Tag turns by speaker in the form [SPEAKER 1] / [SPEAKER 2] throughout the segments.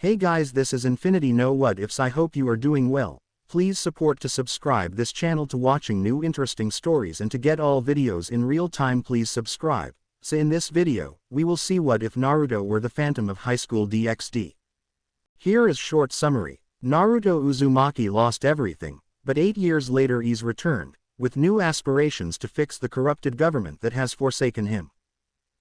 [SPEAKER 1] Hey guys, this is Infinity No What Ifs. I hope you are doing well. Please support to subscribe this channel to watching new interesting stories and to get all videos in real time. Please subscribe. So in this video, we will see what if Naruto were the Phantom of Highschool DXD. Here is short summary. Naruto Uzumaki lost everything, but 8 years later he's returned, with new aspirations to fix the corrupted government that has forsaken him.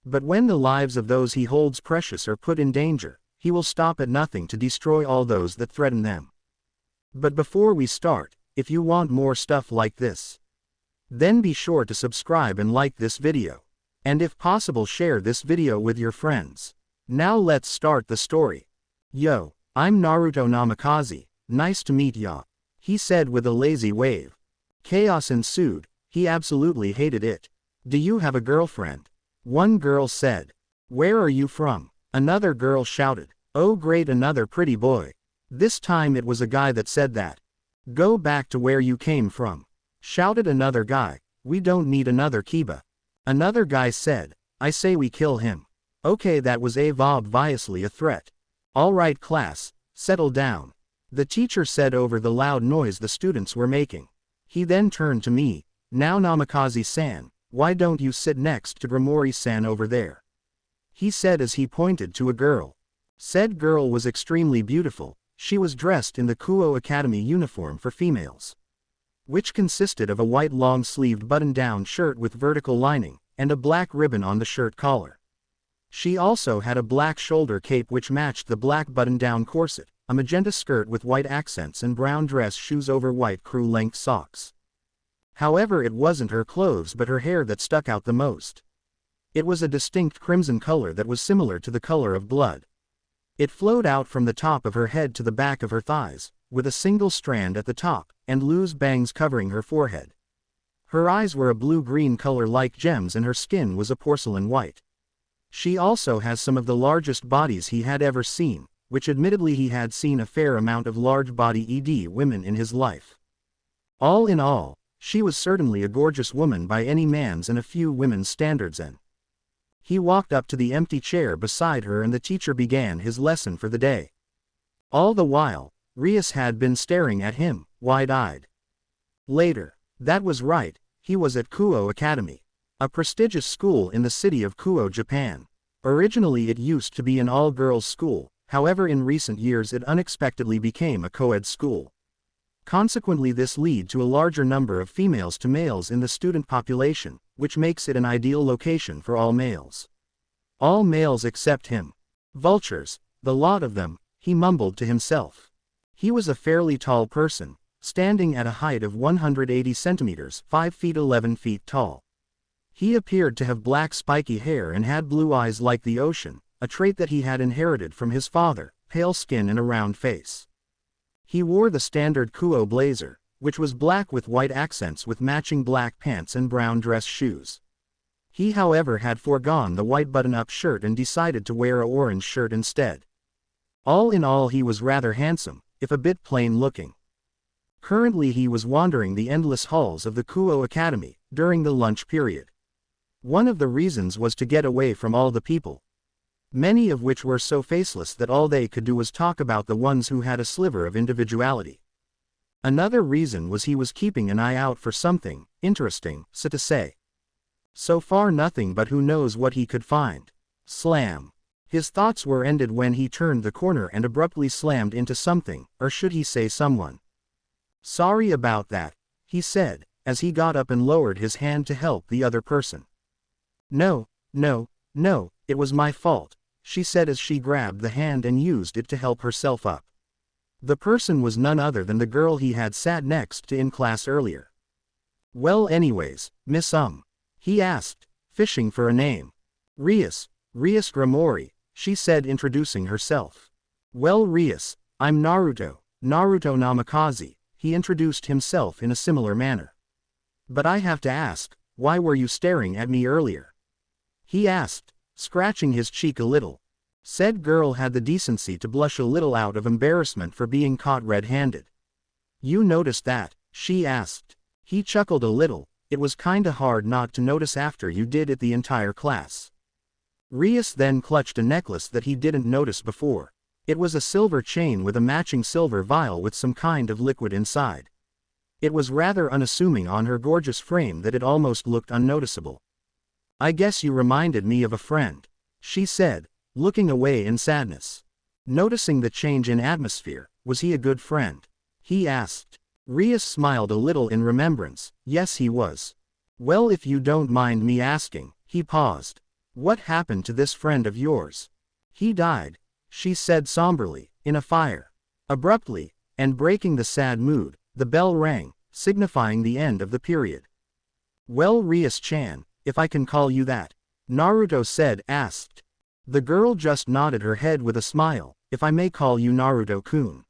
[SPEAKER 1] But when the lives of those he holds precious are put in danger, he will stop at nothing to destroy all those that threaten them. But before we start, if you want more stuff like this, then be sure to subscribe and like this video. And if possible, share this video with your friends. Now let's start the story. Yo, I'm Naruto Namikaze, nice to meet ya, he said with a lazy wave. Chaos ensued, he absolutely hated it. Do you have a girlfriend? One girl said. Where are you from? Another girl shouted. Oh great, another pretty boy. This time it was a guy that said that. Go back to where you came from, shouted another guy. We don't need another Kiba. Another guy said. I say we kill him. Okay, that was obviously a threat. Alright class, settle down, the teacher said over the loud noise the students were making. He then turned to me. Now Namikaze-san, why don't you sit next to Grimori-san over there? He said as he pointed to a girl. Said girl was extremely beautiful. She was dressed in the Kuo Academy uniform for females, which consisted of a white long-sleeved button-down shirt with vertical lining, and a black ribbon on the shirt collar. She also had a black shoulder cape which matched the black button-down corset, a magenta skirt with white accents and brown dress shoes over white crew-length socks. However, it wasn't her clothes but her hair that stuck out the most. It was a distinct crimson color that was similar to the color of blood. It flowed out from the top of her head to the back of her thighs, with a single strand at the top, and loose bangs covering her forehead. Her eyes were a blue-green color like gems and her skin was a porcelain white. She also has some of the largest bodies he had ever seen, which admittedly he had seen a fair amount of large-body women in his life. All in all, she was certainly a gorgeous woman by any man's and a few women's standards, and he walked up to the empty chair beside her and the teacher began his lesson for the day. All the while, Rias had been staring at him, wide-eyed. Later, that was right, he was at Kuo Academy, a prestigious school in the city of Kuo, Japan. Originally it used to be an all-girls school, however in recent years it unexpectedly became a co-ed school. Consequently this led to a larger number of females to males in the student population, which makes it an ideal location for all males. All males except him. Vultures, the lot of them, he mumbled to himself. He was a fairly tall person, standing at a height of 180 centimeters, 5 feet 11 feet tall. He appeared to have black spiky hair and had blue eyes like the ocean, a trait that he had inherited from his father, pale skin and a round face. He wore the standard Kuo blazer, which was black with white accents with matching black pants and brown dress shoes. He however had foregone the white button-up shirt and decided to wear an orange shirt instead. All in all he was rather handsome, if a bit plain-looking. Currently he was wandering the endless halls of the Kuo Academy, during the lunch period. One of the reasons was to get away from all the people, many of which were so faceless that all they could do was talk about the ones who had a sliver of individuality. Another reason was he was keeping an eye out for something interesting, so to say. So far nothing, but who knows what he could find. Slam. His thoughts were ended when he turned the corner and abruptly slammed into something, or should he say someone. Sorry about that, he said, as he got up and lowered his hand to help the other person. No, it was my fault, she said as she grabbed the hand and used it to help herself up. The person was none other than the girl he had sat next to in class earlier. Well anyways, Miss he asked, fishing for a name. Rias Grimori, she said introducing herself. Well Rias, I'm Naruto Namikaze, he introduced himself in a similar manner. But I have to ask, why were you staring at me earlier? He asked, scratching his cheek a little. Said girl had the decency to blush a little out of embarrassment for being caught red-handed. You noticed that? She asked. He chuckled a little. It was kinda hard not to notice after you did it the entire class. Rias then clutched a necklace that he didn't notice before. It was a silver chain with a matching silver vial with some kind of liquid inside. It was rather unassuming on her gorgeous frame that it almost looked unnoticeable. "I guess you reminded me of a friend," she said, looking away in sadness. Noticing the change in atmosphere, "Was he a good friend?" he asked. Rias smiled a little in remembrance. "Yes, he was." "Well, if you don't mind me asking," he paused. "What happened to this friend of yours?" "He died," she said somberly, "in a fire." Abruptly, and breaking the sad mood, the bell rang, signifying the end of the period. "Well, Rias-chan, if I can call you that," Naruto asked. The girl just nodded her head with a smile. "If I may call you Naruto-kun."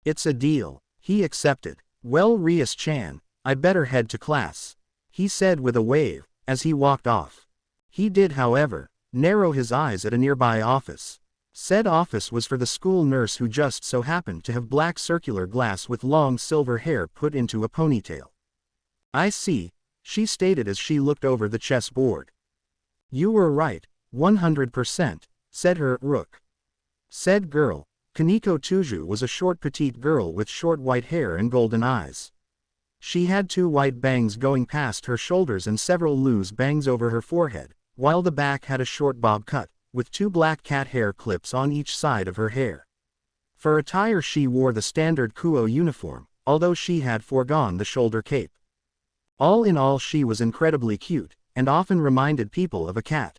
[SPEAKER 1] "It's a deal," he accepted. "Well, Rias-chan, I better head to class," he said with a wave, as he walked off. He did, however, narrow his eyes at a nearby office. Said office was for the school nurse, who just so happened to have black circular glass with long silver hair put into a ponytail. "I see," she stated as she looked over the chessboard. "You were right, 100%, said her rook. Said girl, Kaneko Tuju, was a short petite girl with short white hair and golden eyes. She had 2 white bangs going past her shoulders and several loose bangs over her forehead, while the back had a short bob cut, with 2 black cat hair clips on each side of her hair. For attire she wore the standard Kuo uniform, although she had foregone the shoulder cape. All in all, she was incredibly cute, and often reminded people of a cat."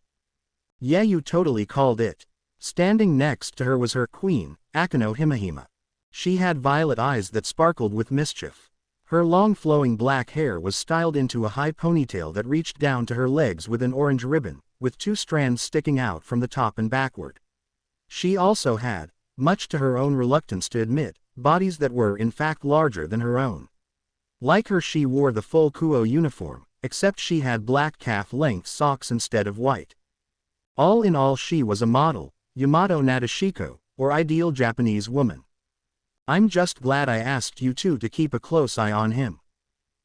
[SPEAKER 1] "Yeah, you totally called it." Standing next to her was her queen, Akano Himahima. She had violet eyes that sparkled with mischief. Her long flowing black hair was styled into a high ponytail that reached down to her legs with an orange ribbon, with 2 strands sticking out from the top and backward. She also had, much to her own reluctance to admit, bodies that were in fact larger than her own. Like her, she wore the full Kuo uniform, except she had black calf-length socks instead of white. All in all, she was a model, Yamato Nadeshiko, or ideal Japanese woman. "I'm just glad I asked you two to keep a close eye on him,"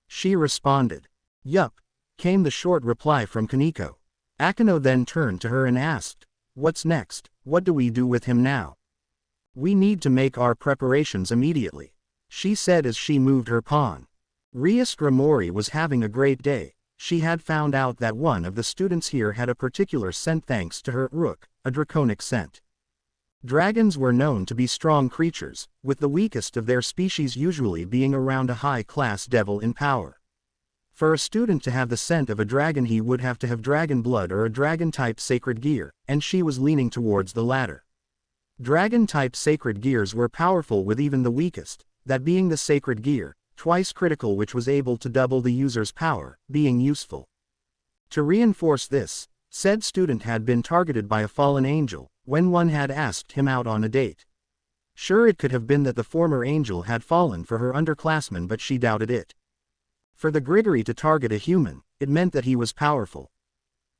[SPEAKER 1] she responded. "Yup," came the short reply from Kaneko. Akano then turned to her and asked, "What's next? What do we do with him now?" "We need to make our preparations immediately," she said as she moved her pawn. Rias Gramori was having a great day. She had found out that one of the students here had a particular scent thanks to her rook, a draconic scent. Dragons were known to be strong creatures, with the weakest of their species usually being around a high-class devil in power. For a student to have the scent of a dragon, he would have to have dragon blood or a dragon-type sacred gear, and she was leaning towards the latter. Dragon-type sacred gears were powerful with even the weakest, that being the sacred gear, twice critical, which was able to double the user's power, being useful. To reinforce this, said student had been targeted by a fallen angel, when one had asked him out on a date. Sure, it could have been that the former angel had fallen for her underclassman, but she doubted it. For the Grigori to target a human, it meant that he was powerful.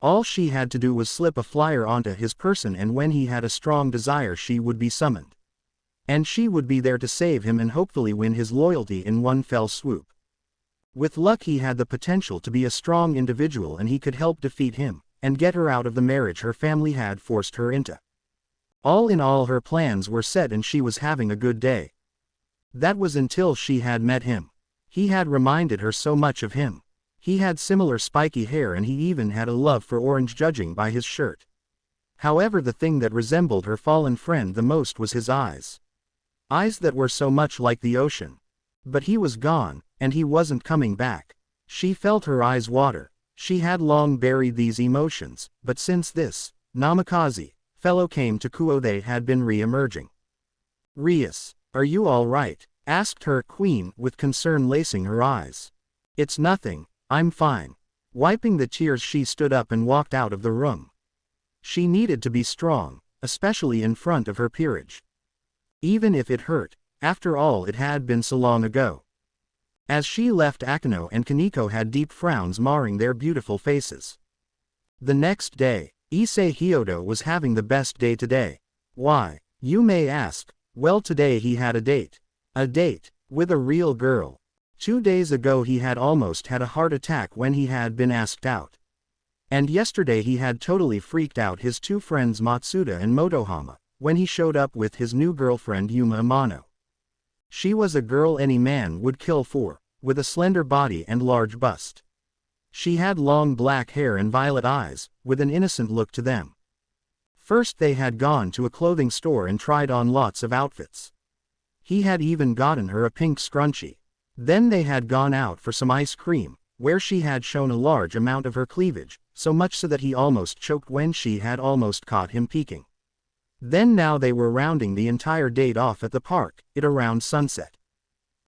[SPEAKER 1] All she had to do was slip a flyer onto his person, and when he had a strong desire, she would be summoned. And she would be there to save him and hopefully win his loyalty in one fell swoop. With luck, he had the potential to be a strong individual, and he could help defeat him, and get her out of the marriage her family had forced her into. All in all, her plans were set and she was having a good day. That was until she had met him. He had reminded her so much of him. He had similar spiky hair, and he even had a love for orange, judging by his shirt. However, the thing that resembled her fallen friend the most was his eyes. Eyes that were so much like the ocean. But he was gone, and he wasn't coming back. She felt her eyes water. She had long buried these emotions, but since this Namikaze fellow came to Kuo, they had been re-emerging. "Rias, are you all right?" asked her queen with concern lacing her eyes. "It's nothing, I'm fine." Wiping the tears, she stood up and walked out of the room. She needed to be strong, especially in front of her peerage. Even if it hurt, after all, it had been so long ago. As she left, Akano and Kaneko had deep frowns marring their beautiful faces. The next day, Issei Hyodo was having the best day today. Why, you may ask? Well, today he had a date. A date with a real girl. 2 days ago he had almost had a heart attack when he had been asked out. And yesterday he had totally freaked out his 2 friends Matsuda and Motohama, when he showed up with his new girlfriend Yuma Amano. She was a girl any man would kill for, with a slender body and large bust. She had long black hair and violet eyes, with an innocent look to them. First they had gone to a clothing store and tried on lots of outfits. He had even gotten her a pink scrunchie. Then they had gone out for some ice cream, where she had shown a large amount of her cleavage, so much so that he almost choked when she had almost caught him peeking. Then now they were rounding the entire date off at the park, it around sunset.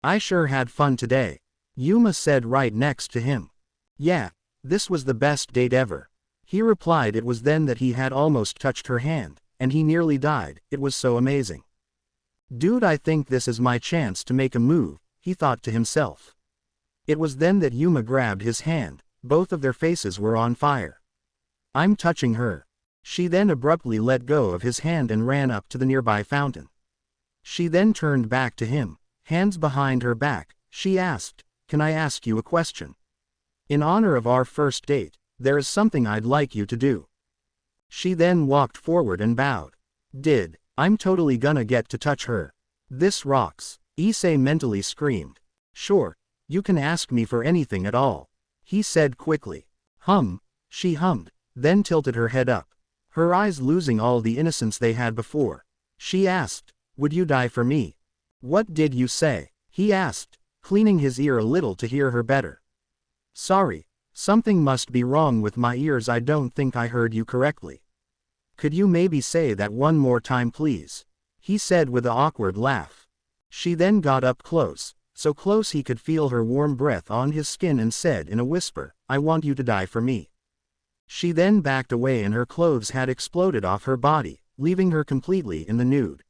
[SPEAKER 1] "I sure had fun today," Yuma said right next to him. "Yeah, this was the best date ever," he replied. It was then that he had almost touched her hand, and he nearly died, it was so amazing. "Dude, I think this is my chance to make a move," he thought to himself. It was then that Yuma grabbed his hand, both of their faces were on fire. "I'm touching her." She then abruptly let go of his hand and ran up to the nearby fountain. She then turned back to him, hands behind her back. She asked, "Can I ask you a question? In honor of our first date, there is something I'd like you to do." She then walked forward and bowed. I'm totally gonna get to touch her. This rocks," Issei mentally screamed. "Sure, you can ask me for anything at all," he said quickly. She hummed, then tilted her head up, her eyes losing all the innocence they had before. She asked, "Would you die for me?" "What did you say?" he asked, cleaning his ear a little to hear her better. "Sorry, something must be wrong with my ears. I don't think I heard you correctly. Could you maybe say that one more time please?" he said with an awkward laugh. She then got up close, so close he could feel her warm breath on his skin, and said in a whisper, "I want you to die for me." She then backed away and her clothes had exploded off her body, leaving her completely in the nude.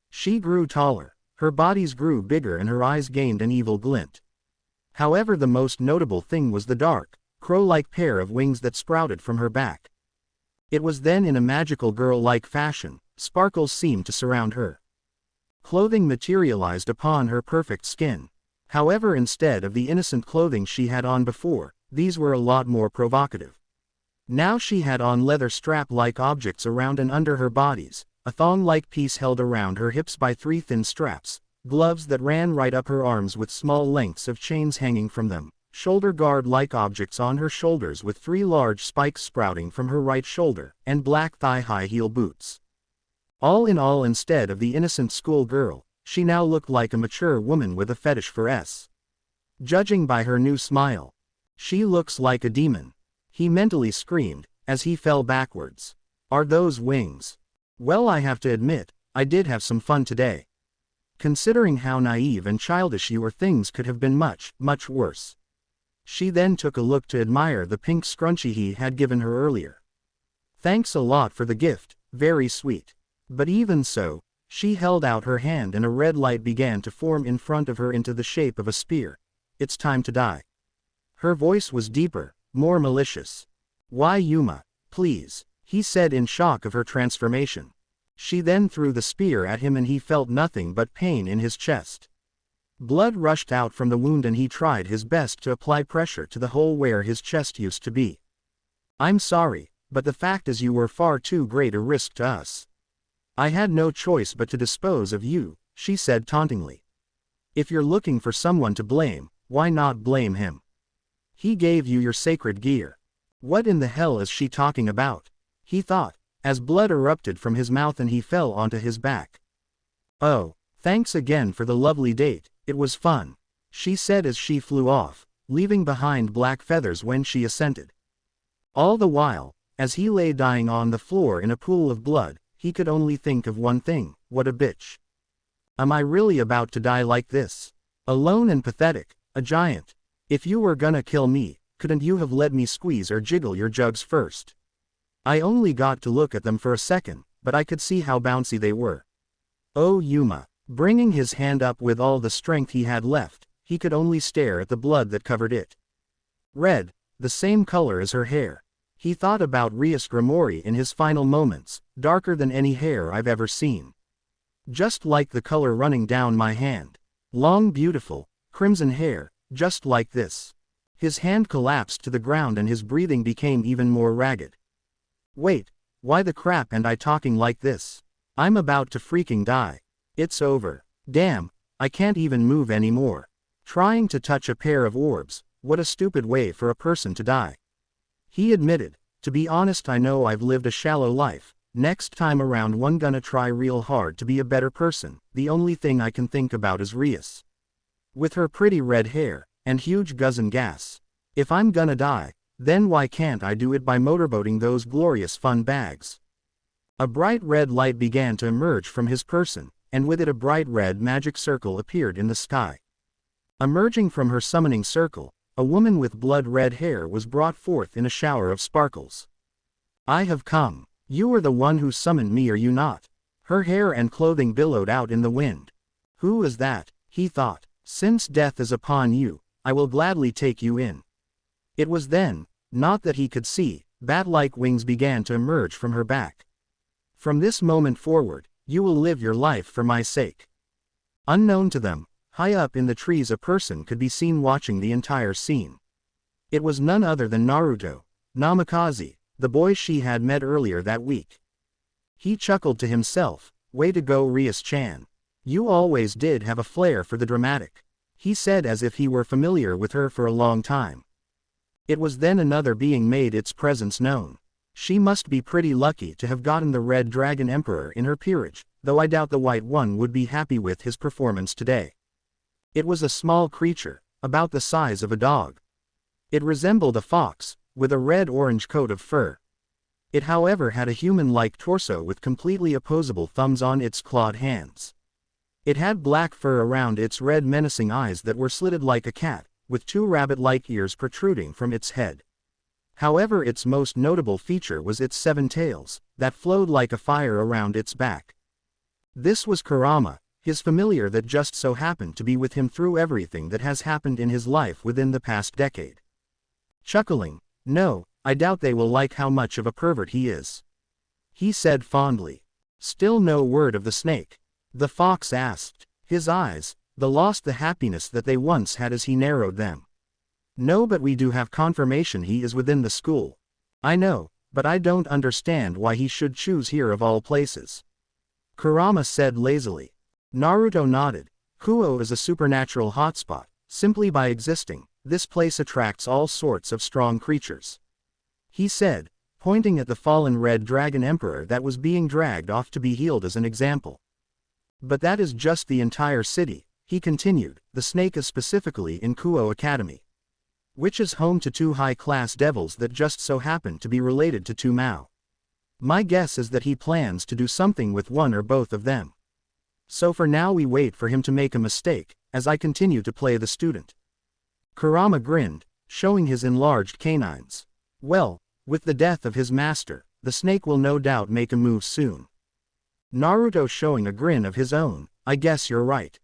[SPEAKER 1] She grew taller, her bodies grew bigger and her eyes gained an evil glint. However, the most notable thing was the dark, crow-like pair of wings that sprouted from her back. It was then in a magical girl-like fashion, sparkles seemed to surround her. Clothing materialized upon her perfect skin. However, instead of the innocent clothing she had on before, these were a lot more provocative. Now she had on leather strap-like objects around and under her bodies, a thong-like piece held around her hips by 3 thin straps, gloves that ran right up her arms with small lengths of chains hanging from them, shoulder guard-like objects on her shoulders with 3 large spikes sprouting from her right shoulder, and black thigh-high heel boots. All in all, instead of the innocent schoolgirl, she now looked like a mature woman with a fetish for S. Judging by her new smile, "She looks like a demon," he mentally screamed, as he fell backwards. "Are those wings? Well, I have to admit, I did have some fun today. Considering how naive and childish you were, things could have been much, much worse." She then took a look to admire the pink scrunchie he had given her earlier. "Thanks a lot for the gift, very sweet." But even so, she held out her hand and a red light began to form in front of her into the shape of a spear. "It's time to die." Her voice was deeper, more malicious. "Why, Yuma, please," he said in shock of her transformation. She then threw the spear at him and he felt nothing but pain in his chest. Blood rushed out from the wound and he tried his best to apply pressure to the hole where his chest used to be. "I'm sorry, but the fact is you were far too great a risk to us. I had no choice but to dispose of you," she said tauntingly. "If you're looking for someone to blame, why not blame him? He gave you your sacred gear. What in the hell is she talking about?" he thought, as blood erupted from his mouth and he fell onto his back. "Oh, thanks again for the lovely date, it was fun," she said as she flew off, leaving behind black feathers when she ascended. All the while, as he lay dying on the floor in a pool of blood, he could only think of one thing: what a bitch. Am I really about to die like this? Alone and pathetic, a giant. If you were gonna kill me, couldn't you have let me squeeze or jiggle your jugs first? I only got to look at them for a second, but I could see how bouncy they were. Oh Yuma. Bringing his hand up with all the strength he had left, he could only stare at the blood that covered it. Red, the same color as her hair. He thought about Rias Grimori in his final moments, darker than any hair I've ever seen. Just like the color running down my hand. Long, beautiful, crimson hair, just like this. His hand collapsed to the ground and his breathing became even more ragged. Wait, why the crap am I talking like this? I'm about to freaking die. It's over. Damn, I can't even move anymore. Trying to touch a pair of orbs, what a stupid way for a person to die. He admitted, to be honest, I know I've lived a shallow life. Next time around one gonna try real hard to be a better person. The only thing I can think about is Rias. With her pretty red hair, and huge guzzin gas. If I'm gonna die, then why can't I do it by motorboating those glorious fun bags? A bright red light began to emerge from his person, and with it a bright red magic circle appeared in the sky. Emerging from her summoning circle, a woman with blood-red hair was brought forth in a shower of sparkles. I have come. You are the one who summoned me, are you not? Her hair and clothing billowed out in the wind. Who is that? He thought. Since death is upon you, I will gladly take you in. It was then, not that he could see, bat-like wings began to emerge from her back. From this moment forward, you will live your life for my sake. Unknown to them, high up in the trees a person could be seen watching the entire scene. It was none other than Naruto, Namikaze, the boy she had met earlier that week. He chuckled to himself, way to go Rias-chan. You always did have a flair for the dramatic, he said as if he were familiar with her for a long time. It was then another being made its presence known. She must be pretty lucky to have gotten the Red Dragon Emperor in her peerage, though I doubt the White One would be happy with his performance today. It was a small creature, about the size of a dog. It resembled a fox, with a red-orange coat of fur. It however had a human-like torso with completely opposable thumbs on its clawed hands. It had black fur around its red menacing eyes that were slitted like a cat, with two rabbit-like ears protruding from its head. However, its most notable feature was its 7 tails, that flowed like a fire around its back. This was Kurama, his familiar that just so happened to be with him through everything that has happened in his life within the past decade. Chuckling, no, I doubt they will like how much of a pervert he is, he said fondly. Still no word of the snake? The fox asked. His eyes, lost the happiness that they once had as he narrowed them. No, but we do have confirmation he is within the school. I know, but I don't understand why he should choose here of all places, Kurama said lazily. Naruto nodded. Kuo is a supernatural hotspot. Simply by existing, this place attracts all sorts of strong creatures, he said, pointing at the fallen Red Dragon Emperor that was being dragged off to be healed as an example. But that is just the entire city, he continued. The snake is specifically in Kuo Academy, which is home to 2 high-class devils that just so happen to be related to 2 Mao. My guess is that he plans to do something with one or both of them. So for now we wait for him to make a mistake, as I continue to play the student. Kurama grinned, showing his enlarged canines. Well, with the death of his master, the snake will no doubt make a move soon. Naruto showing a grin of his own. I guess you're right,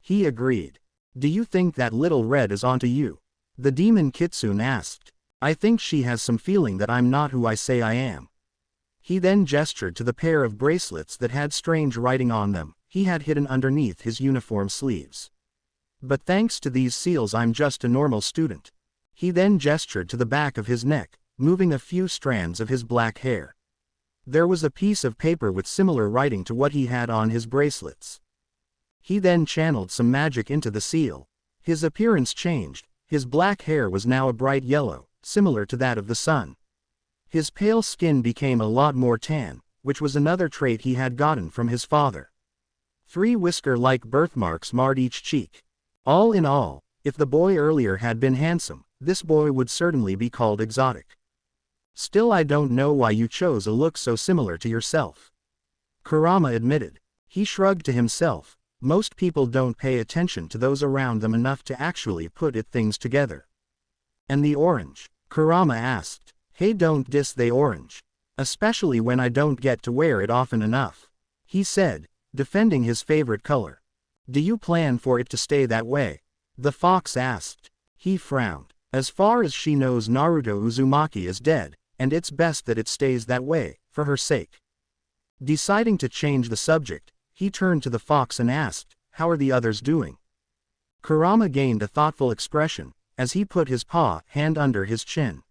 [SPEAKER 1] he agreed. Do you think that little red is onto you? The demon Kitsune asked. I think she has some feeling that I'm not who I say I am. He then gestured to the pair of bracelets that had strange writing on them, he had hidden underneath his uniform sleeves. But thanks to these seals I'm just a normal student. He then gestured to the back of his neck, moving a few strands of his black hair. There was a piece of paper with similar writing to what he had on his bracelets. He then channeled some magic into the seal. His appearance changed. His black hair was now a bright yellow, similar to that of the sun. His pale skin became a lot more tan, which was another trait he had gotten from his father. 3 whisker-like birthmarks marred each cheek. All in all, if the boy earlier had been handsome, this boy would certainly be called exotic. Still, I don't know why you chose a look so similar to yourself, Kurama admitted. He shrugged to himself. Most people don't pay attention to those around them enough to actually put things together. And the orange? Kurama asked. Hey, don't diss the orange. Especially when I don't get to wear it often enough, he said, defending his favorite color. Do you plan for it to stay that way? The fox asked. He frowned. As far as she knows, Naruto Uzumaki is dead, and it's best that it stays that way, for her sake. Deciding to change the subject, he turned to the fox and asked, how are the others doing? Kurama gained a thoughtful expression, as he put his hand under his chin.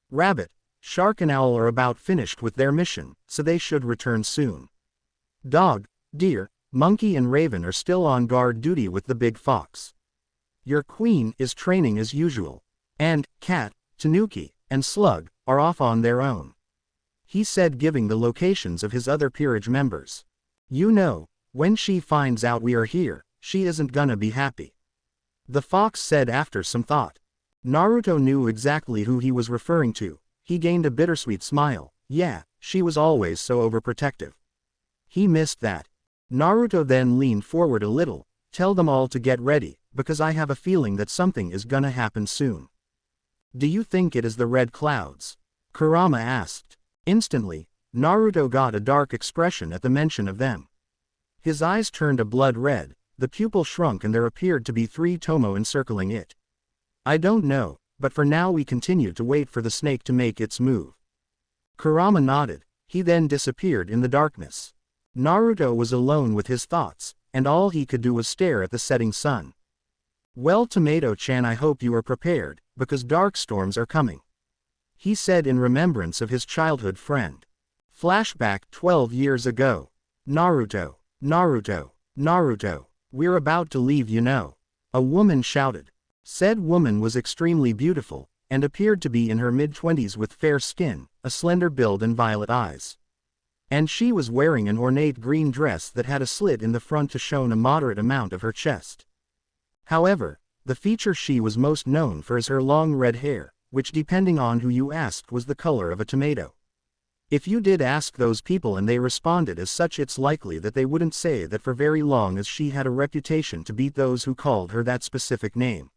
[SPEAKER 1] Rabbit, Shark and Owl are about finished with their mission, so they should return soon. Dog, deer, monkey and raven are still on guard duty with the big fox. Your queen is training as usual. And, cat, tanuki, and slug, are off on their own. He said, giving the locations of his other peerage members. You know, when she finds out we are here, she isn't gonna be happy. The fox said after some thought. Naruto knew exactly who he was referring to. He gained a bittersweet smile. Yeah, she was always so overprotective. He missed that. Naruto then leaned forward a little. Tell them all to get ready, because I have a feeling that something is gonna happen soon. Do you think it is the red clouds? Kurama asked. Instantly, Naruto got a dark expression at the mention of them. His eyes turned a blood red, the pupil shrunk and there appeared to be 3 tomo encircling it. I don't know, but for now we continue to wait for the snake to make its move. Kurama nodded. He then disappeared in the darkness. Naruto was alone with his thoughts, and all he could do was stare at the setting sun. Well, Tomato-chan, I hope you are prepared, because dark storms are coming. He said in remembrance of his childhood friend. Flashback 12 years ago. Naruto, Naruto, Naruto, we're about to leave, you know. A woman shouted. Said woman was extremely beautiful, and appeared to be in her mid-20s with fair skin, a slender build and violet eyes. And she was wearing an ornate green dress that had a slit in the front to show a moderate amount of her chest. However, the feature she was most known for is her long red hair, which depending on who you asked was the color of a tomato. If you did ask those people and they responded as such, it's likely that they wouldn't say that for very long, as she had a reputation to beat those who called her that specific name.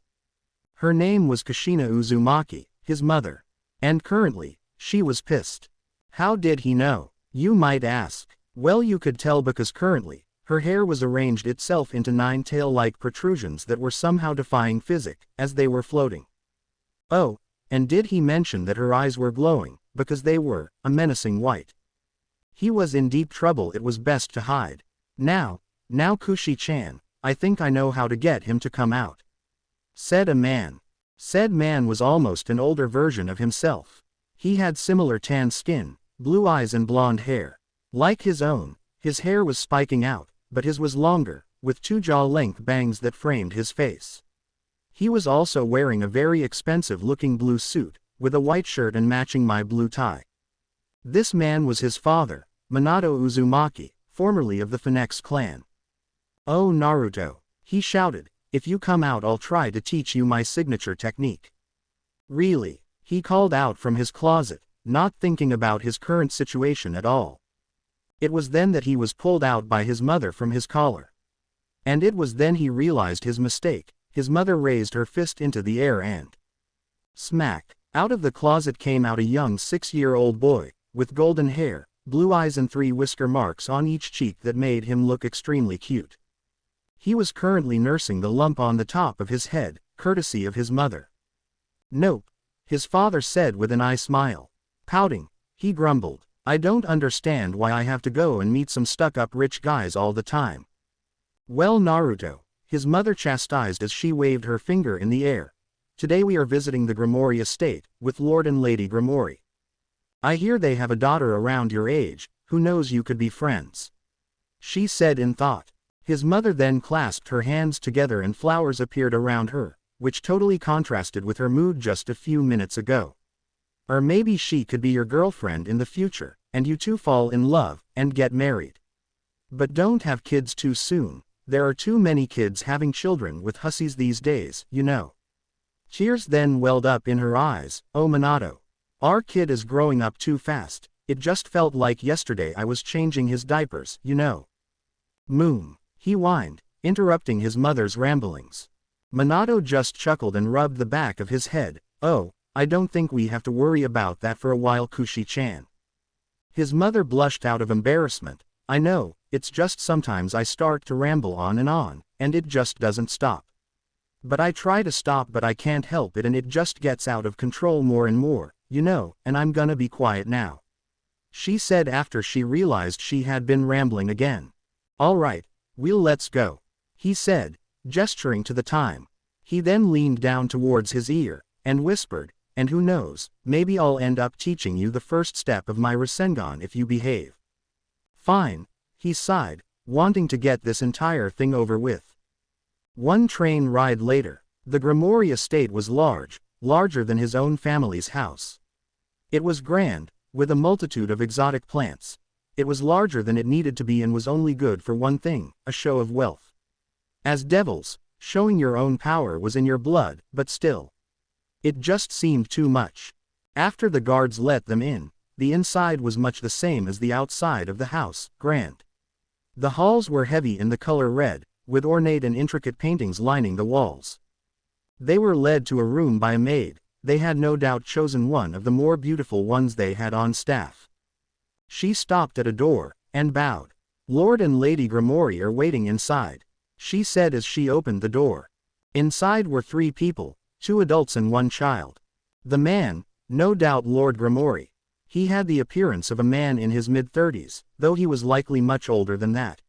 [SPEAKER 1] Her name was Kushina Uzumaki, his mother. And currently, she was pissed. How did he know? You might ask. Well, you could tell because currently, her hair was arranged itself into 9 tail-like protrusions that were somehow defying physics, as they were floating. Oh, and did he mention that her eyes were glowing, because they were, a menacing white. He was in deep trouble, it was best to hide. Now Kushi-chan, I think I know how to get him to come out. Said a man. Said man was almost an older version of himself. He had similar tan skin, blue eyes and blonde hair. Like his own, his hair was spiking out, but his was longer, with 2 jaw-length bangs that framed his face. He was also wearing a very expensive-looking blue suit, with a white shirt and matching my blue tie. This man was his father, Minato Uzumaki, formerly of the Phoenix clan. Oh Naruto, he shouted, if you come out I'll try to teach you my signature technique. Really, he called out from his closet, not thinking about his current situation at all. It was then that he was pulled out by his mother from his collar. And it was then he realized his mistake. His mother raised her fist into the air and smack. Out of the closet came out a young 6-year-old boy, with golden hair, blue eyes and 3 whisker marks on each cheek that made him look extremely cute. He was currently nursing the lump on the top of his head, courtesy of his mother. Nope, his father said with an eye smile. Pouting, he grumbled, I don't understand why I have to go and meet some stuck-up rich guys all the time. Well Naruto, his mother chastised as she waved her finger in the air. Today we are visiting the Grimori estate, with Lord and Lady Grimori. I hear they have a daughter around your age, who knows you could be friends. She said in thought. His mother then clasped her hands together and flowers appeared around her, which totally contrasted with her mood just a few minutes ago. Or maybe she could be your girlfriend in the future, and you two fall in love, and get married. But don't have kids too soon, there are too many kids having children with hussies these days, you know. Tears then welled up in her eyes. Oh Minato. Our kid is growing up too fast, it just felt like yesterday I was changing his diapers, you know. Moon. He whined, interrupting his mother's ramblings. Minato just chuckled and rubbed the back of his head. Oh, I don't think we have to worry about that for a while, Kushi-chan. His mother blushed out of embarrassment. I know, it's just sometimes I start to ramble on, and it just doesn't stop. But I try to stop but I can't help it and it just gets out of control more and more, you know, and I'm gonna be quiet now. She said after she realized she had been rambling again. Alright, let's go. He said, gesturing to the time. He then leaned down towards his ear, and whispered, and who knows, maybe I'll end up teaching you the first step of my Rasengan if you behave. Fine. He sighed, wanting to get this entire thing over with. One train ride later, the Grimoire estate was large, larger than his own family's house. It was grand, with a multitude of exotic plants. It was larger than it needed to be and was only good for one thing, a show of wealth. As devils, showing your own power was in your blood, but still. It just seemed too much. After the guards let them in, the inside was much the same as the outside of the house, grand. The halls were heavy in the color red, with ornate and intricate paintings lining the walls. They were led to a room by a maid. They had no doubt chosen one of the more beautiful ones they had on staff. She stopped at a door, and bowed. "Lord and Lady Grimoire are waiting inside," she said as she opened the door. Inside were 3 people, 2 adults and 1 child. The man, no doubt Lord Grimoire. He had the appearance of a man in his mid-30s, though he was likely much older than that.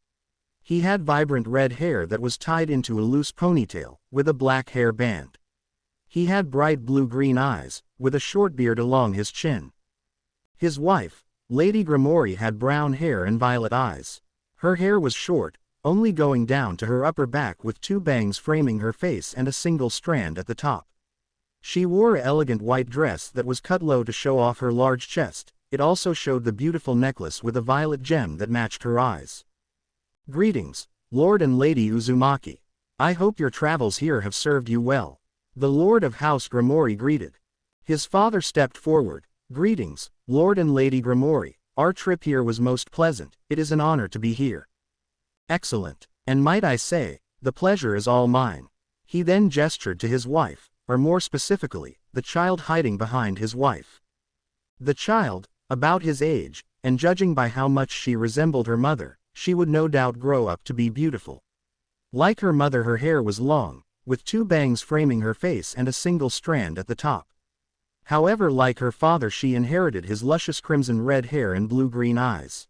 [SPEAKER 1] He had vibrant red hair that was tied into a loose ponytail, with a black hair band. He had bright blue-green eyes, with a short beard along his chin. His wife, Lady Grimoire, had brown hair and violet eyes. Her hair was short, only going down to her upper back with 2 bangs framing her face and a single strand at the top. She wore an elegant white dress that was cut low to show off her large chest. It also showed the beautiful necklace with a violet gem that matched her eyes. "Greetings, Lord and Lady Uzumaki. I hope your travels here have served you well," the Lord of House Grimoire greeted. His father stepped forward. "Greetings, Lord and Lady Grimoire. Our trip here was most pleasant. It is an honor to be here." "Excellent. And might I say, the pleasure is all mine." He then gestured to his wife, or more specifically, the child hiding behind his wife. The child, about his age, and judging by how much she resembled her mother, she would no doubt grow up to be beautiful. Like her mother, her hair was long, with 2 bangs framing her face and a single strand at the top. However, like her father, she inherited his luscious crimson-red hair and blue-green eyes.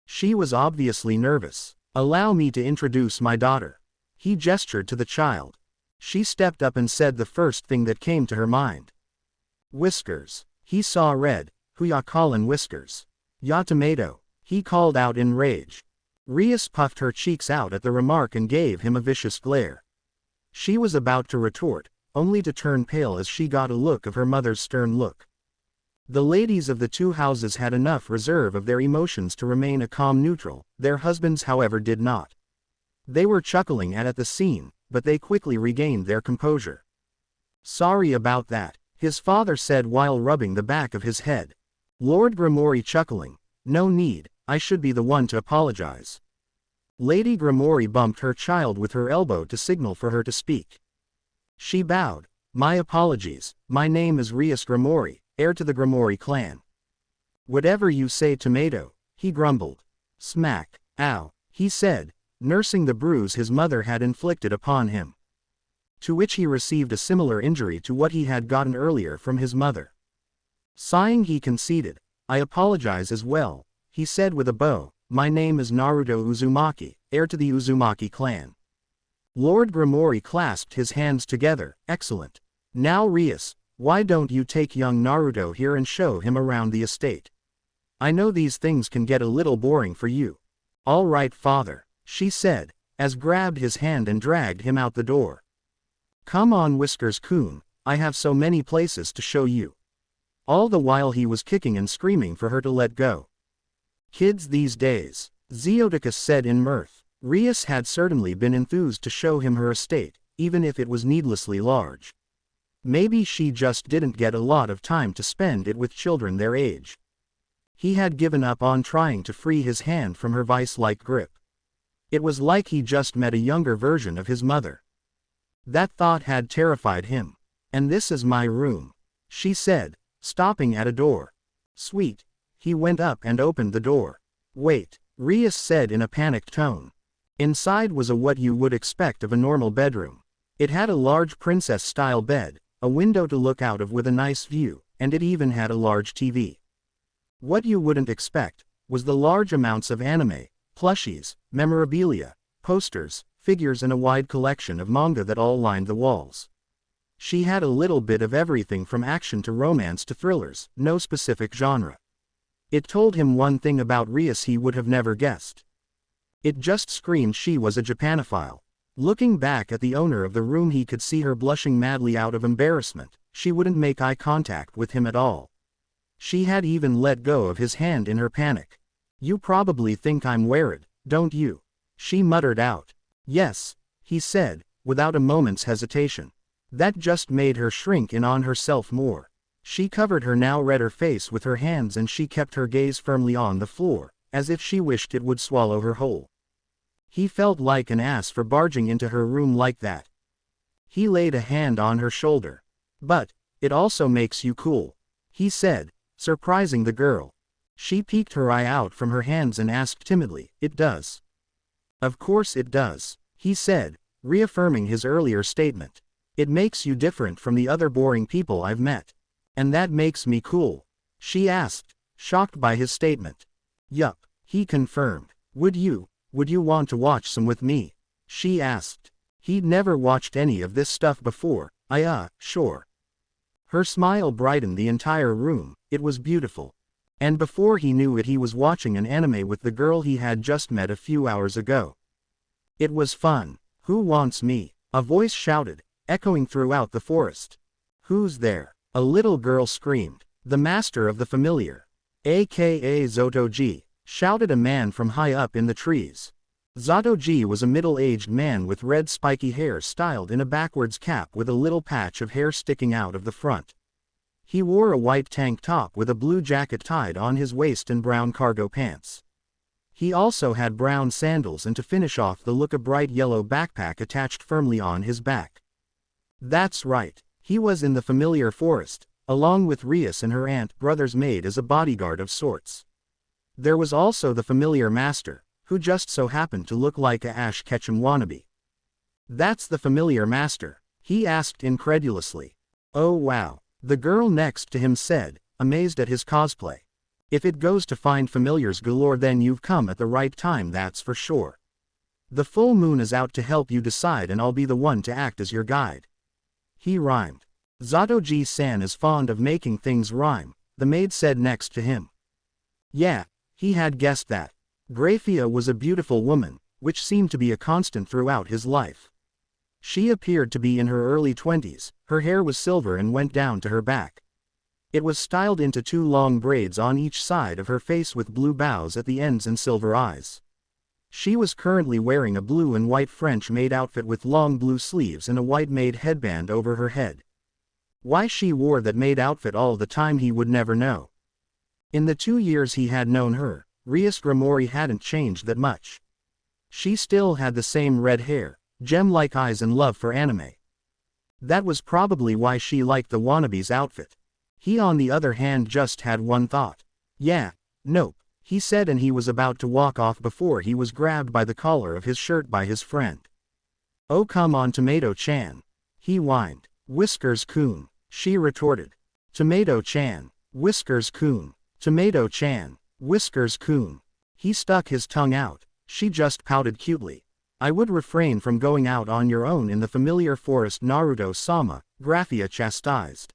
[SPEAKER 1] She was obviously nervous. "Allow me to introduce my daughter." He gestured to the child. She stepped up and said the first thing that came to her mind. "Whiskers." He saw red. "Who ya callin' Whiskers?" "Ya tomato," he called out in rage. Rias puffed her cheeks out at the remark and gave him a vicious glare. She was about to retort, only to turn pale as she got a look of her mother's stern look. The ladies of the 2 houses had enough reserve of their emotions to remain a calm neutral, their husbands however did not. They were chuckling at the scene, but they quickly regained their composure. "Sorry about that," his father said while rubbing the back of his head. Lord Grimoire chuckling. "No need, I should be the one to apologize." Lady Grimoire bumped her child with her elbow to signal for her to speak. She bowed. "My apologies, my name is Rias Grimoire, heir to the Grimoire clan." "Whatever you say, tomato," he grumbled. "Smack." "Ow," he said, nursing the bruise his mother had inflicted upon him. To which he received a similar injury to what he had gotten earlier from his mother. Sighing, he conceded. "I apologize as well," he said with a bow. "My name is Naruto Uzumaki, heir to the Uzumaki clan." Lord Grimoire clasped his hands together. "Excellent. Now Rias, why don't you take young Naruto here and show him around the estate? I know these things can get a little boring for you." "All right, father," she said, as grabbed his hand and dragged him out the door. "Come on, Whiskers-kun, I have so many places to show you." All the while he was kicking and screaming for her to let go. "Kids these days," Zeoticus said in mirth. Rias had certainly been enthused to show him her estate, even if it was needlessly large. Maybe she just didn't get a lot of time to spend it with children their age. He had given up on trying to free his hand from her vice-like grip. It was like he just met a younger version of his mother. That thought had terrified him. "And this is my room," she said, stopping at a door. "Sweet." He went up and opened the door. "Wait," Rias said in a panicked tone. Inside was what you would expect of a normal bedroom. It had a large princess-style bed, a window to look out of with a nice view, and it even had a large TV. What you wouldn't expect was the large amounts of anime, plushies, memorabilia, posters, figures, and a wide collection of manga that all lined the walls. She had a little bit of everything from action to romance to thrillers, no specific genre. It told him one thing about Rias he would have never guessed. It just screamed she was a Japanophile. Looking back at the owner of the room, he could see her blushing madly out of embarrassment. She wouldn't make eye contact with him at all. She had even let go of his hand in her panic. "You probably think I'm weird, don't you?" she muttered out. "Yes," he said, without a moment's hesitation. That just made her shrink in on herself more. She covered her now redder face with her hands and she kept her gaze firmly on the floor, as if she wished it would swallow her whole. He felt like an ass for barging into her room like that. He laid a hand on her shoulder. "But, it also makes you cool," he said, surprising the girl. She peeked her eye out from her hands and asked timidly, "It does?" "Of course it does," he said, reaffirming his earlier statement. "It makes you different from the other boring people I've met. And that makes me cool," she asked, shocked by his statement. "Yup," he confirmed. Would you want to watch some with me?" she asked. He'd never watched any of this stuff before. Sure." Her smile brightened the entire room. It was beautiful. And before he knew it, he was watching an anime with the girl he had just met a few hours ago. It was fun. "Who wants me?" a voice shouted, echoing throughout the forest. "Who's there?" a little girl screamed. "The master of the familiar, aka Zotoji," shouted a man from high up in the trees. Zotoji was a middle-aged man with red spiky hair styled in a backwards cap with a little patch of hair sticking out of the front. He wore a white tank top with a blue jacket tied on his waist and brown cargo pants. He also had brown sandals and, to finish off the look, a bright yellow backpack attached firmly on his back. That's right, he was in the familiar forest, along with Rias and her aunt brother's maid as a bodyguard of sorts. There was also the familiar master, who just so happened to look like a Ash Ketchum wannabe. "That's the familiar master?" he asked incredulously. "Oh wow," the girl next to him said, amazed at his cosplay. "If it goes to find familiars galore, then you've come at the right time, that's for sure. The full moon is out to help you decide, and I'll be the one to act as your guide." He rhymed. Zatoji-san is fond of making things rhyme, the maid said next to him. Yeah, he had guessed that. Graphia was a beautiful woman, which seemed to be a constant throughout his life. She appeared to be in her early 20s, her hair was silver and went down to her back. It was styled into 2 long braids on each side of her face with blue bows at the ends and silver eyes. She was currently wearing a blue and white French-made outfit with long blue sleeves and a white-made headband over her head. Why she wore that maid outfit all the time he would never know. In the 2 years he had known her, Rias Gramori hadn't changed that much. She still had the same red hair, gem-like eyes and love for anime. That was probably why she liked the wannabe's outfit. He, on the other hand, just had one thought. Nope, he said, and he was about to walk off before he was grabbed by the collar of his shirt by his friend. "Oh come on, Tomato-chan," he whined. "Whiskers-kun," she retorted. "Tomato-chan, Whiskers-kun, Tomato-chan, Whiskers-kun." He stuck his tongue out. She just pouted cutely. "I would refrain from going out on your own in the familiar forest, Naruto-sama," Graphia chastised.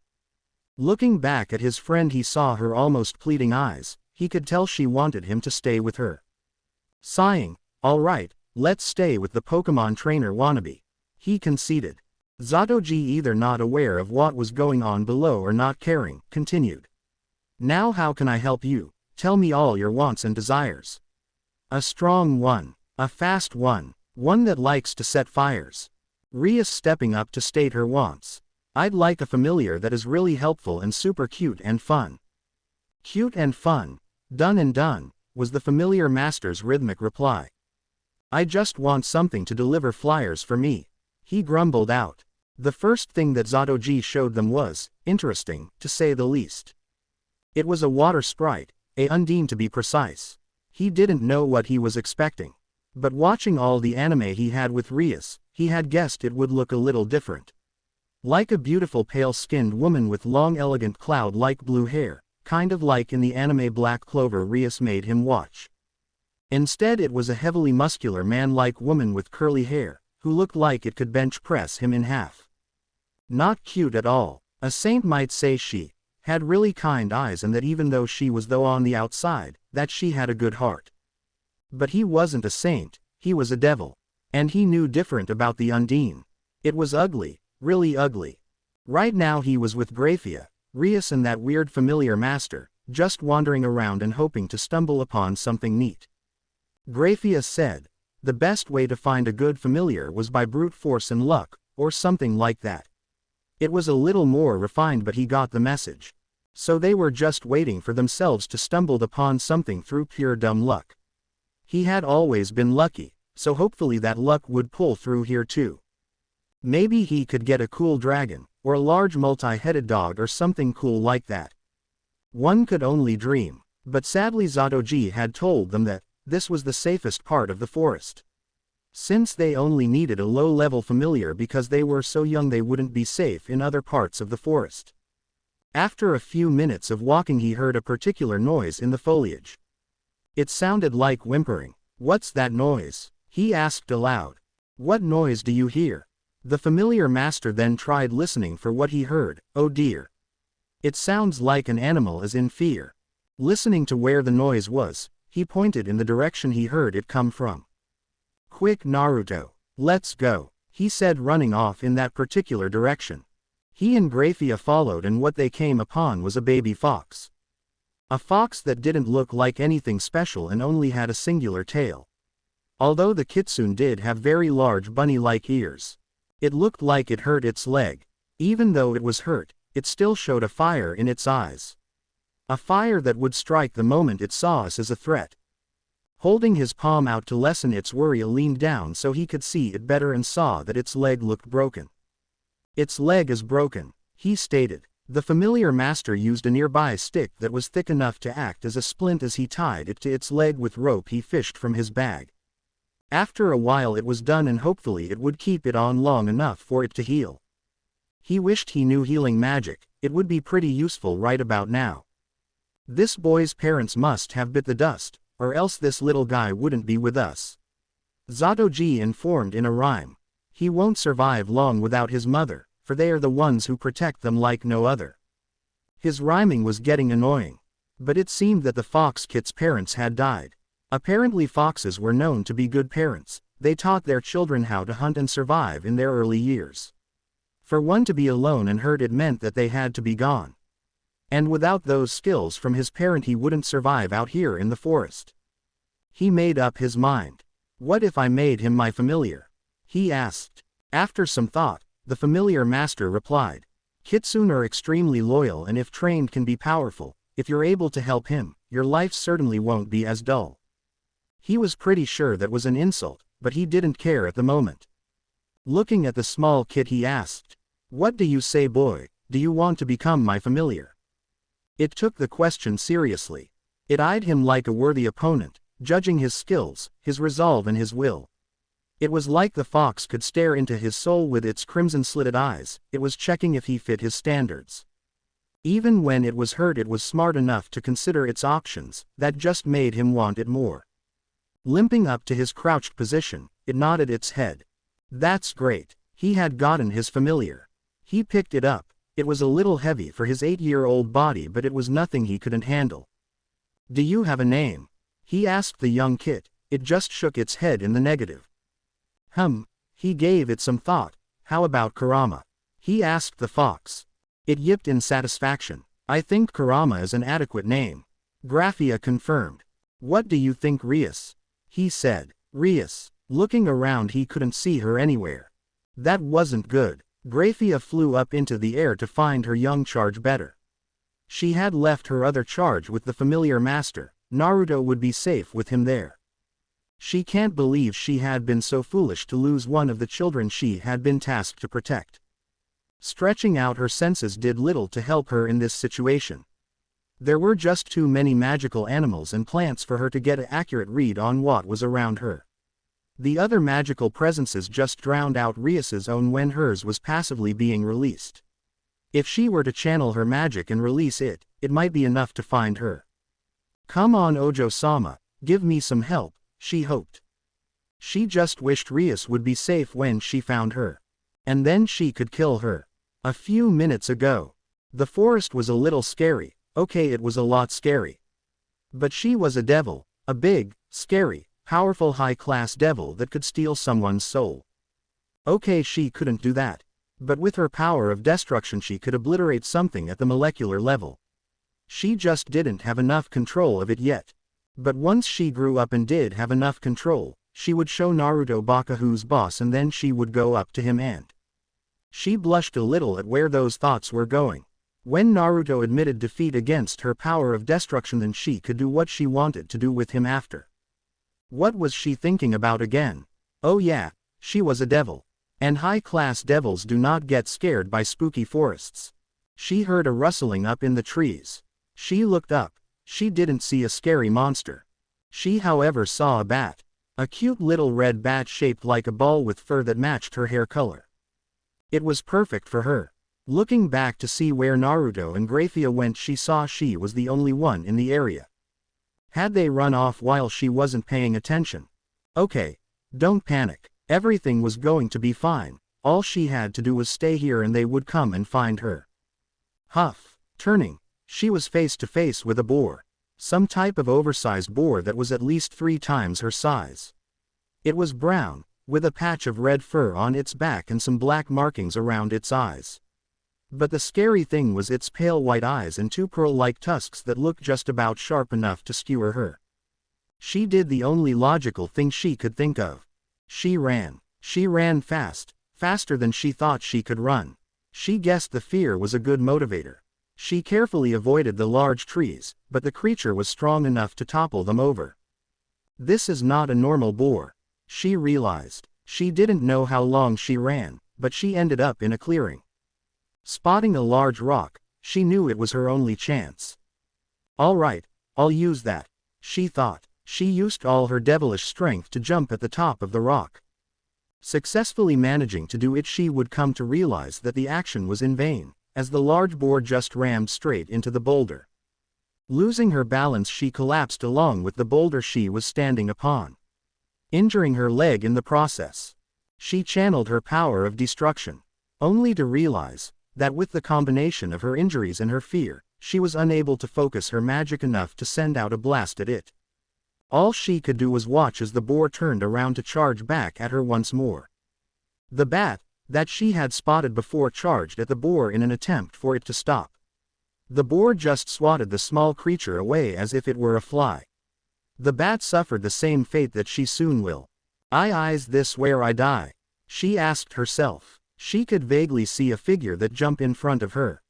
[SPEAKER 1] Looking back at his friend, he saw her almost pleading eyes. He could tell she wanted him to stay with her. Sighing, "All right, let's stay with the Pokemon trainer wannabe," he conceded. Zatoji, either not aware of what was going on below or not caring, continued. "Now how can I help you? Tell me all your wants and desires." "A strong one. A fast one. One that likes to set fires." Rias stepping up to state her wants. "I'd like a familiar that is really helpful and super cute and fun." "Cute and fun. Done and done," was the familiar master's rhythmic reply. "I just want something to deliver flyers for me," he grumbled out. The first thing that Zatoji showed them was interesting, to say the least. It was a water sprite, a Undine to be precise. He didn't know what he was expecting. But watching all the anime he had with Rias, he had guessed it would look a little different. Like a beautiful pale-skinned woman with long elegant cloud-like blue hair, kind of like in the anime Black Clover Rias made him watch. Instead, it was a heavily muscular man-like woman with curly hair, who looked like it could bench press him in half. Not cute at all. A saint might say she had really kind eyes, and that even though she was on the outside, that she had a good heart. But he wasn't a saint, he was a devil. And he knew different about the Undine. It was ugly, really ugly. Right now he was with Graphia, Rias and that weird familiar master, just wandering around and hoping to stumble upon something neat. Graphia said, the best way to find a good familiar was by brute force and luck, or something like that. It was a little more refined, but he got the message. So they were just waiting for themselves to stumble upon something through pure dumb luck. He had always been lucky, so hopefully that luck would pull through here too. Maybe he could get a cool dragon, or a large multi-headed dog or something cool like that. One could only dream, but sadly Zatoji had told them that this was the safest part of the forest. Since they only needed a low-level familiar because they were so young, they wouldn't be safe in other parts of the forest. After a few minutes of walking he heard a particular noise in the foliage. It sounded like whimpering. "What's that noise?" he asked aloud. "What noise do you hear?" The familiar master then tried listening for what he heard. "Oh dear. It sounds like an animal is in fear." Listening to where the noise was, he pointed in the direction he heard it come from. "Quick Naruto, let's go," he said, running off in that particular direction. He and Graphia followed, and what they came upon was a baby fox. A fox that didn't look like anything special and only had a singular tail. Although the kitsune did have very large bunny-like ears. It looked like it hurt its leg. Even though it was hurt, it still showed a fire in its eyes. A fire that would strike the moment it saw us as a threat. Holding his palm out to lessen its worry, leaned down so he could see it better and saw that its leg looked broken. "Its leg is broken," he stated. The familiar master used a nearby stick that was thick enough to act as a splint as he tied it to its leg with rope he fished from his bag. After a while it was done, and hopefully it would keep it on long enough for it to heal. He wished he knew healing magic. It would be pretty useful right about now. This boy's parents must have bit the dust, or else this little guy wouldn't be with us. Zatoji informed in a rhyme. He won't survive long without his mother, for they are the ones who protect them like no other. His rhyming was getting annoying. But it seemed that the fox kit's parents had died. Apparently foxes were known to be good parents. They taught their children how to hunt and survive in their early years. For one to be alone and hurt, it meant that they had to be gone. And without those skills from his parent he wouldn't survive out here in the forest. He made up his mind. "What if I made him my familiar?" he asked. After some thought, the familiar master replied. "Kitsune are extremely loyal and if trained can be powerful. If you're able to help him, your life certainly won't be as dull." He was pretty sure that was an insult, but he didn't care at the moment. Looking at the small kit he asked, "What do you say, boy? Do you want to become my familiar?" It took the question seriously. It eyed him like a worthy opponent, judging his skills, his resolve and his will. It was like the fox could stare into his soul with its crimson-slitted eyes. It was checking if he fit his standards. Even when it was hurt, it was smart enough to consider its options. That just made him want it more. Limping up to his crouched position, it nodded its head. That's great. He had gotten his familiar. He picked it up. It was a little heavy for his 8-year-old body, but it was nothing he couldn't handle. "Do you have a name?" he asked the young kit. It just shook its head in the negative. He gave it some thought. "How about Kurama?" he asked the fox. It yipped in satisfaction. "I think Kurama is an adequate name." Graphia confirmed. "What do you think, Rias?" he said. Rias. Looking around he couldn't see her anywhere. That wasn't good. Graphia flew up into the air to find her young charge better. She had left her other charge with the familiar master. Naruto would be safe with him there. She can't believe she had been so foolish to lose one of the children she had been tasked to protect. Stretching out her senses did little to help her in this situation. There were just too many magical animals and plants for her to get an accurate read on what was around her. The other magical presences just drowned out Rias's own when hers was passively being released. If she were to channel her magic and release it, it might be enough to find her. "Come on, Ojo-sama, give me some help," she hoped. She just wished Rias would be safe when she found her. And then she could kill her. A few minutes ago, the forest was a little scary. Okay, it was a lot scary. But she was a devil, a big, scary, Powerful high-class devil that could steal someone's soul. Okay, she couldn't do that. But with her power of destruction she could obliterate something at the molecular level. She just didn't have enough control of it yet. But once she grew up and did have enough control, she would show Naruto Baka who's boss, and then she would go up to him and... She blushed a little at where those thoughts were going. When Naruto admitted defeat against her power of destruction, then she could do what she wanted to do with him after. What was she thinking about again? Oh yeah, she was a devil. And high-class devils do not get scared by spooky forests. She heard a rustling up in the trees. She looked up. She didn't see a scary monster. She, however, saw a bat. A cute little red bat shaped like a ball with fur that matched her hair color. It was perfect for her. Looking back to see where Naruto and Graphia went, she saw she was the only one in the area. Had they run off while she wasn't paying attention? Okay, don't panic. Everything was going to be fine. All she had to do was stay here and they would come and find her. Huff. Turning, she was face to face with a boar. Some type of oversized boar that was at least 3 times her size. It was brown, with a patch of red fur on its back and some black markings around its eyes. But the scary thing was its pale white eyes and 2 pearl-like tusks that looked just about sharp enough to skewer her. She did the only logical thing she could think of. She ran. She ran fast, faster than she thought she could run. She guessed the fear was a good motivator. She carefully avoided the large trees, but the creature was strong enough to topple them over. This is not a normal boar, she realized. She didn't know how long she ran, but she ended up in a clearing. Spotting a large rock, she knew it was her only chance. All right, I'll use that, she thought. She used all her devilish strength to jump at the top of the rock. Successfully managing to do it, she would come to realize that the action was in vain, as the large boar just rammed straight into the boulder. Losing her balance, she collapsed along with the boulder she was standing upon, injuring her leg in the process. She channeled her power of destruction, only to realize that with the combination of her injuries and her fear, she was unable to focus her magic enough to send out a blast at it. All she could do was watch as the boar turned around to charge back at her once more. The bat, that she had spotted before, charged at the boar in an attempt for it to stop. The boar just swatted the small creature away as if it were a fly. The bat suffered the same fate that she soon will. Is this where I die? She asked herself. She could vaguely see a figure that jumped in front of her.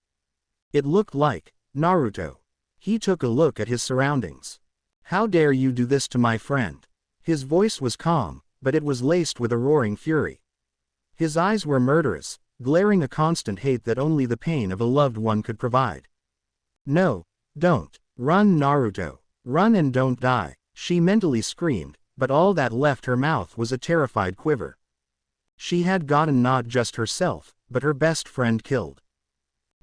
[SPEAKER 1] It looked like Naruto. He took a look at his surroundings. How dare you do this to my friend? His voice was calm, but it was laced with a roaring fury. His eyes were murderous, glaring a constant hate that only the pain of a loved one could provide. No, don't. Run, Naruto. Run and don't die, she mentally screamed, but all that left her mouth was a terrified quiver. She had gotten not just herself, but her best friend killed.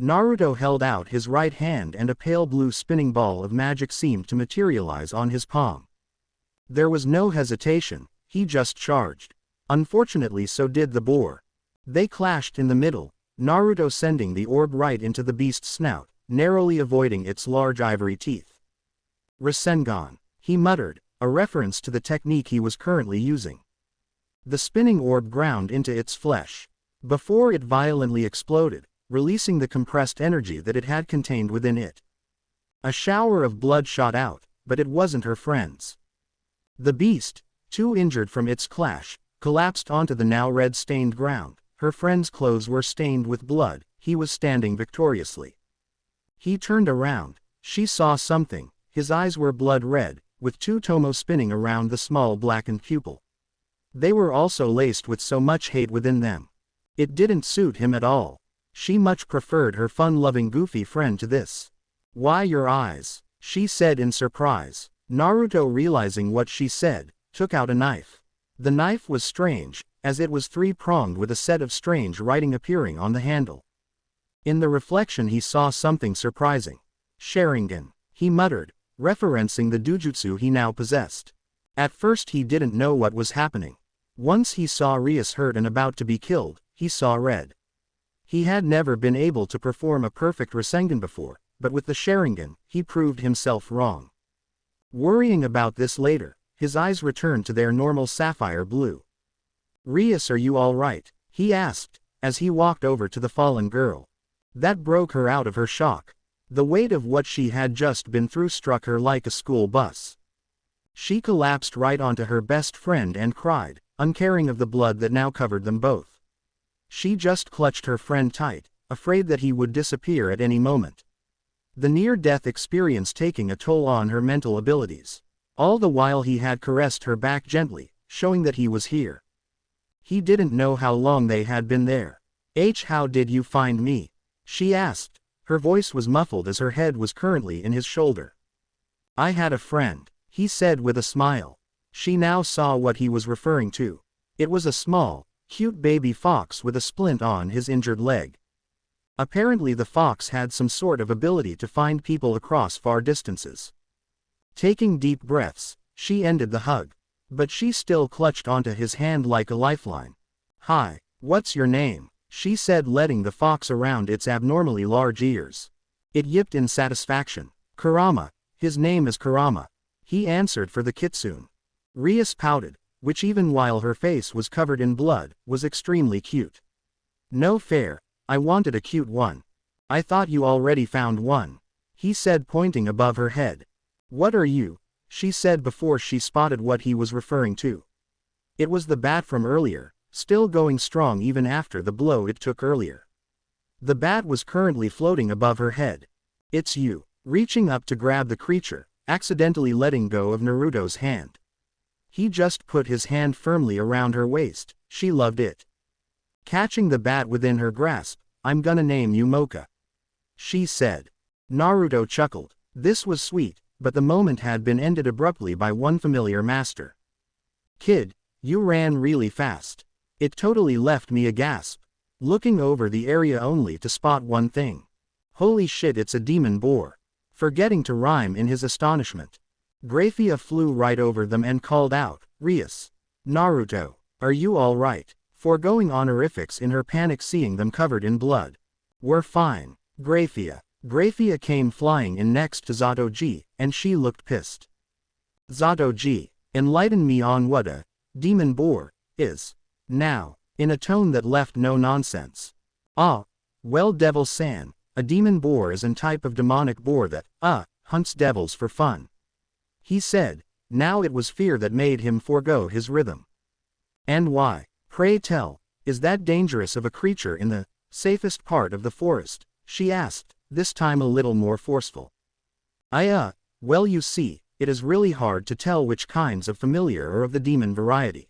[SPEAKER 1] Naruto held out his right hand and a pale blue spinning ball of magic seemed to materialize on his palm. There was no hesitation, he just charged. Unfortunately, so did the boar. They clashed in the middle, Naruto sending the orb right into the beast's snout, narrowly avoiding its large ivory teeth. Rasengan, he muttered, a reference to the technique he was currently using. The spinning orb ground into its flesh, before it violently exploded, releasing the compressed energy that it had contained within it. A shower of blood shot out, but it wasn't her friend's. The beast, too injured from its clash, collapsed onto the now red-stained ground. Her friend's clothes were stained with blood. He was standing victoriously. He turned around. She saw something. His eyes were blood red, with 2 tomo spinning around the small blackened pupil. They were also laced with so much hate within them. It didn't suit him at all. She much preferred her fun-loving goofy friend to this. Why your eyes? She said in surprise. Naruto, realizing what she said, took out a knife. The knife was strange, as it was 3-pronged with a set of strange writing appearing on the handle. In the reflection he saw something surprising. Sharingan, he muttered, referencing the dujutsu he now possessed. At first he didn't know what was happening. Once he saw Rias hurt and about to be killed, he saw red. He had never been able to perform a perfect Rasengan before, but with the Sharingan, he proved himself wrong. Worrying about this later, His eyes returned to their normal sapphire blue. "Rias, are you all right?" he asked, as he walked over to the fallen girl. That broke her out of her shock. The weight of what she had just been through struck her like a school bus. She collapsed right onto her best friend and cried, uncaring of the blood that now covered them both. She just clutched her friend tight, afraid that he would disappear at any moment. The near-death experience taking a toll on her mental abilities. All the while he had caressed her back gently, showing that he was here. He didn't know how long they had been there. "How did you find me?" she asked. Her voice was muffled as her head was currently in his shoulder. "I had a friend," he said with a smile. She now saw what he was referring to. It was a small, cute baby fox with a splint on his injured leg. Apparently the fox had some sort of ability to find people across far distances. Taking deep breaths, she ended the hug. But she still clutched onto his hand like a lifeline. "Hi, what's your name?" she said, letting the fox around its abnormally large ears. It yipped in satisfaction. "Kurama, his name is Kurama," he answered for the kitsune. Rias pouted, which even while her face was covered in blood, was extremely cute. "No fair, I wanted a cute one." "I thought you already found one," he said, pointing above her head. "What are you?" she said before she spotted what he was referring to. It was the bat from earlier, still going strong even after the blow it took earlier. The bat was currently floating above her head. "It's you," reaching up to grab the creature, accidentally letting go of Naruto's hand. He just put his hand firmly around her waist. She loved it. Catching the bat within her grasp, "I'm gonna name you Mocha," she said. Naruto chuckled. This was sweet, but the moment had been ended abruptly by one familiar master. "Kid, you ran really fast. It totally left me a gasp, looking over the area only to spot one thing. Holy shit, it's a demon boar." Forgetting to rhyme in his astonishment, Graphia flew right over them and called out, "Rias! Naruto, are you all right?" Foregoing honorifics in her panic seeing them covered in blood. "We're fine, Graphia." Graphia came flying in next to Zatoji, and she looked pissed. "Zatoji, enlighten me on what a demon boar is." Now, in a tone that left no nonsense. Well, Devil-san, a demon boar is an type of demonic boar that, hunts devils for fun," he said. Now it was fear that made him forego his rhythm. "And why, pray tell, is that dangerous of a creature in the safest part of the forest?" she asked, this time a little more forceful. Well, you see, it is really hard to tell which kinds of familiar are of the demon variety.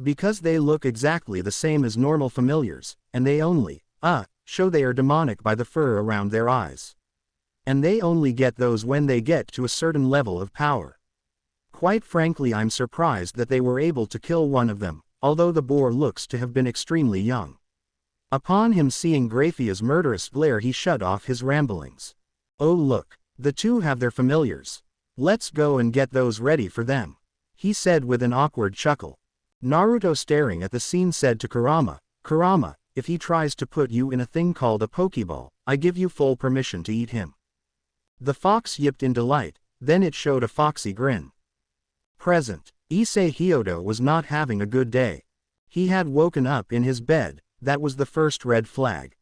[SPEAKER 1] Because they look exactly the same as normal familiars, and they only, show they are demonic by the fur around their eyes. And they only get those when they get to a certain level of power. Quite frankly, I'm surprised that they were able to kill one of them, although the boar looks to have been extremely young. Upon him seeing Graphia's murderous glare, he shut off his ramblings. "Oh look, the two have their familiars. Let's go and get those ready for them," he said with an awkward chuckle. Naruto, staring at the scene, said to Kurama, "Kurama, if he tries to put you in a thing called a Pokeball, I give you full permission to eat him." The fox yipped in delight, then it showed a foxy grin. Present, Issei Hyodo was not having a good day. He had woken up in his bed. That was the first red flag.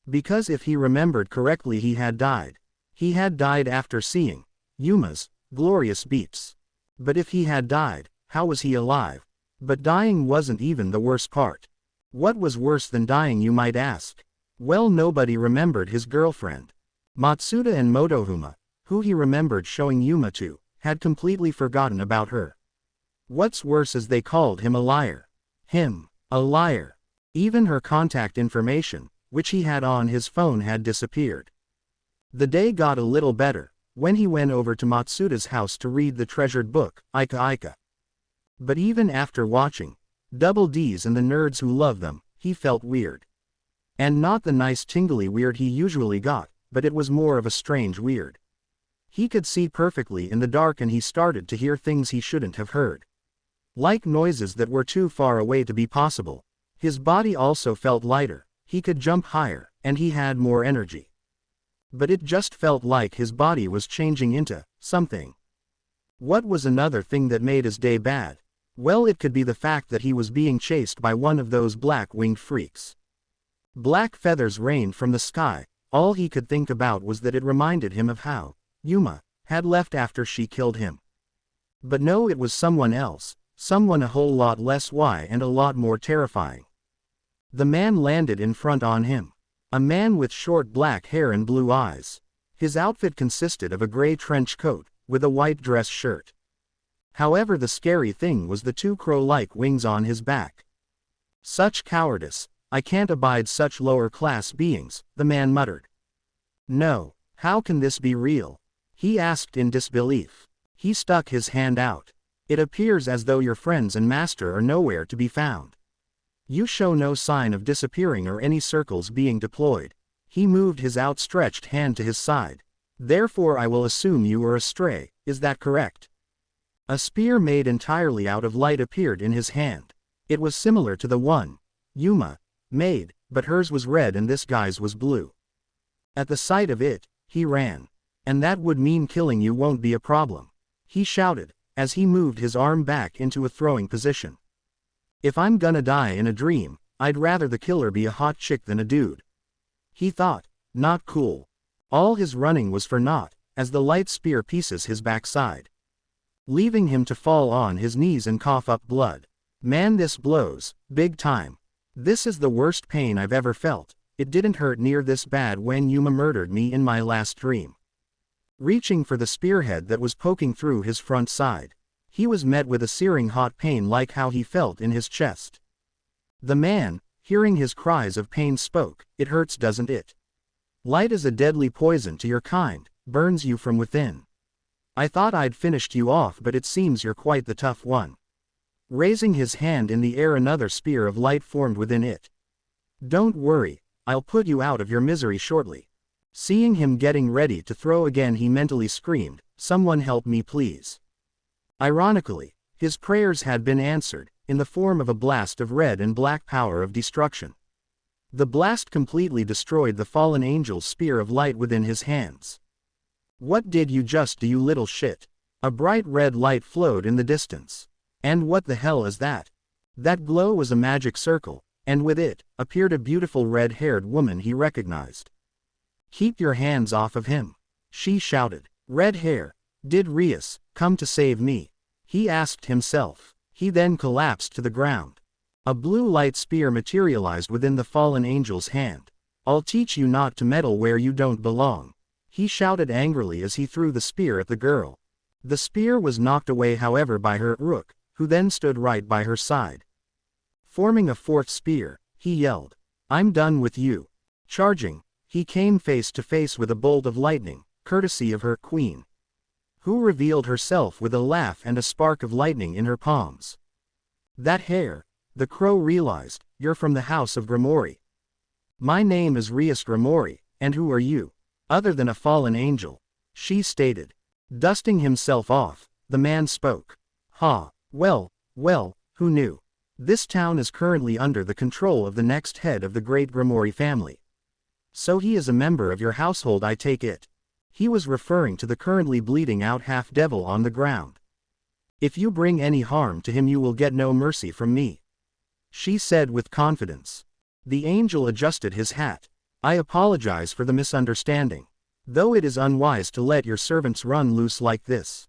[SPEAKER 1] Because if he remembered correctly, he had died. He had died after seeing Yuma's glorious beats. But if he had died, how was he alive? But dying wasn't even the worst part. What was worse than dying, you might ask? Well, nobody remembered his girlfriend. Matsuda and Motohuma, who he remembered showing Yuma to, had completely forgotten about her. What's worse is they called him a liar. Him, a liar. Even her contact information, which he had on his phone, had disappeared. The day got a little better, when he went over to Matsuda's house to read the treasured book, Ika Ika. But even after watching Double D's and the Nerds Who Love Them, he felt weird. And not the nice tingly weird he usually got, but it was more of a strange weird. He could see perfectly in the dark, and he started to hear things he shouldn't have heard. Like noises that were too far away to be possible. His body also felt lighter, he could jump higher, and he had more energy. But it just felt like his body was changing into something. What was another thing that made his day bad? Well, it could be the fact that he was being chased by one of those black-winged freaks. Black feathers rained from the sky. All he could think about was that it reminded him of how Yuma had left after she killed him. But no, it was someone else, someone a whole lot less and a lot more terrifying. The man landed in front on him. A man with short black hair and blue eyes. His outfit consisted of a gray trench coat, with a white dress shirt. However, the scary thing was the two crow-like wings on his back. Such cowardice! I can't abide such lower-class beings, the man muttered. No, how can this be real? He asked in disbelief. He stuck his hand out. It appears as though your friends and master are nowhere to be found. You show no sign of disappearing or any circles being deployed. He moved his outstretched hand to his side. Therefore I will assume you are astray, is that correct? A spear made entirely out of light appeared in his hand. It was similar to the one Yuma made, but hers was red and this guy's was blue. At the sight of it, he ran. And that would mean killing you won't be a problem, he shouted, as he moved his arm back into a throwing position. If I'm gonna die in a dream, I'd rather the killer be a hot chick than a dude. He thought. Not cool. All his running was for naught, as the light spear pieces his backside, leaving him to fall on his knees and cough up blood. Man, this blows, big time. This is the worst pain I've ever felt. It didn't hurt near this bad when Yuma murdered me in my last dream. Reaching for the spearhead that was poking through his front side, he was met with a searing hot pain like how he felt in his chest. The man, hearing his cries of pain, spoke. It hurts, doesn't it? Light is a deadly poison to your kind, burns you from within. I thought I'd finished you off, but it seems you're quite the tough one. Raising his hand in the air, another spear of light formed within it. Don't worry, I'll put you out of your misery shortly. Seeing him getting ready to throw again, he mentally screamed, "Someone help me please." Ironically, his prayers had been answered, in the form of a blast of red and black power of destruction. The blast completely destroyed the fallen angel's spear of light within his hands. What did you just do, you little shit? A bright red light flowed in the distance. And what the hell is that? That glow was a magic circle, and with it, appeared a beautiful red-haired woman he recognized. Keep your hands off of him, she shouted. Red hair. Did Rias come to save me? He asked himself. He then collapsed to the ground. A blue light spear materialized within the fallen angel's hand. I'll teach you not to meddle where you don't belong, he shouted angrily as he threw the spear at the girl. The spear was knocked away, however, by her rook, who then stood right by her side. Forming a fourth spear, he yelled, "I'm done with you." Charging, he came face to face with a bolt of lightning, courtesy of her queen, who revealed herself with a laugh and a spark of lightning in her palms. That hair, the crow realized. You're from the house of Grimoire. My name is Rias Grimoire, and who are you? Other than a fallen angel, she stated. Dusting himself off, the man spoke. Ha, well, who knew? This town is currently under the control of the next head of the great Grimoire family. So he is a member of your household, I take it. He was referring to the currently bleeding out half-devil on the ground. If you bring any harm to him, you will get no mercy from me, she said with confidence. The angel adjusted his hat. I apologize for the misunderstanding, though it is unwise to let your servants run loose like this.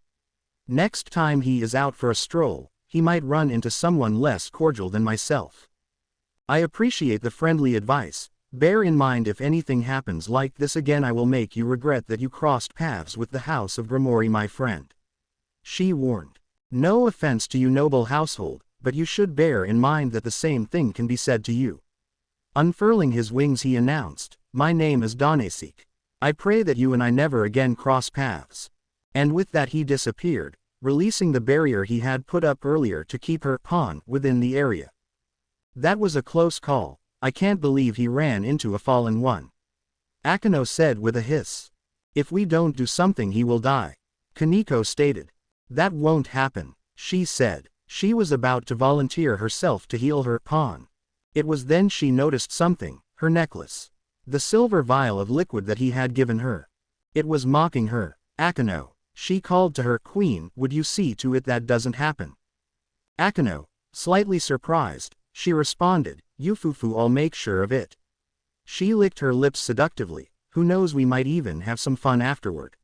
[SPEAKER 1] Next time he is out for a stroll, he might run into someone less cordial than myself. I appreciate the friendly advice. Bear in mind, if anything happens like this again, I will make you regret that you crossed paths with the house of Grimoire, my friend, she warned. No offense to you, noble household, but you should bear in mind that the same thing can be said to you. Unfurling his wings, he announced, my name is Donasik. I pray that you and I never again cross paths. And with that he disappeared, releasing the barrier he had put up earlier to keep her pawn within the area. That was a close call. I can't believe he ran into a fallen one, Akano said with a hiss. If we don't do something, he will die, Kaneko stated. That won't happen, she said. She was about to volunteer herself to heal her pawn. It was then she noticed something, her necklace. The silver vial of liquid that he had given her. It was mocking her. Akano, She called to her, "Queen, would you see to it that doesn't happen?" Akeno, slightly surprised, she responded, "Yufufu, I'll make sure of it." She licked her lips seductively. "Who knows, we might even have some fun afterward."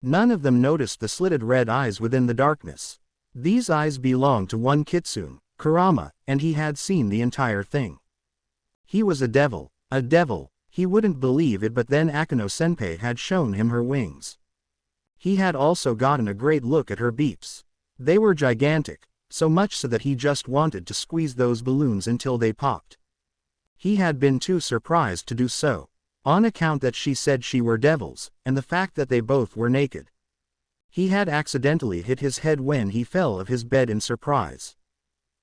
[SPEAKER 1] None of them noticed the slitted red eyes within the darkness. These eyes belonged to one Kitsune, Kurama, and he had seen the entire thing. He was a devil. A devil. He wouldn't believe it, but then Akeno-senpai had shown him her wings. He had also gotten a great look at her beeps. They were gigantic, so much so that he just wanted to squeeze those balloons until they popped. He had been too surprised to do so, on account that she said she were devils, and the fact that they both were naked. He had accidentally hit his head when he fell off his bed in surprise.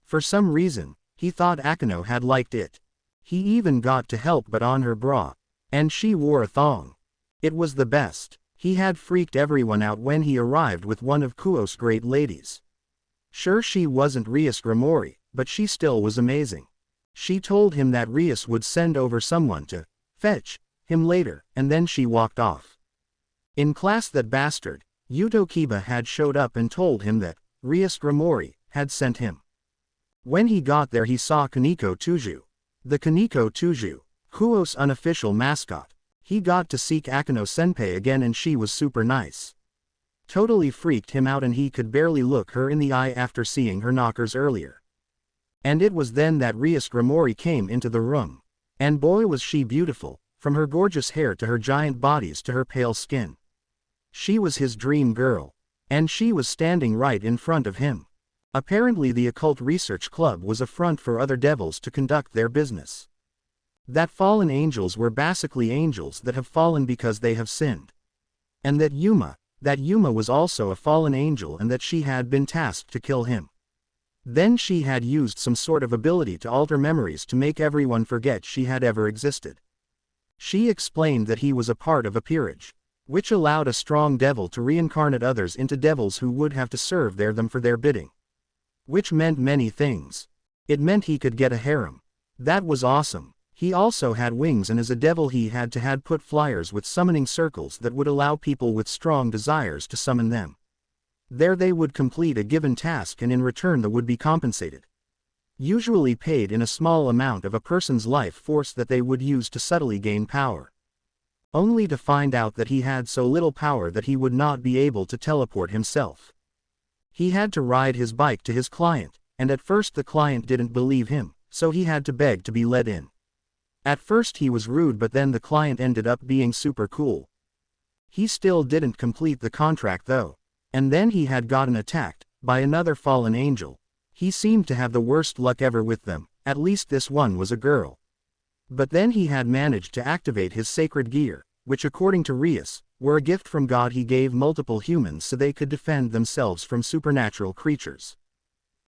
[SPEAKER 1] For some reason, he thought Akeno had liked it. He even got to help but on her bra. And she wore a thong. It was the best. He had freaked everyone out when he arrived with one of Kuo's great ladies. Sure, she wasn't Rias Grimori, but she still was amazing. She told him that Rias would send over someone to fetch him later, and then she walked off. In class, that bastard, Yuto Kiba, had showed up and told him that Rias Grimori had sent him. When he got there, he saw Kaneko Tuju. The Kaneko Tuju, Kuo's unofficial mascot. He got to seek Akeno-senpai again, and she was super nice. Totally freaked him out, and he could barely look her in the eye after seeing her knockers earlier. And it was then that Rias Grimori came into the room. And boy was she beautiful, from her gorgeous hair to her giant bodies to her pale skin. She was his dream girl. And she was standing right in front of him. Apparently the Occult Research Club was a front for other devils to conduct their business. That fallen angels were basically angels that have fallen because they have sinned. And that Yuma was also a fallen angel, and that she had been tasked to kill him. Then she had used some sort of ability to alter memories to make everyone forget she had ever existed. She explained that he was a part of a peerage, which allowed a strong devil to reincarnate others into devils who would have to serve them for their bidding. Which meant many things. It meant he could get a harem. That was awesome. He also had wings, and as a devil he had to put flyers with summoning circles that would allow people with strong desires to summon them. There they would complete a given task, and in return they would be compensated. Usually paid in a small amount of a person's life force that they would use to subtly gain power. Only to find out that he had so little power that he would not be able to teleport himself. He had to ride his bike to his client, and at first the client didn't believe him, so he had to beg to be let in. At first he was rude, but then the client ended up being super cool. He still didn't complete the contract though. And then he had gotten attacked by another fallen angel. He seemed to have the worst luck ever with them, at least this one was a girl. But then he had managed to activate his sacred gear, which according to Rias, were a gift from God he gave multiple humans so they could defend themselves from supernatural creatures.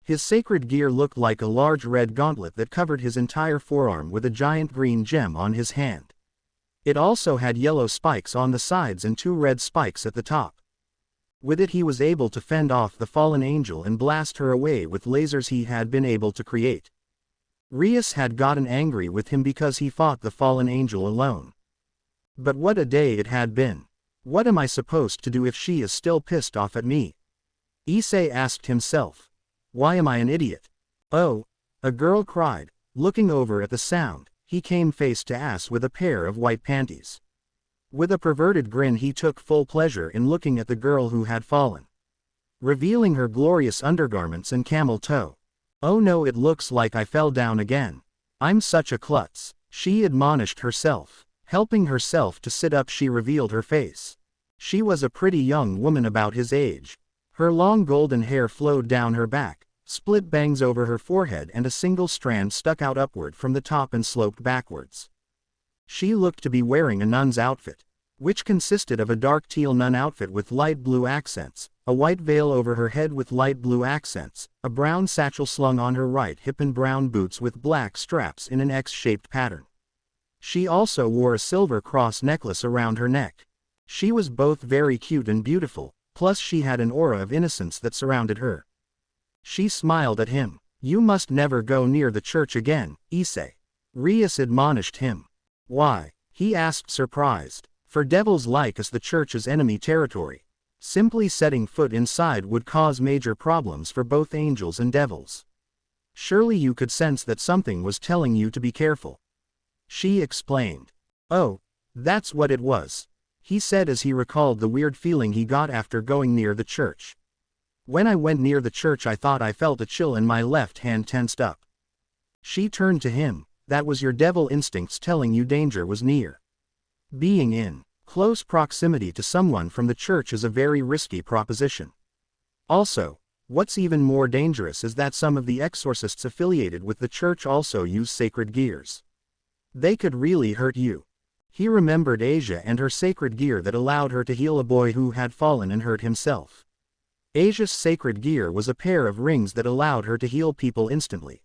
[SPEAKER 1] His sacred gear looked like a large red gauntlet that covered his entire forearm with a giant green gem on his hand. It also had yellow spikes on the sides and 2 red spikes at the top. With it he was able to fend off the fallen angel and blast her away with lasers he had been able to create. Rias had gotten angry with him because he fought the fallen angel alone. But what a day it had been. What am I supposed to do if she is still pissed off at me? Issei asked himself. Why am I an idiot? Oh, a girl cried. Looking over at the sound, he came face to ass with a pair of white panties. With a perverted grin he took full pleasure in looking at the girl who had fallen, revealing her glorious undergarments and camel toe. Oh no, it looks like I fell down again. I'm such a klutz, she admonished herself. Helping herself to sit up, she revealed her face. She was a pretty young woman about his age. Her long golden hair flowed down her back, split bangs over her forehead, and a single strand stuck out upward from the top and sloped backwards. She looked to be wearing a nun's outfit, which consisted of a dark teal nun outfit with light blue accents, a white veil over her head with light blue accents, a brown satchel slung on her right hip, and brown boots with black straps in an X-shaped pattern. She also wore a silver cross necklace around her neck. She was both very cute and beautiful, plus she had an aura of innocence that surrounded her. She smiled at him. You must never go near the church again, Issei. Rias admonished him. Why? He asked, surprised. For devils like us the church is enemy territory. Simply setting foot inside would cause major problems for both angels and devils. Surely you could sense that something was telling you to be careful. She explained. Oh, that's what it was, he said as he recalled the weird feeling he got after going near the church. When I went near the church I thought I felt a chill and my left hand tensed up. She turned to him. That was your devil instincts telling you danger was near. Being in close proximity to someone from the church is a very risky proposition. Also, what's even more dangerous is that some of the exorcists affiliated with the church also use sacred gears. They could really hurt you. He remembered Asia and her sacred gear that allowed her to heal a boy who had fallen and hurt himself. Asia's sacred gear was a pair of rings that allowed her to heal people instantly.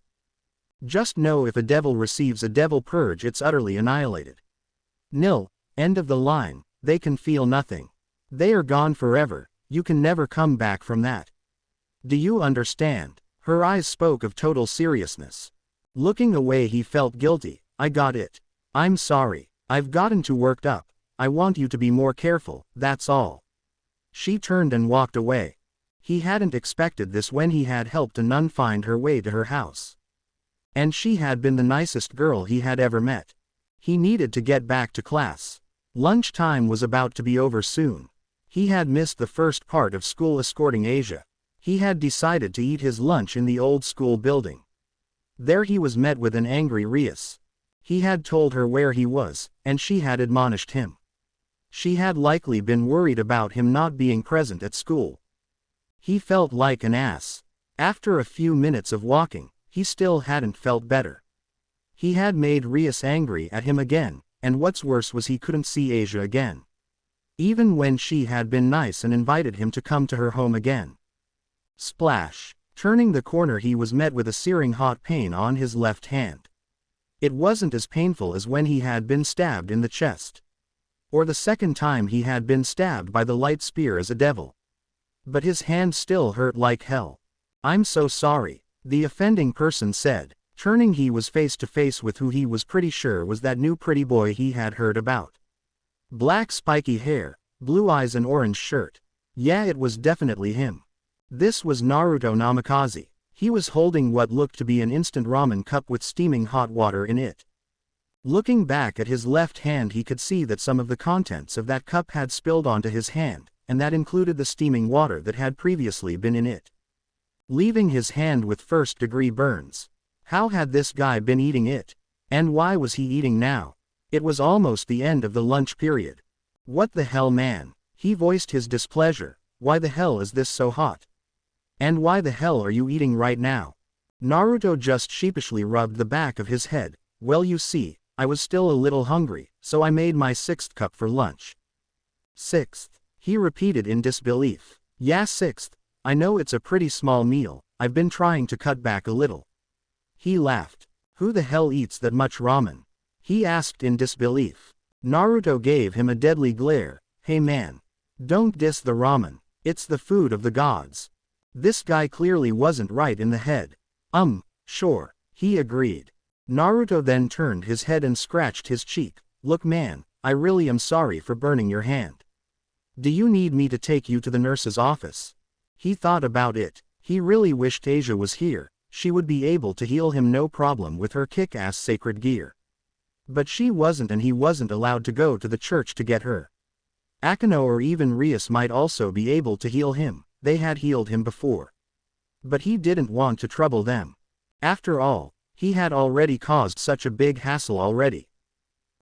[SPEAKER 1] Just know if a devil receives a devil purge, it's utterly annihilated. Nil, end of the line, they can feel nothing. They are gone forever, you can never come back from that. Do you understand? Her eyes spoke of total seriousness. Looking away he felt guilty. I got it. I'm sorry. I've gotten too worked up. I want you to be more careful, that's all. She turned and walked away. He hadn't expected this when he had helped a nun find her way to her house. And she had been the nicest girl he had ever met. He needed to get back to class. Lunchtime was about to be over soon. He had missed the first part of school escorting Asia. He had decided to eat his lunch in the old school building. There he was met with an angry Rias. He had told her where he was, and she had admonished him. She had likely been worried about him not being present at school. He felt like an ass. After a few minutes of walking, he still hadn't felt better. He had made Rias angry at him again, and what's worse was he couldn't see Asia again. Even when she had been nice and invited him to come to her home again. Splash! Turning the corner he was met with a searing hot pain on his left hand. It wasn't as painful as when he had been stabbed in the chest. Or the second time he had been stabbed by the light spear as a devil. But his hand still hurt like hell. I'm so sorry, the offending person said. Turning he was face to face with who he was pretty sure was that new pretty boy he had heard about. Black spiky hair, blue eyes and orange shirt. Yeah, it was definitely him. This was Naruto Namikaze. He was holding what looked to be an instant ramen cup with steaming hot water in it. Looking back at his left hand he could see that some of the contents of that cup had spilled onto his hand, and that included the steaming water that had previously been in it, leaving his hand with first-degree burns. How had this guy been eating it? And why was he eating now? It was almost the end of the lunch period. What the hell, man? He voiced his displeasure. Why the hell is this so hot? And why the hell are you eating right now? Naruto just sheepishly rubbed the back of his head. Well, you see, I was still a little hungry, so I made my 6th cup for lunch. 6th? He repeated in disbelief. Yeah, 6th. I know it's a pretty small meal, I've been trying to cut back a little. He laughed. Who the hell eats that much ramen? He asked in disbelief. Naruto gave him a deadly glare. Hey man. Don't diss the ramen. It's the food of the gods. This guy clearly wasn't right in the head. Sure, he agreed. Naruto then turned his head and scratched his cheek. Look man, I really am sorry for burning your hand. Do you need me to take you to the nurse's office? He thought about it. He really wished Asia was here. She would be able to heal him no problem with her kick-ass sacred gear. But she wasn't, and he wasn't allowed to go to the church to get her. Akano or even Rias might also be able to heal him. They had healed him before. But he didn't want to trouble them. After all, he had already caused such a big hassle already.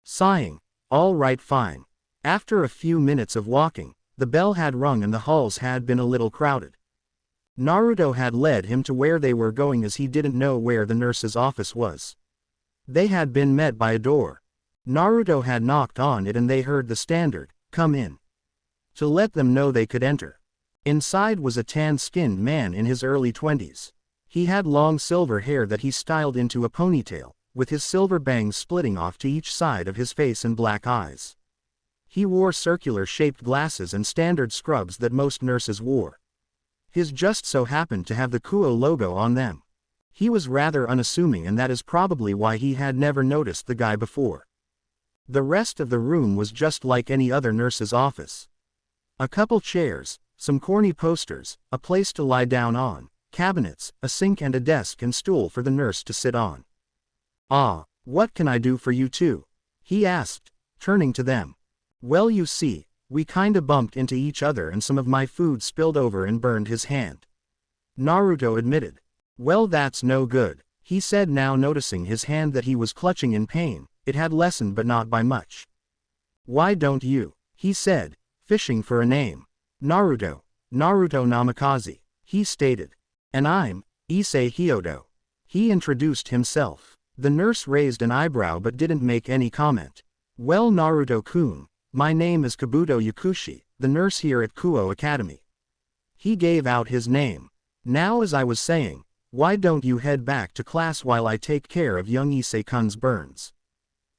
[SPEAKER 1] Sighing, all right, fine. After a few minutes of walking, the bell had rung and the halls had been a little crowded. Naruto had led him to where they were going as he didn't know where the nurse's office was. They had been met by a door. Naruto had knocked on it and they heard the standard, "Come in," to let them know they could enter. Inside was a tan-skinned man in his early 20s. He had long silver hair that he styled into a ponytail, with his silver bangs splitting off to each side of his face and black eyes. He wore circular-shaped glasses and standard scrubs that most nurses wore. His just so happened to have the Kuo logo on them. He was rather unassuming, and that is probably why he had never noticed the guy before. The rest of the room was just like any other nurse's office. A couple chairs, some corny posters, a place to lie down on, cabinets, a sink and a desk and stool for the nurse to sit on. "Ah, what can I do for you two?" he asked, turning to them. "Well, you see, we kinda bumped into each other and some of my food spilled over and burned his hand," Naruto admitted. "Well, that's no good," he said, now noticing his hand that he was clutching in pain. It had lessened but not by much. "Why don't you?" he said, fishing for a name. "Naruto Namikaze," he stated. "And I'm Issei Hyodo," he introduced himself. The nurse raised an eyebrow but didn't make any comment. "Well, Naruto-kun, my name is Kabuto Yakushi, the nurse here at Kuo Academy." He gave out his name. "Now, as I was saying, why don't you head back to class while I take care of young Issei-kun's burns?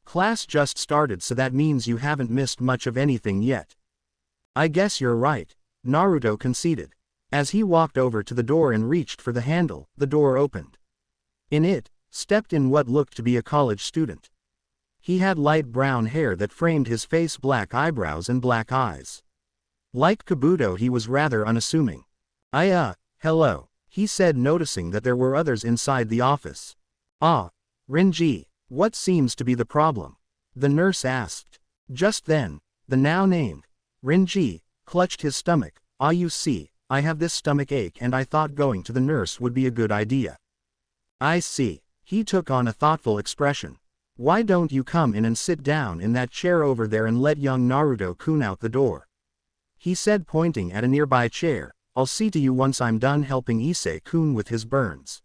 [SPEAKER 1] Class just started, so that means you haven't missed much of anything yet." "I guess you're right," Naruto conceded. As he walked over to the door and reached for the handle, the door opened. In it, stepped in what looked to be a college student. He had light brown hair that framed his face, black eyebrows and black eyes. Like Kabuto, he was rather unassuming. Hello," he said, noticing that there were others inside the office. "Ah, Renji, what seems to be the problem?" the nurse asked. Just then, the now named Renji clutched his stomach. You see, I have this stomach ache and I thought going to the nurse would be a good idea." "I see." He took on a thoughtful expression. "Why don't you come in and sit down in that chair over there and let young Naruto-kun out the door?" he said, pointing at a nearby chair. "I'll see to you once I'm done helping Issei-kun with his burns."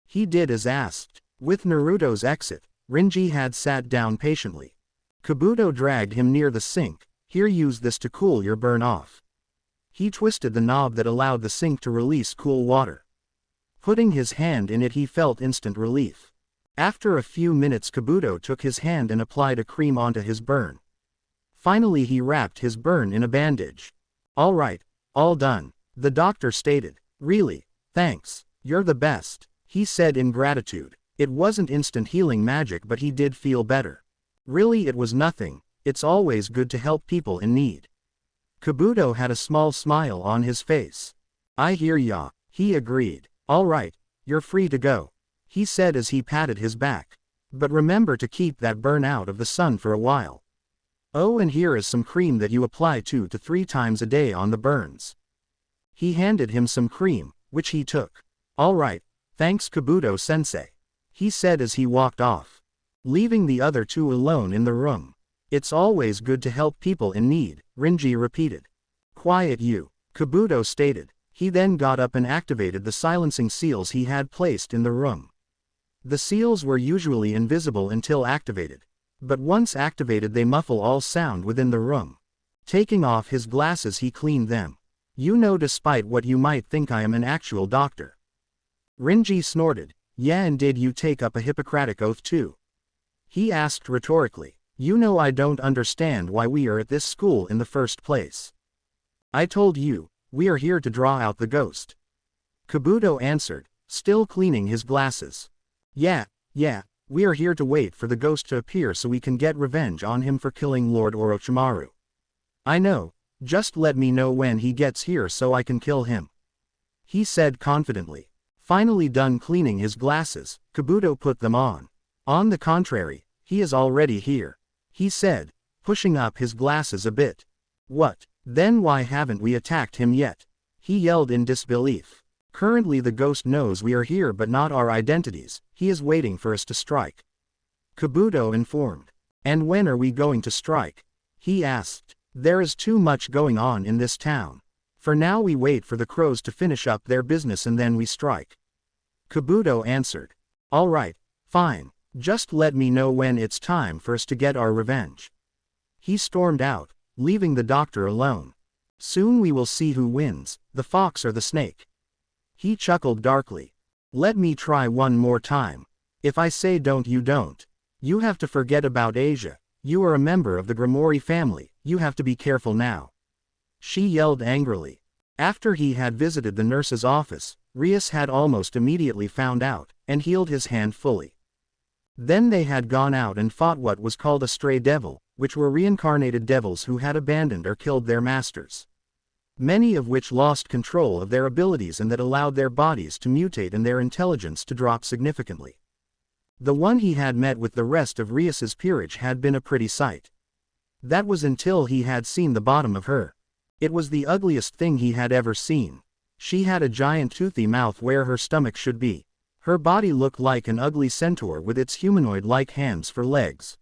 [SPEAKER 1] He did as asked. With Naruto's exit, Renji had sat down patiently. Kabuto dragged him near the sink. "Here, use this to cool your burn off." He twisted the knob that allowed the sink to release cool water. Putting his hand in it, he felt instant relief. After a few minutes, Kabuto took his hand and applied a cream onto his burn. Finally, he wrapped his burn in a bandage. "All right, all done," the doctor stated. "Really, thanks, you're the best," he said in gratitude. It wasn't instant healing magic, but he did feel better. "Really, it was nothing. It's always good to help people in need." Kabuto had a small smile on his face. "I hear ya," he agreed. "All right, you're free to go," he said as he patted his back. "But remember to keep that burn out of the sun for a while. Oh, and here is some cream that you apply 2 to 3 times a day on the burns." He handed him some cream, which he took. "All right, thanks Kabuto-sensei," he said as he walked off, leaving the other two alone in the room. "It's always good to help people in need," Renji repeated. "Quiet you," Kabuto stated. He then got up and activated the silencing seals he had placed in the room. The seals were usually invisible until activated, but once activated they muffle all sound within the room. Taking off his glasses, he cleaned them. "You know, despite what you might think, I am an actual doctor." Renji snorted. "Yeah, and did you take up a Hippocratic oath too?" he asked rhetorically. "You know, I don't understand why we are at this school in the first place." "I told you, we are here to draw out the ghost," Kabuto answered, still cleaning his glasses. Yeah, we are here to wait for the ghost to appear so we can get revenge on him for killing Lord Orochimaru." "I know, just let me know when he gets here so I can kill him," he said confidently. Finally done cleaning his glasses, Kabuto put them on. "On the contrary, he is already here," he said, pushing up his glasses a bit. "What? Then why haven't we attacked him yet?" he yelled in disbelief. "Currently the ghost knows we are here but not our identities. He is waiting for us to strike," Kabuto informed. "And when are we going to strike?" he asked. "There is too much going on in this town. For now we wait for the crows to finish up their business and then we strike," Kabuto answered. "All right, fine, just let me know when it's time for us to get our revenge." He stormed out, leaving the doctor alone. "Soon we will see who wins, the fox or the snake," he chuckled darkly. "Let me try one more time. If I say don't, you don't. You have to forget about Asia. You are a member of the Grimori family, you have to be careful now," she yelled angrily. After he had visited the nurse's office, Rias had almost immediately found out, and healed his hand fully. Then they had gone out and fought what was called a stray devil, which were reincarnated devils who had abandoned or killed their masters. many of which lost control of their abilities and that allowed their bodies to mutate and their intelligence to drop significantly. The one he had met with the rest of Rias's peerage had been a pretty sight. That was until he had seen the bottom of her. It was the ugliest thing he had ever seen. She had a giant toothy mouth where her stomach should be. Her body looked like an ugly centaur with its humanoid-like hands for legs.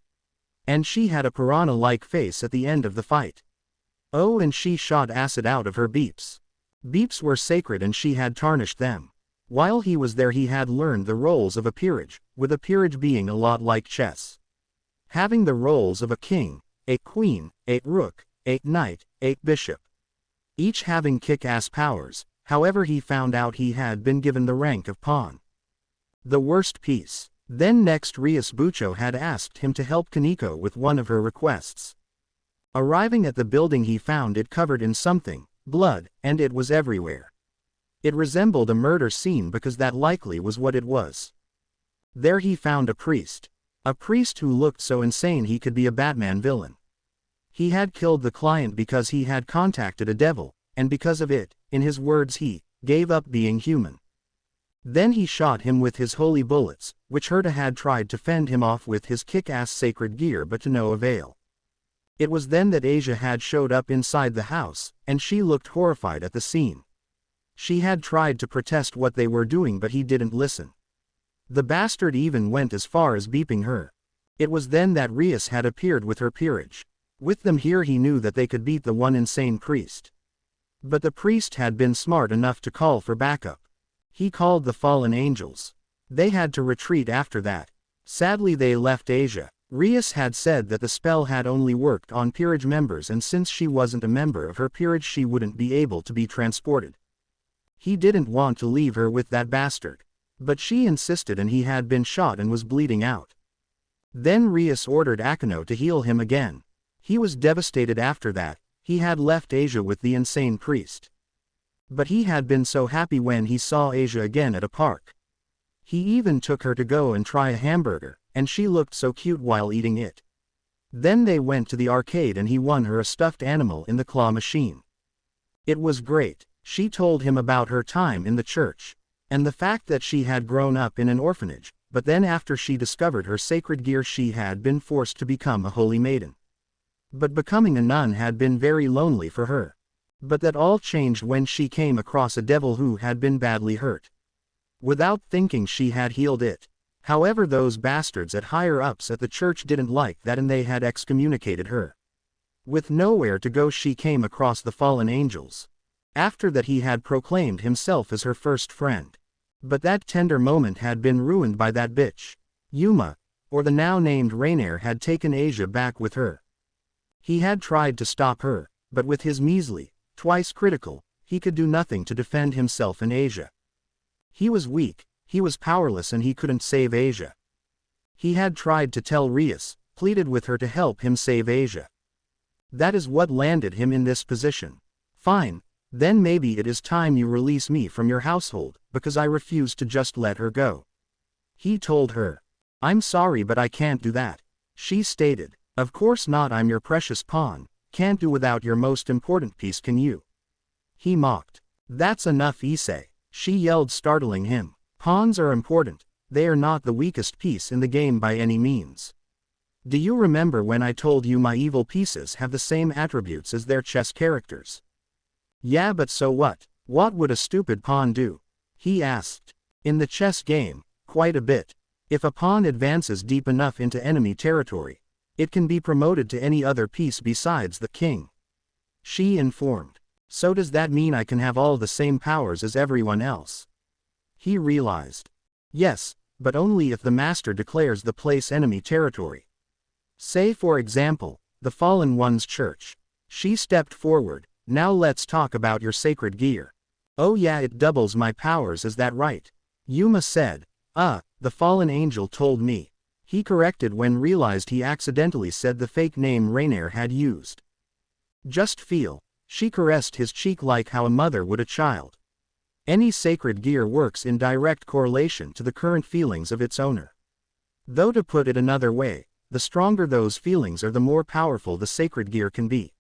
[SPEAKER 1] And she had a piranha-like face at the end of the fight. Oh, and she shot acid out of her beeps. Beeps were sacred and she had tarnished them. While he was there he had learned the roles of a peerage, with a peerage being a lot like chess. Having the roles of a king, a queen, a rook, a knight, a bishop. Each having kick-ass powers, however he found out he had been given the rank of pawn. The worst piece. Then next Rias Bucho had asked him to help Kaneko with one of her requests. Arriving at the building he found it covered in something, blood, and it was everywhere. It resembled a murder scene because that likely was what it was. There he found a priest. A priest who looked so insane he could be a Batman villain. He had killed the client because he had contacted a devil, and because of it, in his words he gave up being human. Then he shot him with his holy bullets, which Herta had tried to fend him off with his kick-ass sacred gear but to no avail. It was then that Asia had showed up inside the house, and she looked horrified at the scene. She had tried to protest what they were doing but he didn't listen. The bastard even went as far as beeping her. It was then that Rias had appeared with her peerage. With them here he knew that they could beat the one insane priest. But the priest had been smart enough to call for backup. He called the fallen angels. They had to retreat after that. Sadly they left Asia. Rias had said that the spell had only worked on peerage members and since she wasn't a member of her peerage she wouldn't be able to be transported. He didn't want to leave her with that bastard. But she insisted and he had been shot and was bleeding out. Then Rias ordered Akeno to heal him again. He was devastated after that. He had left Asia with the insane priest. But he had been so happy when he saw Asia again at a park. He even took her to go and try a hamburger, and she looked so cute while eating it. Then they went to the arcade and he won her a stuffed animal in the claw machine. It was great. She told him about her time in the church, and the fact that she had grown up in an orphanage, but then after she discovered her sacred gear she had been forced to become a holy maiden. But becoming a nun had been very lonely for her. But that all changed when she came across a devil who had been badly hurt. Without thinking she had healed it. However those bastards at higher-ups at the church didn't like that and they had excommunicated her. With nowhere to go she came across the fallen angels. After that he had proclaimed himself as her first friend. But that tender moment had been ruined by that bitch. Yuma, or the now named Rainier had taken Asia back with her. He had tried to stop her, but with his measly, twice critical, he could do nothing to defend himself in Asia. He was weak, he was powerless and he couldn't save Asia. He had tried to tell Rias, pleaded with her to help him save Asia. That is what landed him in this position. Fine, then maybe it is time you release me from your household, because I refuse to just let her go. He told her. I'm sorry but I can't do that. She stated. Of course not, I'm your precious pawn, can't do without your most important piece, can you? He mocked. That's enough, Issei. She yelled, startling him. Pawns are important, they are not the weakest piece in the game by any means. Do you remember when I told you my evil pieces have the same attributes as their chess characters? Yeah, but so what? What would a stupid pawn do? He asked. In the chess game, quite a bit. If a pawn advances deep enough into enemy territory, it can be promoted to any other piece besides the king. She informed. So does that mean I can have all the same powers as everyone else? He realized. Yes, but only if the master declares the place enemy territory. Say for example, the Fallen One's church. She stepped forward. Now let's talk about your sacred gear. Oh yeah, it doubles my powers, is that right? Yuma said. The fallen angel told me. He corrected when realized he accidentally said the fake name Rainier had used. Just feel. She caressed his cheek like how a mother would a child. Any sacred gear works in direct correlation to the current feelings of its owner. Though to put it another way, the stronger those feelings are the more powerful the sacred gear can be.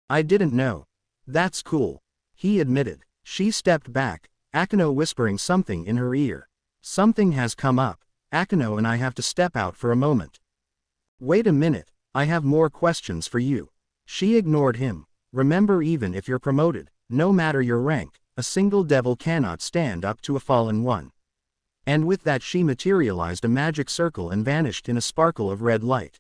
[SPEAKER 1] I didn't know. That's cool. He admitted. She stepped back, Akino whispering something in her ear. Something has come up. Akino and I have to step out for a moment. Wait a minute, I have more questions for you. She ignored him. Remember, even if you're promoted, no matter your rank, a single devil cannot stand up to a fallen one. And with that she materialized a magic circle and vanished in a sparkle of red light.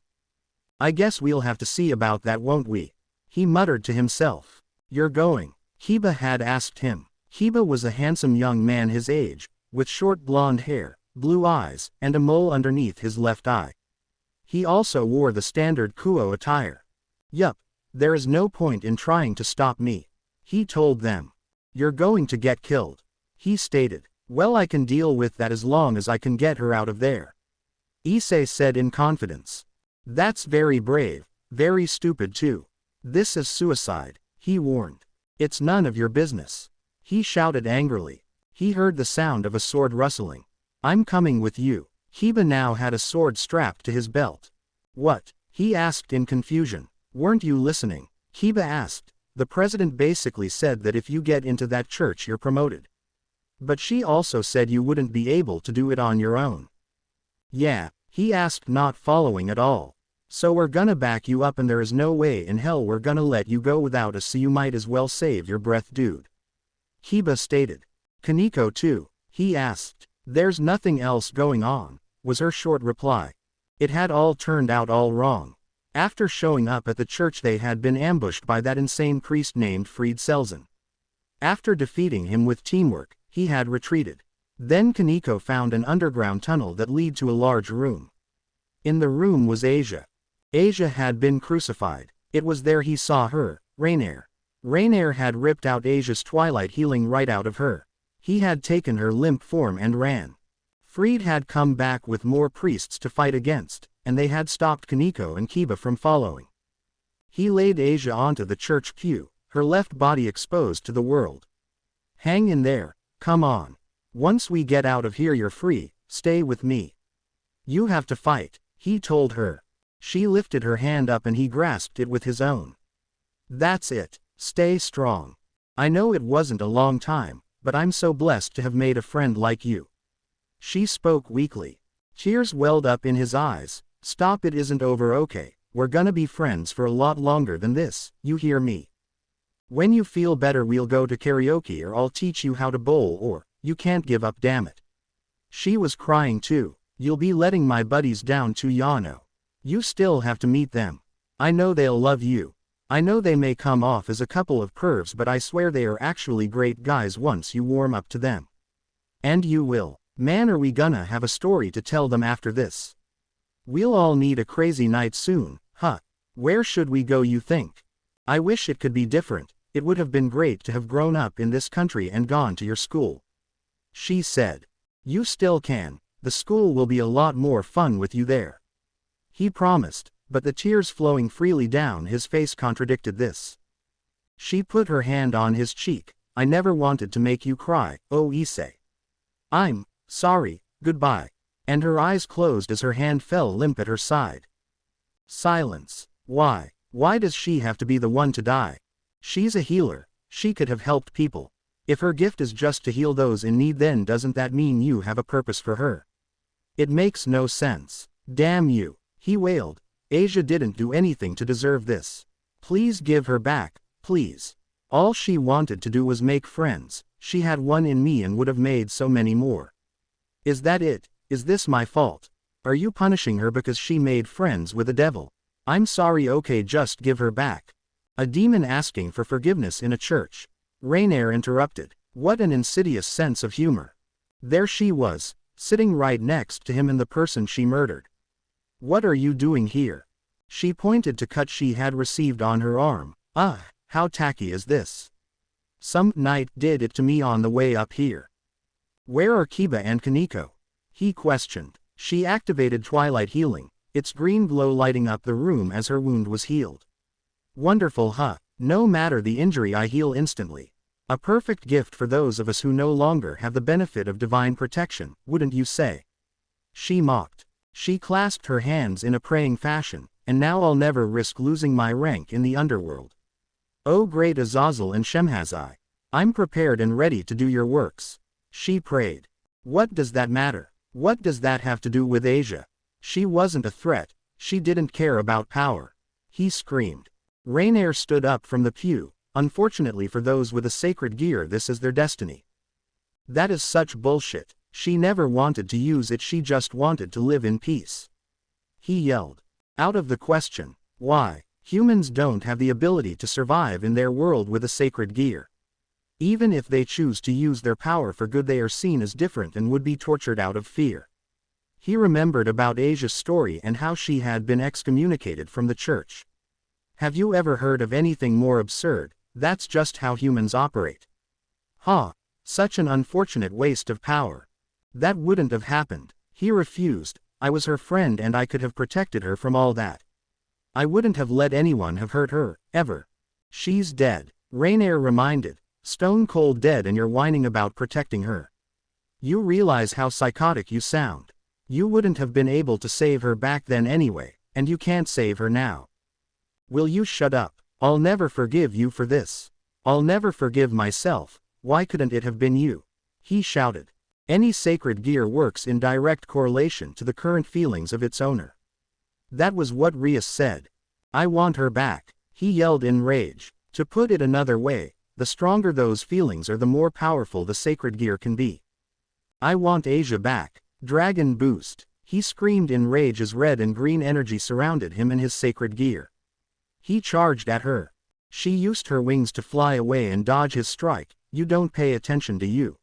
[SPEAKER 1] I guess we'll have to see about that, won't we? He muttered to himself. You're going? Kiba had asked him. Kiba was a handsome young man his age, with short blonde hair, blue eyes, and a mole underneath his left eye. He also wore the standard Kuo attire. Yup, there is no point in trying to stop me, he told them. You're going to get killed, he stated. Well, I can deal with that as long as I can get her out of there, Issei said in confidence. That's very brave, very stupid too. This is suicide, he warned. It's none of your business, he shouted angrily. He heard the sound of a sword rustling. I'm coming with you. Kiba now had a sword strapped to his belt. What? He asked in confusion. Weren't you listening? Kiba asked. The president basically said that if you get into that church you're promoted. But she also said you wouldn't be able to do it on your own. Yeah, he asked, not following at all. So we're gonna back you up and there is no way in hell we're gonna let you go without us, so you might as well save your breath, dude, Kiba stated. Kaneko too? He asked. There's nothing else going on, was her short reply. It had all turned out all wrong. After showing up at the church they had been ambushed by that insane priest named Fried Selzen. After defeating him with teamwork, he had retreated. Then Kaneko found an underground tunnel that led to a large room. In the room was Asia. Asia had been crucified. It was there he saw her, Rainier. Rainier had ripped out Asia's twilight healing right out of her. He had taken her limp form and ran. Fried had come back with more priests to fight against, and they had stopped Kaneko and Kiba from following. He laid Asia onto the church pew, her left body exposed to the world. Hang in there, come on. Once we get out of here you're free, stay with me. You have to fight, he told her. She lifted her hand up and he grasped it with his own. That's it, stay strong. I know it wasn't a long time, but I'm so blessed to have made a friend like you. She spoke weakly. Tears welled up in his eyes. Stop, it isn't over, okay? We're gonna be friends for a lot longer than this, you hear me? When you feel better we'll go to karaoke or I'll teach you how to bowl, or, you can't give up, damn it. She was crying too. You'll be letting my buddies down too, Yano. You still have to meet them. I know they'll love you. I know they may come off as a couple of pervs, but I swear they are actually great guys once you warm up to them. And you will. Man, are we gonna have a story to tell them after this? We'll all need a crazy night soon, huh? Where should we go, you think? I wish it could be different. It would have been great to have grown up in this country and gone to your school, she said. You still can. The school will be a lot more fun with you there, he promised, but the tears flowing freely down his face contradicted this. She put her hand on his cheek. I never wanted to make you cry, oh Issei. I'm sorry, goodbye. And her eyes closed as her hand fell limp at her side. Silence. Why? Why does she have to be the one to die? She's a healer. She could have helped people. If her gift is just to heal those in need, then doesn't that mean you have a purpose for her? It makes no sense. Damn you, he wailed. Asia didn't do anything to deserve this. Please give her back, please. All she wanted to do was make friends. She had one in me and would have made so many more. Is that it? Is this my fault? Are you punishing her because she made friends with a devil? I'm sorry, okay, just give her back. A demon asking for forgiveness in a church. Rainier interrupted. What an insidious sense of humor. There she was, sitting right next to him and the person she murdered. What are you doing here? She pointed to cut she had received on her arm. Ugh, how tacky is this? Some knight did it to me on the way up here. Where are Kiba and Kaneko? He questioned. She activated Twilight Healing, its green glow lighting up the room as her wound was healed. Wonderful, huh? No matter the injury, I heal instantly. A perfect gift for those of us who no longer have the benefit of divine protection, wouldn't you say? She mocked. She clasped her hands in a praying fashion, and now I'll never risk losing my rank in the underworld. O great Azazel and Shemhazai, I'm prepared and ready to do your works. She prayed. What does that matter? What does that have to do with Asia? She wasn't a threat, she didn't care about power. He screamed. Rainier stood up from the pew. Unfortunately for those with a sacred gear, this is their destiny. That is such bullshit. She never wanted to use it, she just wanted to live in peace. He yelled. Out of the question. Why? Humans don't have the ability to survive in their world with a sacred gear. Even if they choose to use their power for good, they are seen as different and would be tortured out of fear. He remembered about Asia's story and how she had been excommunicated from the church. Have you ever heard of anything more absurd? That's just how humans operate. Such an unfortunate waste of power. That wouldn't have happened. He refused. I was her friend and I could have protected her from all that. I wouldn't have let anyone have hurt her, ever. She's dead. Rainier reminded. Stone cold dead, and you're whining about protecting her. You realize how psychotic you sound. You wouldn't have been able to save her back then anyway, and you can't save her now. Will you shut up? I'll never forgive you for this. I'll never forgive myself. Why couldn't it have been you? He shouted. Any sacred gear works in direct correlation to the current feelings of its owner. That was what Rias said. I want her back, he yelled in rage. To put it another way, the stronger those feelings are, the more powerful the sacred gear can be. I want Asia back. Dragon boost. He screamed in rage as red and green energy surrounded him and his sacred gear. He charged at her. She used her wings to fly away and dodge his strike. You don't pay attention to you.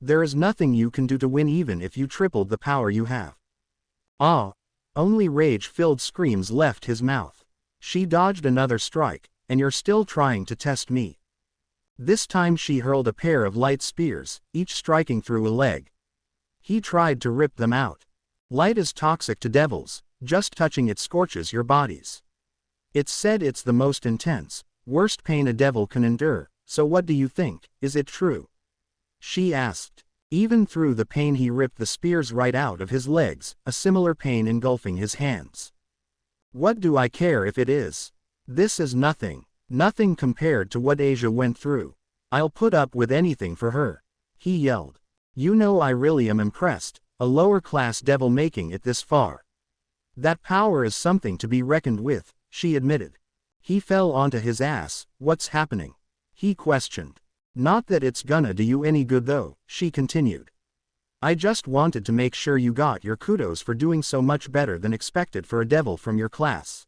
[SPEAKER 1] There is nothing you can do to win even if you tripled the power you have. Only rage-filled screams left his mouth. She dodged another strike, and you're still trying to test me. This time she hurled a pair of light spears, each striking through a leg. He tried to rip them out. Light is toxic to devils, just touching it scorches your bodies. It's said it's the most intense, worst pain a devil can endure, so what do you think, is it true? She asked. Even through the pain he ripped the spears right out of his legs, a similar pain engulfing his hands. What do I care if it is? This is nothing compared to what Asia went through. I'll put up with anything for her. He yelled. You know, I really am impressed, a lower class devil making it this far. That power is something to be reckoned with, she admitted. He fell onto his ass. What's happening? He questioned. Not that it's gonna do you any good though, she continued. I just wanted to make sure you got your kudos for doing so much better than expected for a devil from your class.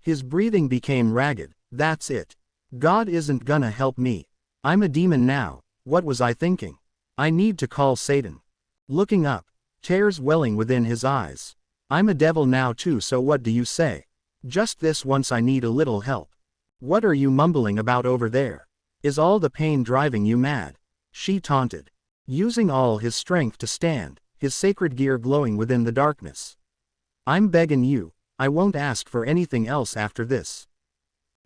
[SPEAKER 1] His breathing became ragged. That's it. God isn't gonna help me. I'm a demon now. What was I thinking? I need to call Satan. Looking up, tears welling within his eyes. I'm a devil now too, so what do you say? Just this once, I need a little help. What are you mumbling about over there? Is all the pain driving you mad? She taunted. Using all his strength to stand, his sacred gear glowing within the darkness. I'm begging you, I won't ask for anything else after this.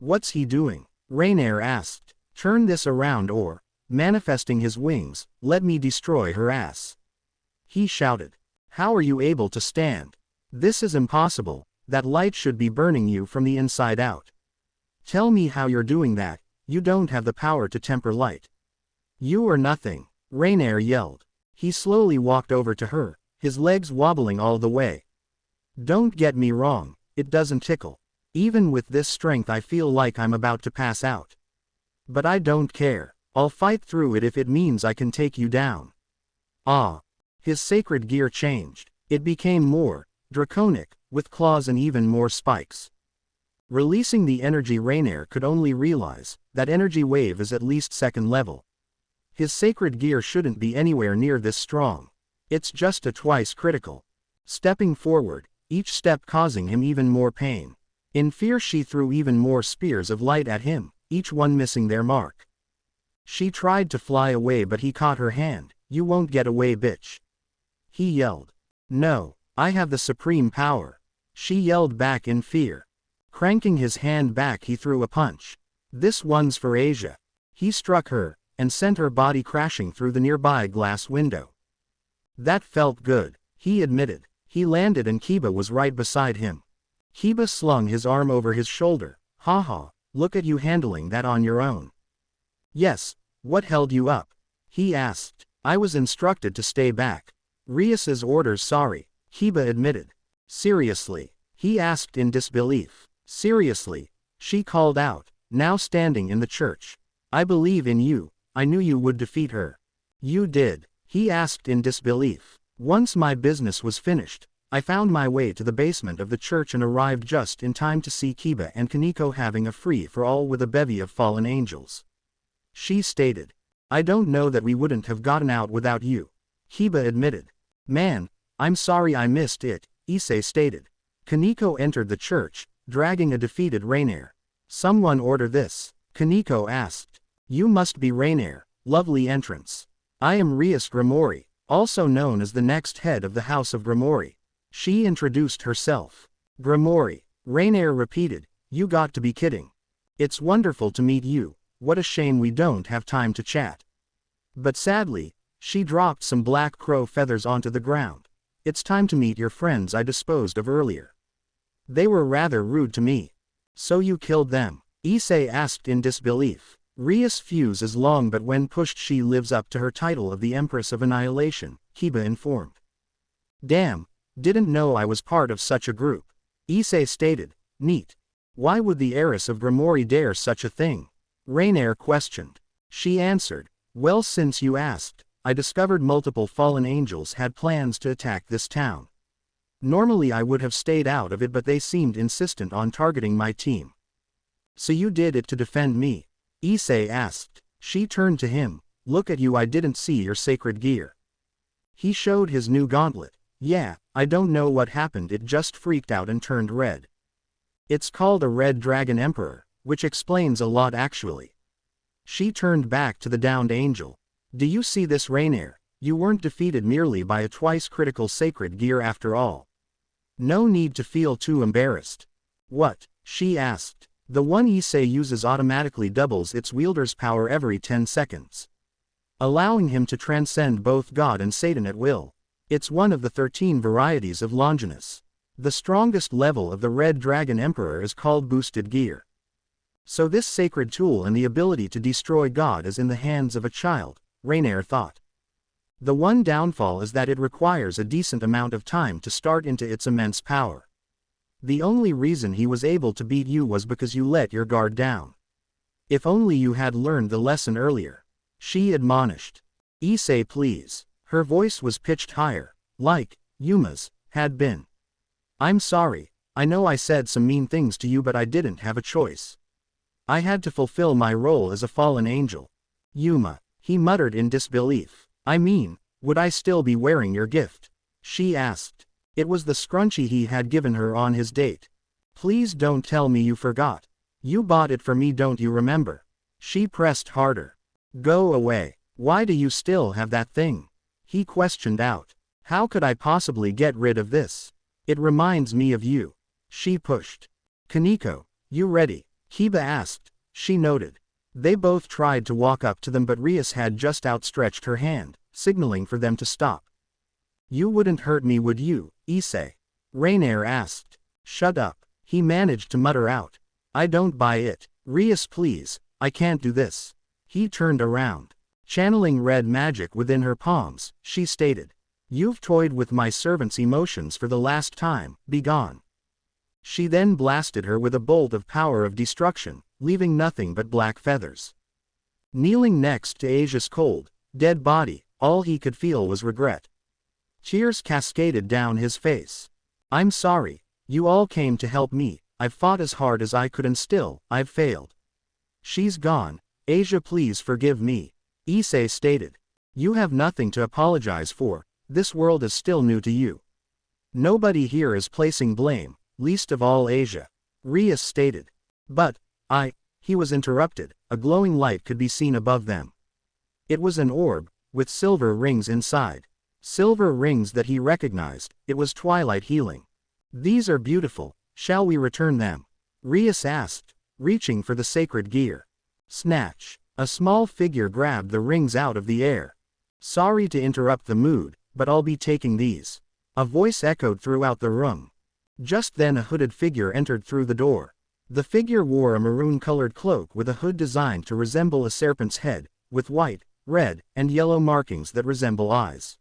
[SPEAKER 1] What's he doing? Rainier asked. Turn this around or, manifesting his wings, let me destroy her ass. He shouted. How are you able to stand? This is impossible, that light should be burning you from the inside out. Tell me how you're doing that, you don't have the power to temper light. You are nothing, Rainier yelled. He slowly walked over to her, his legs wobbling all the way. Don't get me wrong, it doesn't tickle. Even with this strength I feel like I'm about to pass out. But I don't care, I'll fight through it if it means I can take you down. His sacred gear changed. It became more draconic, with claws and even more spikes. Releasing the energy, Rainier could only realize that energy wave is at least second level. His sacred gear shouldn't be anywhere near this strong. It's just a twice critical. Stepping forward, each step causing him even more pain. In fear she threw even more spears of light at him, each one missing their mark. She tried to fly away but he caught her hand. You won't get away, bitch. He yelled. No, I have the supreme power. She yelled back in fear. Cranking his hand back he threw a punch. This one's for Asia. He struck her, and sent her body crashing through the nearby glass window. That felt good, he admitted. He landed and Kiba was right beside him. Kiba slung his arm over his shoulder. Haha, look at you handling that on your own. Yes, what held you up? He asked. I was instructed to stay back. Rias's orders. Sorry, Hiba admitted. Seriously? He asked in disbelief. Seriously, she called out, now standing in the church. I believe in you, I knew you would defeat her. You did, he asked in disbelief. Once my business was finished, I found my way to the basement of the church and arrived just in time to see Kiba and Kaneko having a free-for-all with a bevy of fallen angels. She stated. I don't know that we wouldn't have gotten out without you. Hiba admitted. Man, I'm sorry I missed it, Issei stated. Kaneko entered the church, dragging a defeated Rainier. Someone order this, Kaneko asked. You must be Rainier, lovely entrance. I am Rias Grimori, also known as the next head of the House of Grimori. She introduced herself. Grimori, Rainier repeated, you got to be kidding. It's wonderful to meet you, what a shame we don't have time to chat. But sadly, she dropped some black crow feathers onto the ground. It's time to meet your friends I disposed of earlier. They were rather rude to me. So you killed them? Issei asked in disbelief. Rias' fuse is long, but when pushed she lives up to her title of the Empress of Annihilation, Kiba informed. Damn, didn't know I was part of such a group. Issei stated. Neat. Why would the heiress of Grimori dare such a thing? Rainier questioned. She answered, well, since you asked, I discovered multiple fallen angels had plans to attack this town. Normally I would have stayed out of it, but they seemed insistent on targeting my team. So you did it to defend me? Issei asked. She turned to him. Look at you, I didn't see your sacred gear. He showed his new gauntlet. Yeah, I don't know what happened, it just freaked out and turned red. It's called a Red Dragon Emperor, which explains a lot actually. She turned back to the downed angel. Do you see this, Rainier? You weren't defeated merely by a twice critical sacred gear after all. No need to feel too embarrassed. What? She asked. The one Issei uses automatically doubles its wielder's power every 10 seconds. Allowing him to transcend both God and Satan at will. It's one of the 13 varieties of Longinus. The strongest level of the Red Dragon Emperor is called Boosted Gear. So this sacred tool and the ability to destroy God is in the hands of a child, Rainier thought. The one downfall is that it requires a decent amount of time to start into its immense power. The only reason he was able to beat you was because you let your guard down. If only you had learned the lesson earlier. She admonished. Issei, please. Her voice was pitched higher, like Yuma's had been. I'm sorry, I know I said some mean things to you, but I didn't have a choice. I had to fulfill my role as a fallen angel. Yuma, he muttered in disbelief. I mean, would I still be wearing your gift? She asked. It was the scrunchie he had given her on his date. Please don't tell me you forgot. You bought it for me, don't you remember? She pressed harder. Go away. Why do you still have that thing? He questioned out. How could I possibly get rid of this? It reminds me of you. She pushed. Kaneko, you ready? Kiba asked. She noted. They both tried to walk up to them, but Rias had just outstretched her hand, signaling for them to stop. You wouldn't hurt me, would you, Issei? Rainier asked. Shut up, he managed to mutter out. I don't buy it. Rias, please, I can't do this. He turned around. Channeling red magic within her palms, she stated. You've toyed with my servant's emotions for the last time, be gone. She then blasted her with a bolt of power of destruction, leaving nothing but black feathers. Kneeling next to Asia's cold, dead body, all he could feel was regret. Tears cascaded down his face. I'm sorry, you all came to help me, I've fought as hard as I could and still, I've failed. She's gone, Asia, please forgive me. Issei stated. You have nothing to apologize for, this world is still new to you. Nobody here is placing blame, least of all Asia. Rias stated. But, he was interrupted, a glowing light could be seen above them. It was an orb, with silver rings inside. Silver rings that he recognized, it was twilight healing. These are beautiful, shall we return them? Rias asked, reaching for the sacred gear. Snatch. A small figure grabbed the rings out of the air. Sorry to interrupt the mood, but I'll be taking these. A voice echoed throughout the room. Just then a hooded figure entered through the door. The figure wore a maroon-colored cloak with a hood designed to resemble a serpent's head, with white, red, and yellow markings that resemble eyes.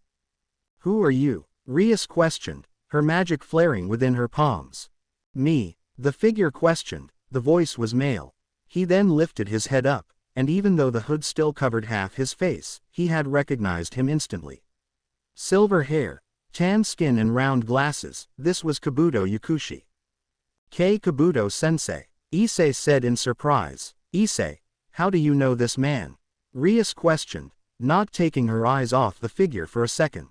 [SPEAKER 1] "Who are you?" Rias questioned, her magic flaring within her palms. "Me," the figure questioned, the voice was male. He then lifted his head up, and even though the hood still covered half his face, he had recognized him instantly. Silver hair, tan skin and round glasses, this was Kabuto Yakushi. Kabuto-sensei, Issei said in surprise. "Issei, how do you know this man?" Rias questioned, not taking her eyes off the figure for a second.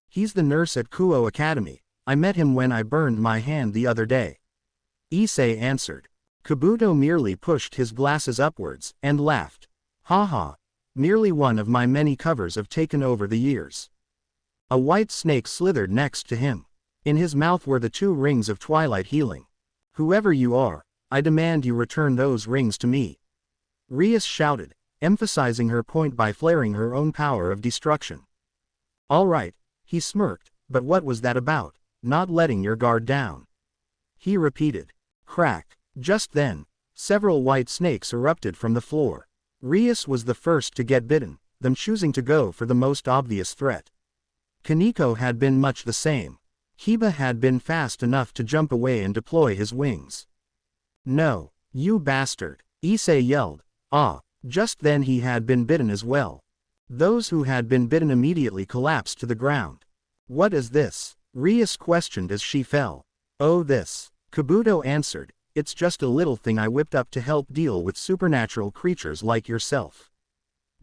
[SPEAKER 1] "He's the nurse at Kuo Academy, I met him when I burned my hand the other day," Issei answered. Kabuto merely pushed his glasses upwards, and laughed. "Haha, merely one of my many covers I've taken over the years." A white snake slithered next to him. In his mouth were the 2 rings of twilight healing. "Whoever you are, I demand you return those rings to me," Rias shouted, emphasizing her point by flaring her own power of destruction. "All right," he smirked, "but what was that about, not letting your guard down?" He repeated. Crack. Just then, several white snakes erupted from the floor. Rias was the first to get bitten, them choosing to go for the most obvious threat. Kaneko had been much the same. Hiba had been fast enough to jump away and deploy his wings. "No, you bastard," Issei yelled. Just then he had been bitten as well. Those who had been bitten immediately collapsed to the ground. "What is this?" Rias questioned as she fell. "Oh, this," Kabuto answered, "it's just a little thing I whipped up to help deal with supernatural creatures like yourself.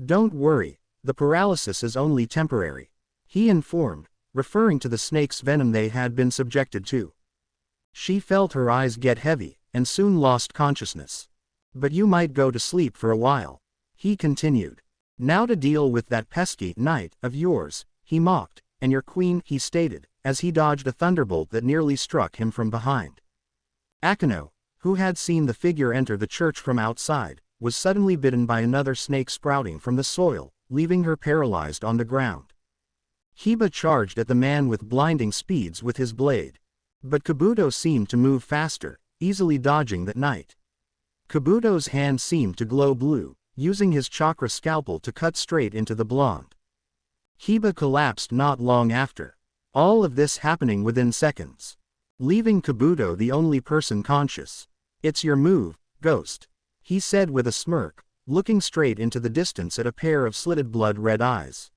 [SPEAKER 1] Don't worry, the paralysis is only temporary," he informed, referring to the snake's venom they had been subjected to. She felt her eyes get heavy, and soon lost consciousness. "But you might go to sleep for a while," he continued. "Now to deal with that pesky knight of yours," he mocked, "and your queen," he stated, as he dodged a thunderbolt that nearly struck him from behind. Akano, who had seen the figure enter the church from outside, was suddenly bitten by another snake sprouting from the soil, leaving her paralyzed on the ground. Hiba charged at the man with blinding speeds with his blade. But Kabuto seemed to move faster, easily dodging that knight. Kabuto's hand seemed to glow blue, using his chakra scalpel to cut straight into the blonde. Hiba collapsed not long after. All of this happening within seconds, leaving Kabuto the only person conscious. "It's your move, Ghost," he said with a smirk, looking straight into the distance at a pair of slitted blood-red eyes.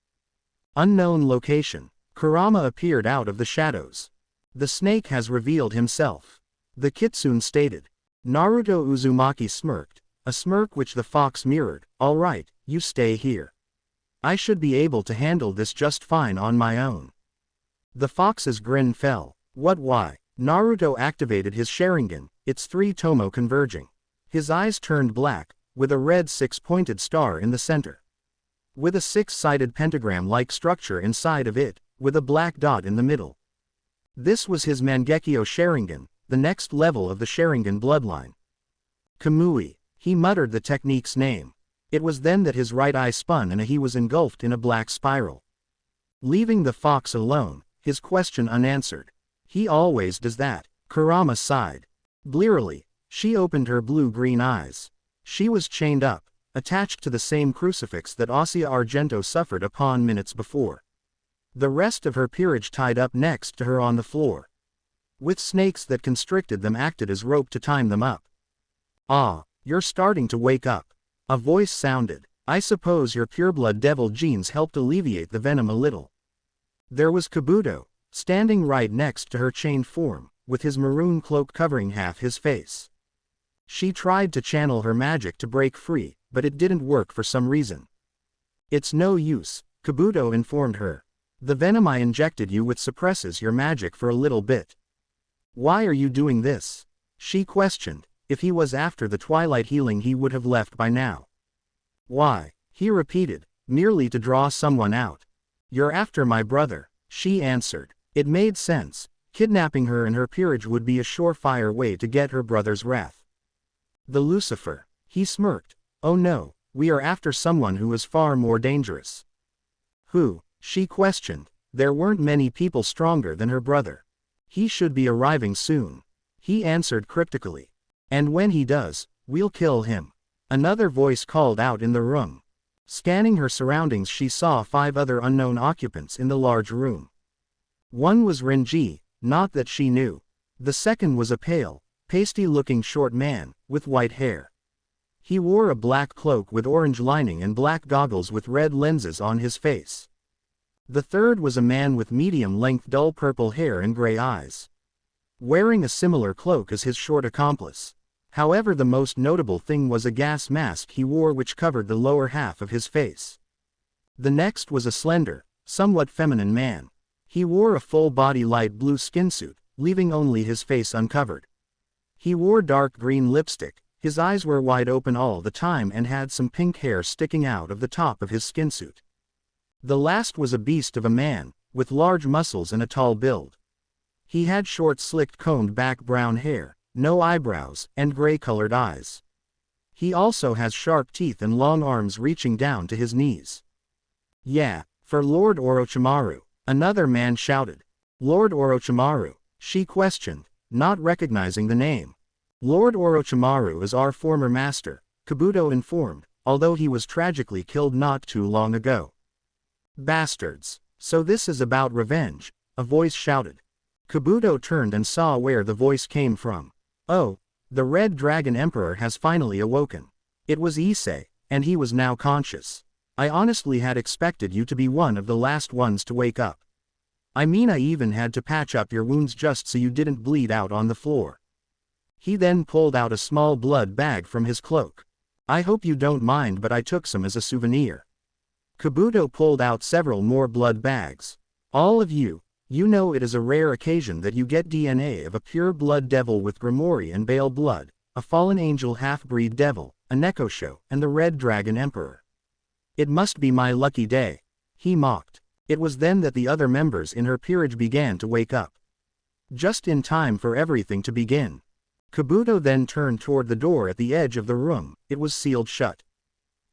[SPEAKER 1] Unknown location. Kurama appeared out of the shadows. "The snake has revealed himself," the kitsune stated. Naruto Uzumaki smirked, a smirk which the fox mirrored. "All right, you stay here. I should be able to handle this just fine on my own." The fox's grin fell. "What, why?" Naruto activated his Sharingan, its 3 tomo converging. His eyes turned black, with a red 6-pointed star in the center. With a 6-sided pentagram-like structure inside of it, with a black dot in the middle. This was his Mangekyo Sharingan, the next level of the Sharingan bloodline. Kamui, he muttered the technique's name. It was then that his right eye spun and he was engulfed in a black spiral. Leaving the fox alone, his question unanswered. "He always does that," Kurama sighed. Blearily, she opened her blue-green eyes. She was chained up, attached to the same crucifix that Ossia Argento suffered upon minutes before. The rest of her peerage tied up next to her on the floor. With snakes that constricted them acted as rope to time them up. "Ah, you're starting to wake up," a voice sounded. "I suppose your pureblood devil genes helped alleviate the venom a little." There was Kabuto, standing right next to her chained form, with his maroon cloak covering half his face. She tried to channel her magic to break free, but it didn't work for some reason. "It's no use," Kabuto informed her. "The venom I injected you with suppresses your magic for a little bit." "Why are you doing this?" she questioned. If he was after the twilight healing he would have left by now. "Why?" he repeated, "merely to draw someone out." "You're after my brother," she answered. It made sense. Kidnapping her and her peerage would be a surefire way to get her brother's wrath. "The Lucifer," he smirked. "Oh no, we are after someone who is far more dangerous." "Who?" she questioned. There weren't many people stronger than her brother. "He should be arriving soon," he answered cryptically. And when he does, we'll kill him. Another voice called out in the room. Scanning her surroundings, she saw 5 other unknown occupants in the large room. One was Renji, not that she knew. The second was a pale, pasty-looking short man, with white hair. He wore a black cloak with orange lining and black goggles with red lenses on his face. The third was a man with medium-length dull purple hair and gray eyes, wearing a similar cloak as his short accomplice. However, the most notable thing was a gas mask he wore which covered the lower half of his face. The next was a slender, somewhat feminine man. He wore a full-body light blue skinsuit, leaving only his face uncovered. He wore dark green lipstick, his eyes were wide open all the time and had some pink hair sticking out of the top of his skinsuit. The last was a beast of a man, with large muscles and a tall build. He had short slicked combed back brown hair, no eyebrows, and gray-colored eyes. He also has sharp teeth and long arms reaching down to his knees. "Yeah, for Lord Orochimaru," another man shouted. "Lord Orochimaru?" she questioned, not recognizing the name. "Lord Orochimaru is our former master," Kabuto informed, although he was tragically killed not too long ago. "Bastards. So this is about revenge," a voice shouted. Kabuto turned and saw where the voice came from. Oh, the Red Dragon Emperor has finally awoken. It was Issei, and he was now conscious. "I honestly had expected you to be one of the last ones to wake up. I mean, I even had to patch up your wounds just so you didn't bleed out on the floor." He then pulled out a small blood bag from his cloak. "I hope you don't mind, but I took some as a souvenir." Kabuto pulled out several more blood bags. "All of you, you know it is a rare occasion that you get DNA of a pure blood devil with Grimoire and Bale blood, a fallen angel half-breed devil, a Nekosho, and the Red Dragon Emperor. It must be my lucky day," he mocked. It was then that the other members in her peerage began to wake up. Just in time for everything to begin. Kabuto then turned toward the door at the edge of the room. It was sealed shut.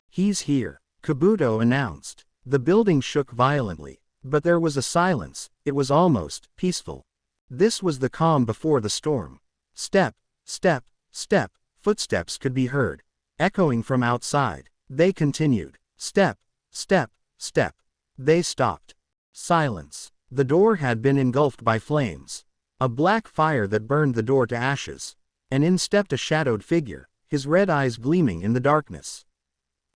[SPEAKER 1] "He's here," Kabuto announced. The building shook violently, but there was a silence. It was almost peaceful. This was the calm before the storm. Step, step, step, footsteps could be heard, echoing from outside. They continued. Step, step, step. They stopped. Silence. The door had been engulfed by flames. A black fire that burned the door to ashes. And in stepped a shadowed figure, his red eyes gleaming in the darkness.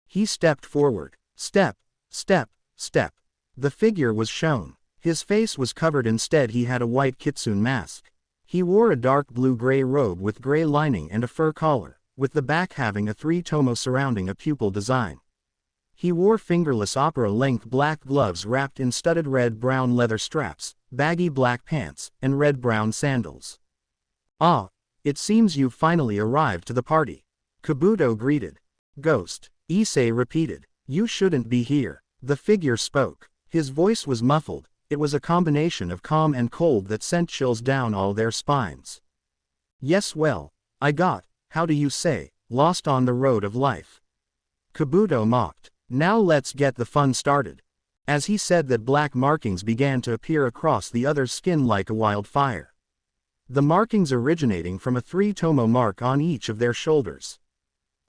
[SPEAKER 1] He stepped forward. Step, step, step. The figure was shown. His face was covered, instead he had a white kitsune mask. He wore a dark blue-gray robe with gray lining and a fur collar, with the back having a 3-tomo surrounding a pupil design. He wore fingerless opera-length black gloves wrapped in studded red-brown leather straps, baggy black pants, and red-brown sandals. "Ah, it seems you've finally arrived to the party," Kabuto greeted. "Ghost," Issei repeated. "You shouldn't be here." The figure spoke. His voice was muffled. It was a combination of calm and cold that sent chills down all their spines. "Yes, well, I got, how do you say, lost on the road of life," Kabuto mocked. "Now let's get the fun started." As he said that, black markings began to appear across the other's skin like a wildfire. The markings originating from a 3-tomo mark on each of their shoulders.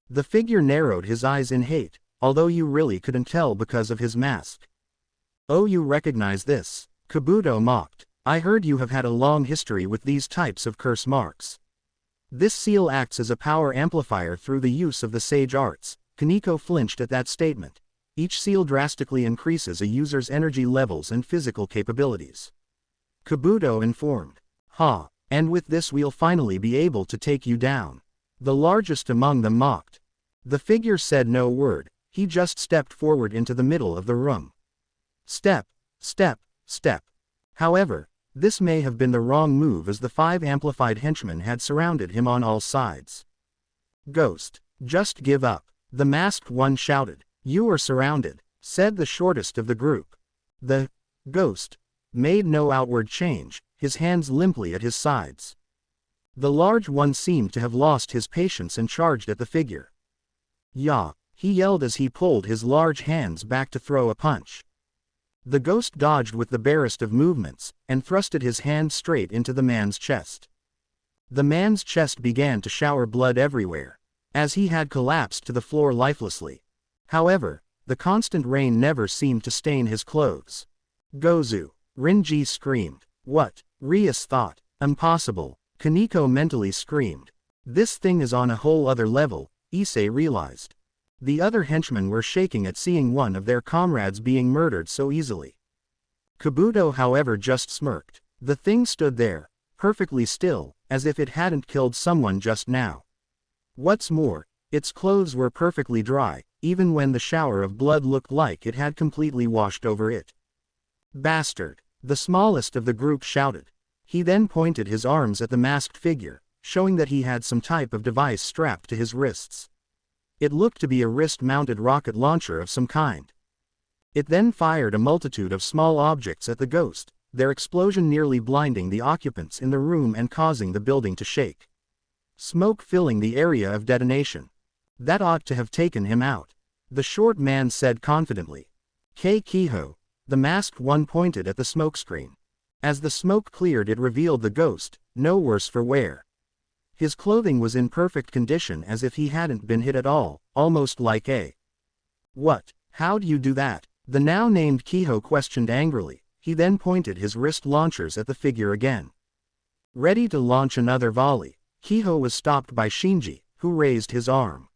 [SPEAKER 1] The figure narrowed his eyes in hate, although you really couldn't tell because of his mask. "Oh, you recognize this?" Kabuto mocked. "I heard you have had a long history with these types of curse marks. This seal acts as a power amplifier through the use of the sage arts." Kaneko flinched at that statement. Each seal drastically increases a user's energy levels and physical capabilities, Kabuto informed. "Ha, and with this we'll finally be able to take you down." The largest among them mocked. The figure said no word. He just stepped forward into the middle of the room. Step, step, step. However, this may have been the wrong move, as the 5 amplified henchmen had surrounded him on all sides. "Ghost, just give up," the masked one shouted. "You are surrounded," said the shortest of the group. The ghost made no outward change, his hands limply at his sides. The large one seemed to have lost his patience and charged at the figure. "Yah," he yelled as he pulled his large hands back to throw a punch. The ghost dodged with the barest of movements, and thrusted his hand straight into the man's chest. The man's chest began to shower blood everywhere, as he had collapsed to the floor lifelessly. However, the constant rain never seemed to stain his clothes. Gozu! Renji screamed. What? Rias thought. Impossible. Kaneko mentally screamed. This thing is on a whole other level, Issei realized. The other henchmen were shaking at seeing one of their comrades being murdered so easily. Kabuto however just smirked. The thing stood there, perfectly still, as if it hadn't killed someone just now. What's more, its clothes were perfectly dry, even when the shower of blood looked like it had completely washed over it. Bastard! The smallest of the group shouted. He then pointed his arms at the masked figure, showing that he had some type of device strapped to his wrists. It looked to be a wrist-mounted rocket launcher of some kind. It then fired a multitude of small objects at the ghost, their explosion nearly blinding the occupants in the room and causing the building to shake. Smoke filling the area of detonation. That ought to have taken him out, the short man said confidently. Kiho, the masked one pointed at the smokescreen. As the smoke cleared it revealed the ghost, no worse for wear. His clothing was in perfect condition as if he hadn't been hit at all, almost like a... What? How'd you do that? The now named Kiho questioned angrily. He then pointed his wrist launchers at the figure again. Ready to launch another volley, Kiho was stopped by Shinji, who raised his arm.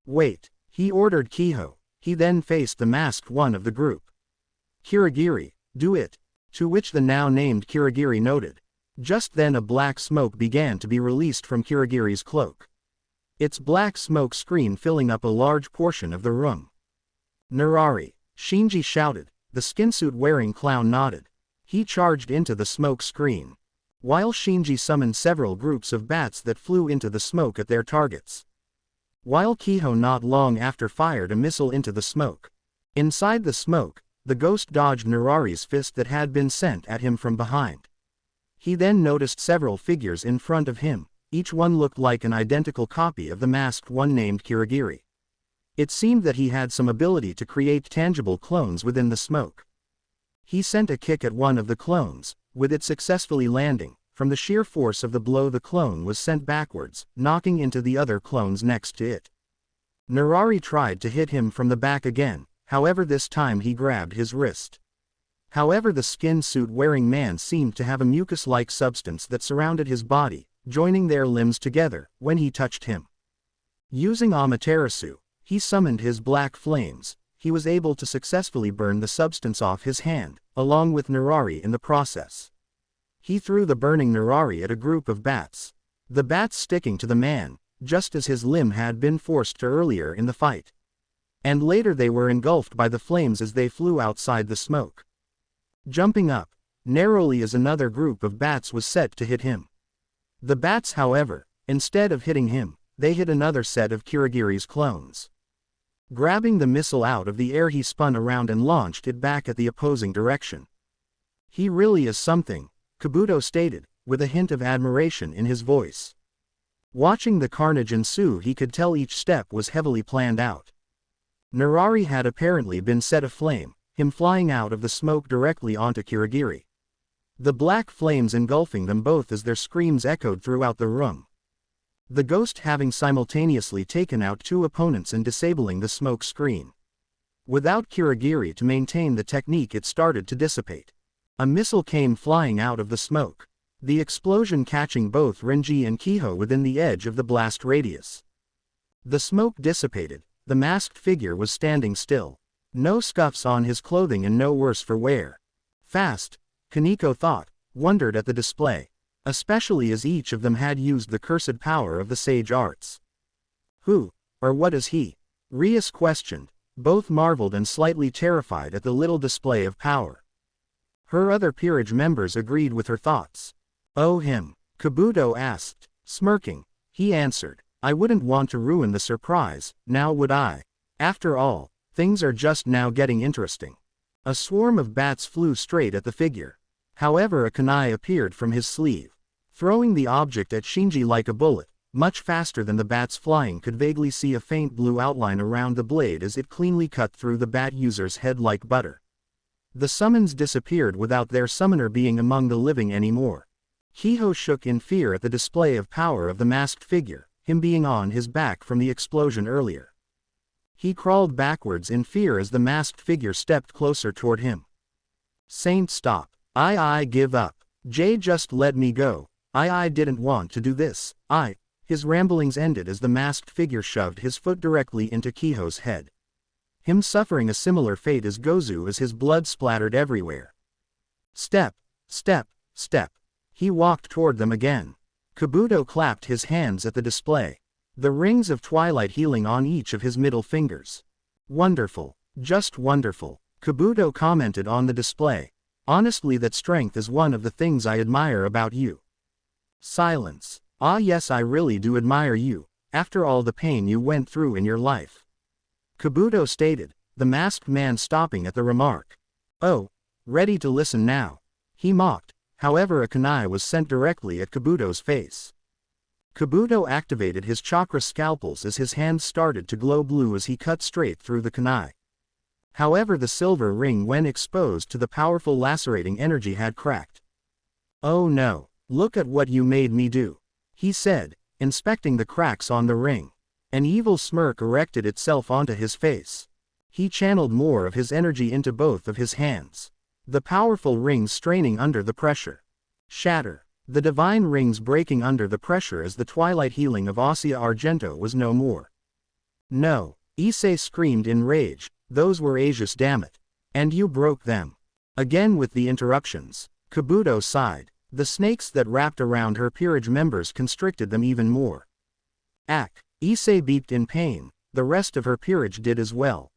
[SPEAKER 1] Wait, he ordered Kiho. He then faced the masked one of the group. Kirigiri, do it. To which the now named Kirigiri noted. Just then a black smoke began to be released from Kirigiri's cloak. Its black smoke screen filling up a large portion of the room. Narari, Shinji shouted. The skinsuit-wearing clown nodded. He charged into the smoke screen, while Shinji summoned several groups of bats that flew into the smoke at their targets. While Kiho not long after fired a missile into the smoke. Inside the smoke, the ghost dodged Narari's fist that had been sent at him from behind. He then noticed several figures in front of him, each one looked like an identical copy of the masked one named Kirigiri. It seemed that he had some ability to create tangible clones within the smoke. He sent a kick at one of the clones, with it successfully landing. From the sheer force of the blow the clone was sent backwards, knocking into the other clones next to it. Narari tried to hit him from the back again, however this time he grabbed his wrist. However the skin suit wearing man seemed to have a mucus-like substance that surrounded his body, joining their limbs together, when he touched him. Using Amaterasu, he summoned his black flames. He was able to successfully burn the substance off his hand, along with Narari in the process. He threw the burning Narari at a group of bats. The bats sticking to the man, just as his limb had been forced to earlier in the fight. And later they were engulfed by the flames as they flew outside the smoke. Jumping up, narrowly as another group of bats was set to hit him. The bats however, instead of hitting him, they hit another set of Kirigiri's clones. Grabbing the missile out of the air he spun around and launched it back at the opposing direction. He really is something, Kabuto stated, with a hint of admiration in his voice. Watching the carnage ensue he could tell each step was heavily planned out. Narari had apparently been set aflame, him flying out of the smoke directly onto Kirigiri. The black flames engulfing them both as their screams echoed throughout the room. The ghost having simultaneously taken out two opponents and disabling the smoke screen. Without Kirigiri to maintain the technique it started to dissipate. A missile came flying out of the smoke. The explosion catching both Renji and Kiho within the edge of the blast radius. The smoke dissipated, the masked figure was standing still. No scuffs on his clothing and no worse for wear. Fast, Kaneko thought, wondered at the display. Especially as each of them had used the cursed power of the sage arts. Who, or what is he? Rias questioned, both marveled and slightly terrified at the little display of power. Her other peerage members agreed with her thoughts. Oh him, Kabuto asked, smirking. He answered, I wouldn't want to ruin the surprise, now would I? After all, things are just now getting interesting. A swarm of bats flew straight at the figure. However a kunai appeared from his sleeve, throwing the object at Shinji like a bullet. Much faster than the bats flying could vaguely see a faint blue outline around the blade as it cleanly cut through the bat user's head like butter. The summons disappeared without their summoner being among the living anymore. Kiho shook in fear at the display of power of the masked figure, him being on his back from the explosion earlier. He crawled backwards in fear as the masked figure stepped closer toward him. Saint, stop. I give up. Jay, just let me go. I didn't want to do this. His ramblings ended as the masked figure shoved his foot directly into Kiho's head. Him suffering a similar fate as Gozu as his blood splattered everywhere. Step, step, step. He walked toward them again. Kabuto clapped his hands at the display. The rings of twilight healing on each of his middle fingers. Wonderful. Just wonderful. Kabuto commented on the display. Honestly, that strength is one of the things I admire about you. Silence. Ah yes, I really do admire you, after all the pain you went through in your life. Kabuto stated, the masked man stopping at the remark. Oh, ready to listen now. He mocked, however a kunai was sent directly at Kabuto's face. Kabuto activated his chakra scalpels as his hands started to glow blue as he cut straight through the kunai. However, the silver ring when exposed to the powerful lacerating energy had cracked. Oh no, look at what you made me do, he said, inspecting the cracks on the ring. An evil smirk erected itself onto his face. He channeled more of his energy into both of his hands. The powerful rings straining under the pressure. Shatter. The divine rings breaking under the pressure as the twilight healing of Ossia Argento was no more. No, Issei screamed in rage, those were Asia's, damn it. And you broke them. Again with the interruptions. Kabuto sighed. The snakes that wrapped around her peerage members constricted them even more. Ack. Issei beeped in pain, the rest of her peerage did as well.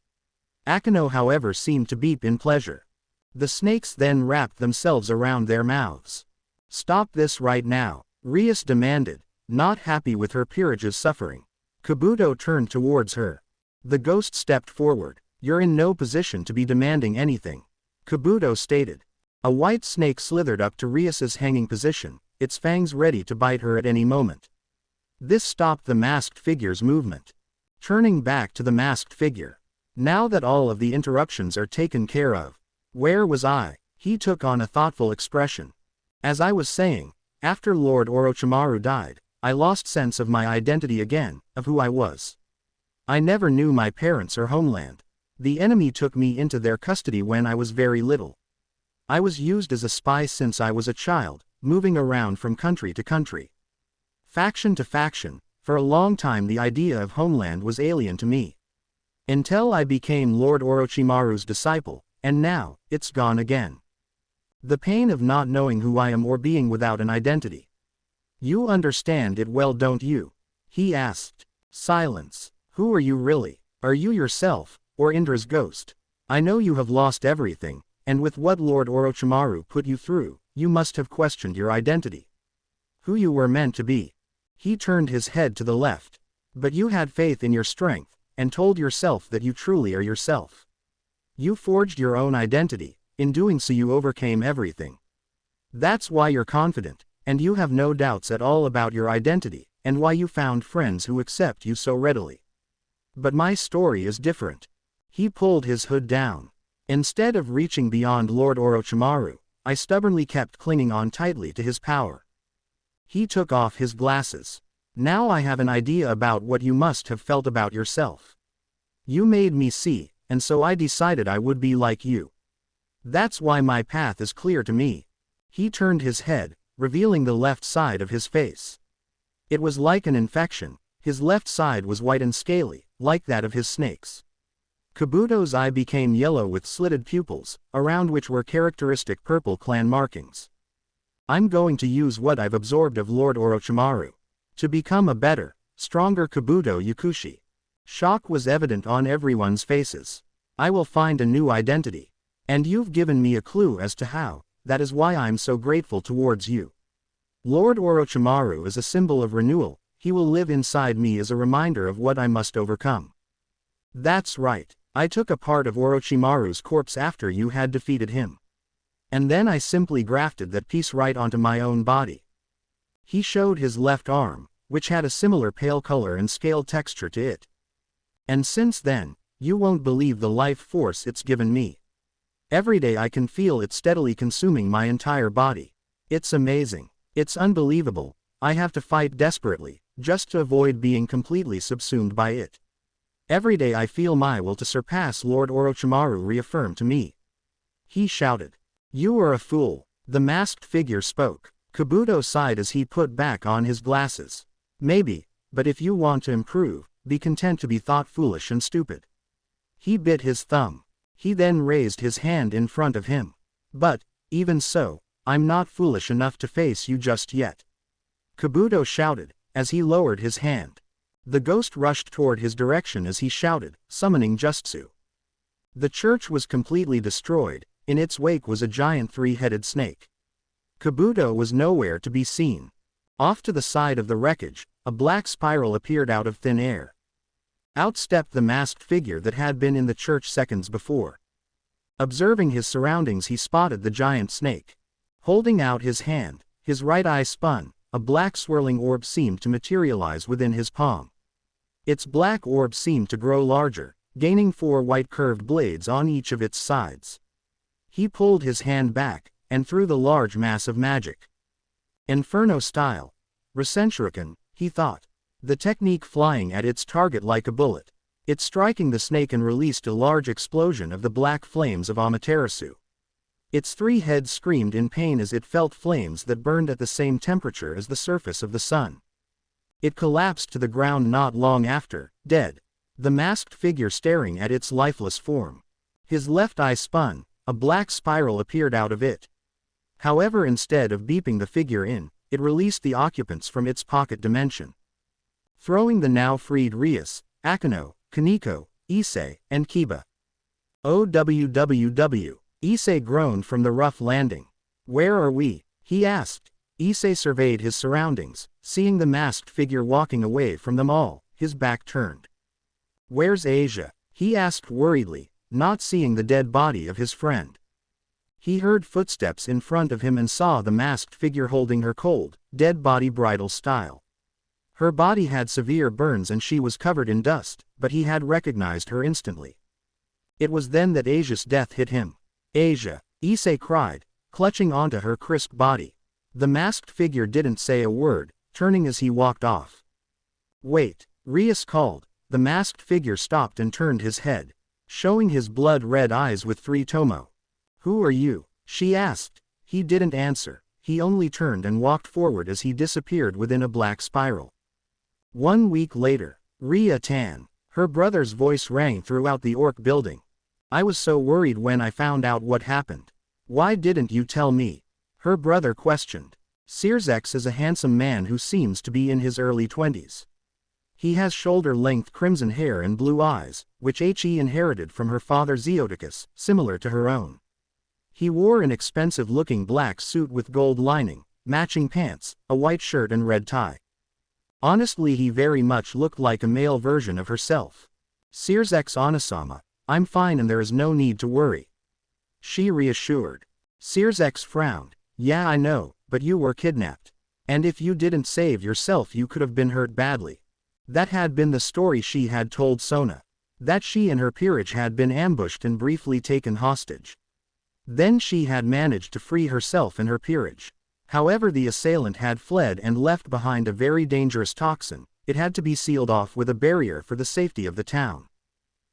[SPEAKER 1] Akano however seemed to beep in pleasure. The snakes then wrapped themselves around their mouths. Stop this right now, Rias demanded, not happy with her peerage's suffering. Kabuto turned towards her. The ghost stepped forward. You're in no position to be demanding anything, Kabuto stated. A white snake slithered up to Rias's hanging position, its fangs ready to bite her at any moment. This stopped the masked figure's movement. Turning back to the masked figure. Now that all of the interruptions are taken care of, where was I? He took on a thoughtful expression. As I was saying, after Lord Orochimaru died, I lost sense of my identity again, of who I was. I never knew my parents or homeland. The enemy took me into their custody when I was very little. I was used as a spy since I was a child, moving around from country to country. Faction to faction, for a long time the idea of homeland was alien to me. Until I became Lord Orochimaru's disciple, and now, it's gone again. The pain of not knowing who I am or being without an identity. You understand it well, don't you? He asked. Silence. Who are you really? Are you yourself, or Indra's ghost? I know you have lost everything, and with what Lord Orochimaru put you through, you must have questioned your identity. Who you were meant to be. He turned his head to the left. But you had faith in your strength, and told yourself that you truly are yourself. You forged your own identity, in doing so you overcame everything. That's why you're confident, and you have no doubts at all about your identity, and why you found friends who accept you so readily. But my story is different. He pulled his hood down. Instead of reaching beyond Lord Orochimaru, I stubbornly kept clinging on tightly to his power. He took off his glasses. Now I have an idea about what you must have felt about yourself. You made me see, and so I decided I would be like you. That's why my path is clear to me. He turned his head, revealing the left side of his face. It was like an infection. His left side was white and scaly, like that of his snakes. Kabuto's eye became yellow with slitted pupils, around which were characteristic purple clan markings. I'm going to use what I've absorbed of Lord Orochimaru to become a better, stronger Kabuto Yakushi. Shock was evident on everyone's faces. I will find a new identity. And you've given me a clue as to how. That is why I'm so grateful towards you. Lord Orochimaru is a symbol of renewal. He will live inside me as a reminder of what I must overcome. That's right. I took a part of Orochimaru's corpse after you had defeated him. And then I simply grafted that piece right onto my own body. He showed his left arm, which had a similar pale color and scale texture to it. And since then, you won't believe the life force it's given me. Every day I can feel it steadily consuming my entire body. It's amazing. It's unbelievable, I have to fight desperately, just to avoid being completely subsumed by it. Every day I feel my will to surpass Lord Orochimaru reaffirmed to me. He shouted. You are a fool. The masked figure spoke. Kabuto sighed as he put back on his glasses. Maybe, but if you want to improve, be content to be thought foolish and stupid. He bit his thumb. He then raised his hand in front of him. But, even so, I'm not foolish enough to face you just yet. Kabuto shouted, as he lowered his hand. The ghost rushed toward his direction as he shouted, summoning Justsu. The church was completely destroyed, in its wake was a giant three-headed snake. Kabuto was nowhere to be seen. Off to the side of the wreckage, a black spiral appeared out of thin air. Out stepped the masked figure that had been in the church seconds before. Observing his surroundings, he spotted the giant snake. Holding out his hand, his right eye spun, a black swirling orb seemed to materialize within his palm. Its black orb seemed to grow larger, gaining 4 white curved blades on each of its sides. He pulled his hand back, and threw the large mass of magic. Inferno style. Rasenshuriken, he thought. The technique flying at its target like a bullet. It striking the snake and released a large explosion of the black flames of Amaterasu. Its 3 heads screamed in pain as it felt flames that burned at the same temperature as the surface of the sun. It collapsed to the ground not long after, dead. The masked figure staring at its lifeless form. His left eye spun, a black spiral appeared out of it. However, instead of beeping the figure in, it released the occupants from its pocket dimension. Throwing the now freed Rias, Akeno, Kaneko, Issei, and Kiba. OWWW. Issei groaned from the rough landing. Where are we? He asked. Issei surveyed his surroundings, seeing the masked figure walking away from them all, his back turned. Where's Asia? He asked worriedly, not seeing the dead body of his friend. He heard footsteps in front of him and saw the masked figure holding her cold, dead body bridal style. Her body had severe burns and she was covered in dust, but he had recognized her instantly. It was then that Asia's death hit him. Asia, Issei cried, clutching onto her crisp body. The masked figure didn't say a word, turning as he walked off. Wait, Rias called. The masked figure stopped and turned his head, showing his blood-red eyes with 3 tomo. Who are you? She asked. He didn't answer, he only turned and walked forward as he disappeared within a black spiral. 1 week later, Ria Tan. Her brother's voice rang throughout the orc building. I was so worried when I found out what happened. Why didn't you tell me? Her brother questioned. Sirzex is a handsome man who seems to be in his early 20s. He has shoulder-length crimson hair and blue eyes, which he inherited from her father Zeoticus, similar to her own. He wore an expensive-looking black suit with gold lining, matching pants, a white shirt and red tie. Honestly, he very much looked like a male version of herself. Sirzex Onasama, I'm fine and there is no need to worry. She reassured. Sirzex frowned. Yeah, I know, but you were kidnapped. And if you didn't save yourself you could have been hurt badly. That had been the story she had told Sona. That she and her peerage had been ambushed and briefly taken hostage. Then she had managed to free herself and her peerage. However, the assailant had fled and left behind a very dangerous toxin. It had to be sealed off with a barrier for the safety of the town.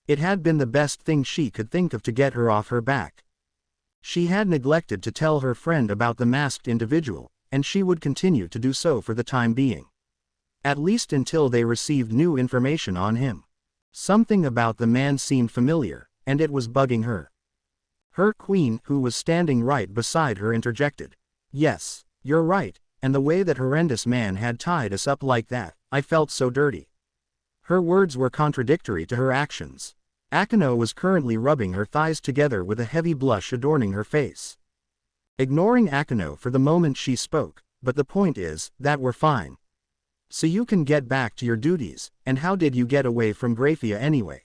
[SPEAKER 1] It had been the best thing she could think of to get her off her back. She had neglected to tell her friend about the masked individual, and she would continue to do so for the time being. At least until they received new information on him. Something about the man seemed familiar, and it was bugging her. Her queen, who was standing right beside her, interjected. Yes, you're right, and the way that horrendous man had tied us up like that, I felt so dirty. Her words were contradictory to her actions. Akeno was currently rubbing her thighs together with a heavy blush adorning her face. Ignoring Akeno for the moment, she spoke, but the point is, that we're fine. So you can get back to your duties, and how did you get away from Graphia anyway?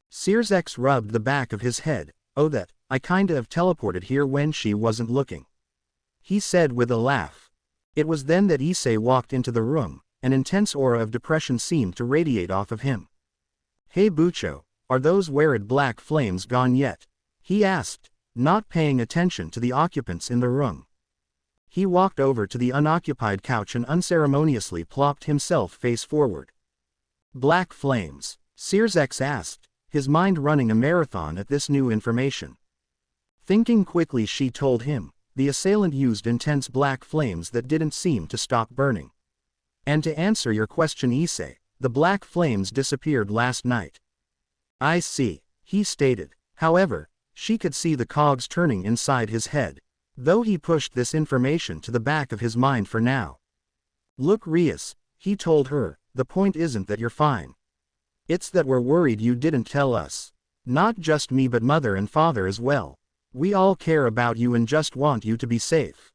[SPEAKER 1] Sirzex rubbed the back of his head. Oh, that, I kinda of teleported here when she wasn't looking. He said with a laugh. It was then that Issei walked into the room. An intense aura of depression seemed to radiate off of him. Hey Bucho, are those weird black flames gone yet? He asked, not paying attention to the occupants in the room. He walked over to the unoccupied couch and unceremoniously plopped himself face forward. Black flames? Sears asked, his mind running a marathon at this new information. Thinking quickly, she told him, the assailant used intense black flames that didn't seem to stop burning. And to answer your question, Issei, the black flames disappeared last night. I see, he stated. However, she could see the cogs turning inside his head, though he pushed this information to the back of his mind for now. Look, Rias, he told her, the point isn't that you're fine. It's that we're worried you didn't tell us. Not just me but mother and father as well. We all care about you and just want you to be safe.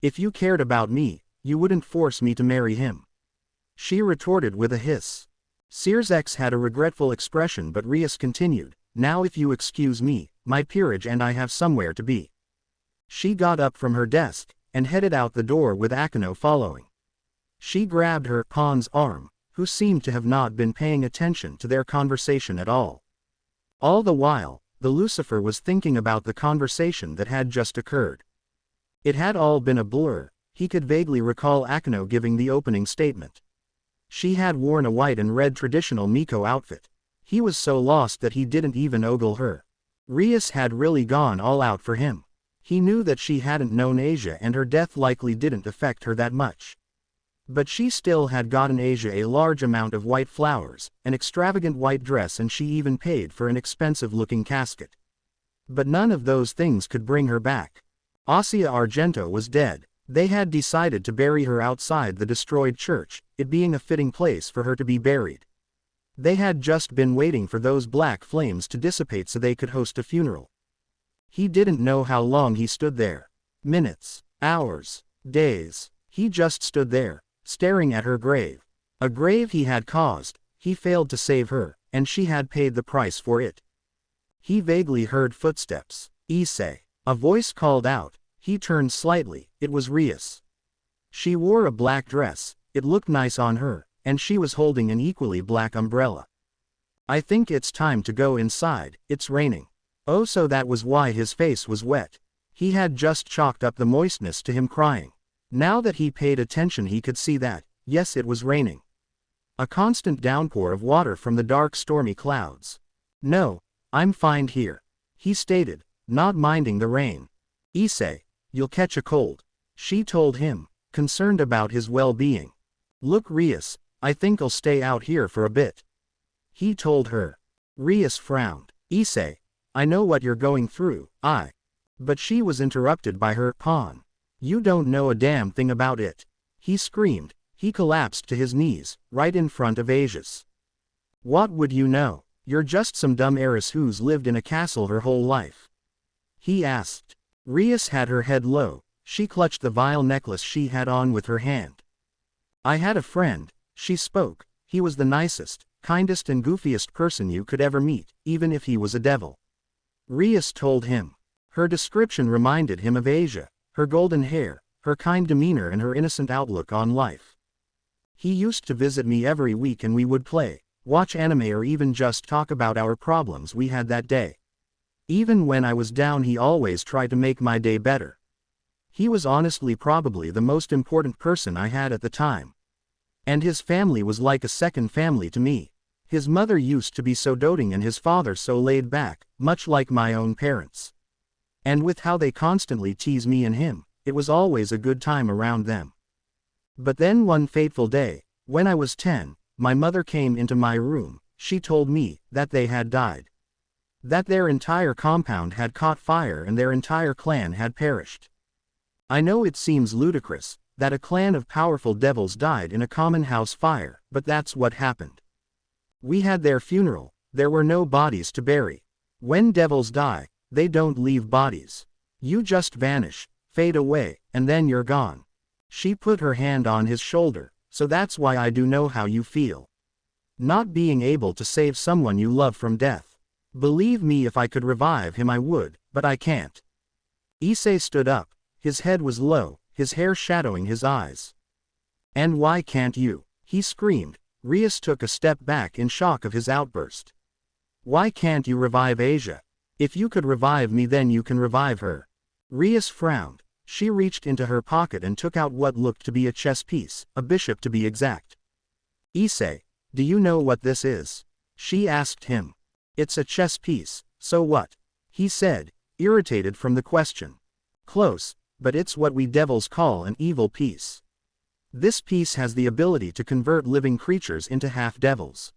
[SPEAKER 1] If you cared about me, you wouldn't force me to marry him. She retorted with a hiss. Sears had a regretful expression, but Rias continued, now if you excuse me, my peerage and I have somewhere to be. She got up from her desk, and headed out the door with Akino following. She grabbed her pawn's arm, who seemed to have not been paying attention to their conversation at all. All the while, the Lucifer was thinking about the conversation that had just occurred. It had all been a blur. He could vaguely recall Akino giving the opening statement. She had worn a white and red traditional Miko outfit. He was so lost that he didn't even ogle her. Rias had really gone all out for him. He knew that she hadn't known Asia and her death likely didn't affect her that much. But she still had gotten Asia a large amount of white flowers, an extravagant white dress, and she even paid for an expensive-looking casket. But none of those things could bring her back. Asia Argento was dead. They had decided to bury her outside the destroyed church, it being a fitting place for her to be buried. They had just been waiting for those black flames to dissipate so they could host a funeral. He didn't know how long he stood there. Minutes, hours, days. He just stood there, staring at her grave. A grave he had caused. He failed to save her, and she had paid the price for it. He vaguely heard footsteps. Issei. A voice called out. He turned slightly. It was Rias. She wore a black dress. It looked nice on her, and she was holding an equally black umbrella. I think it's time to go inside, it's raining. Oh, so that was why his face was wet. He had just chalked up the moistness to him crying. Now that he paid attention, he could see that, yes, it was raining. A constant downpour of water from the dark stormy clouds. No, I'm fine here, he stated, not minding the rain. Issei, you'll catch a cold, she told him, concerned about his well-being. Look, Rias, I think I'll stay out here for a bit, he told her. Rias frowned. Issei, I know what you're going through, But she was interrupted by her pawn. You don't know a damn thing about it, he screamed. He collapsed to his knees, right in front of Asia's. What would you know? You're just some dumb heiress who's lived in a castle her whole life, he asked. Rias had her head low. She clutched the vile necklace she had on with her hand. I had a friend, she spoke. He was the nicest, kindest and goofiest person you could ever meet, even if he was a devil. Rias told him. Her description reminded him of Asia, her golden hair, her kind demeanor and her innocent outlook on life. He used to visit me every week and we would play, watch anime or even just talk about our problems we had that day. Even when I was down, he always tried to make my day better. He was honestly probably the most important person I had at the time. And his family was like a second family to me. His mother used to be so doting and his father so laid back, much like my own parents. And with how they constantly tease me and him, it was always a good time around them. But then one fateful day, when I was 10, my mother came into my room. She told me that they had died. That their entire compound had caught fire and their entire clan had perished. I know it seems ludicrous, that a clan of powerful devils died in a common house fire, but that's what happened. We had their funeral. There were no bodies to bury. When devils die, they don't leave bodies. You just vanish, fade away, and then you're gone. She put her hand on his shoulder. So that's why I do know how you feel. Not being able to save someone you love from death. Believe me, if I could revive him I would, but I can't. Issei stood up. His head was low, his hair shadowing his eyes. And why can't you? He screamed. Rias took a step back in shock of his outburst. Why can't you revive Asia? If you could revive me then you can revive her. Rias frowned. She reached into her pocket and took out what looked to be a chess piece, a bishop to be exact. "Issei, do you know what this is?" she asked him. "It's a chess piece, so what?" he said, irritated from the question. "Close, but it's what we devils call an evil piece. This piece has the ability to convert living creatures into half-devils,"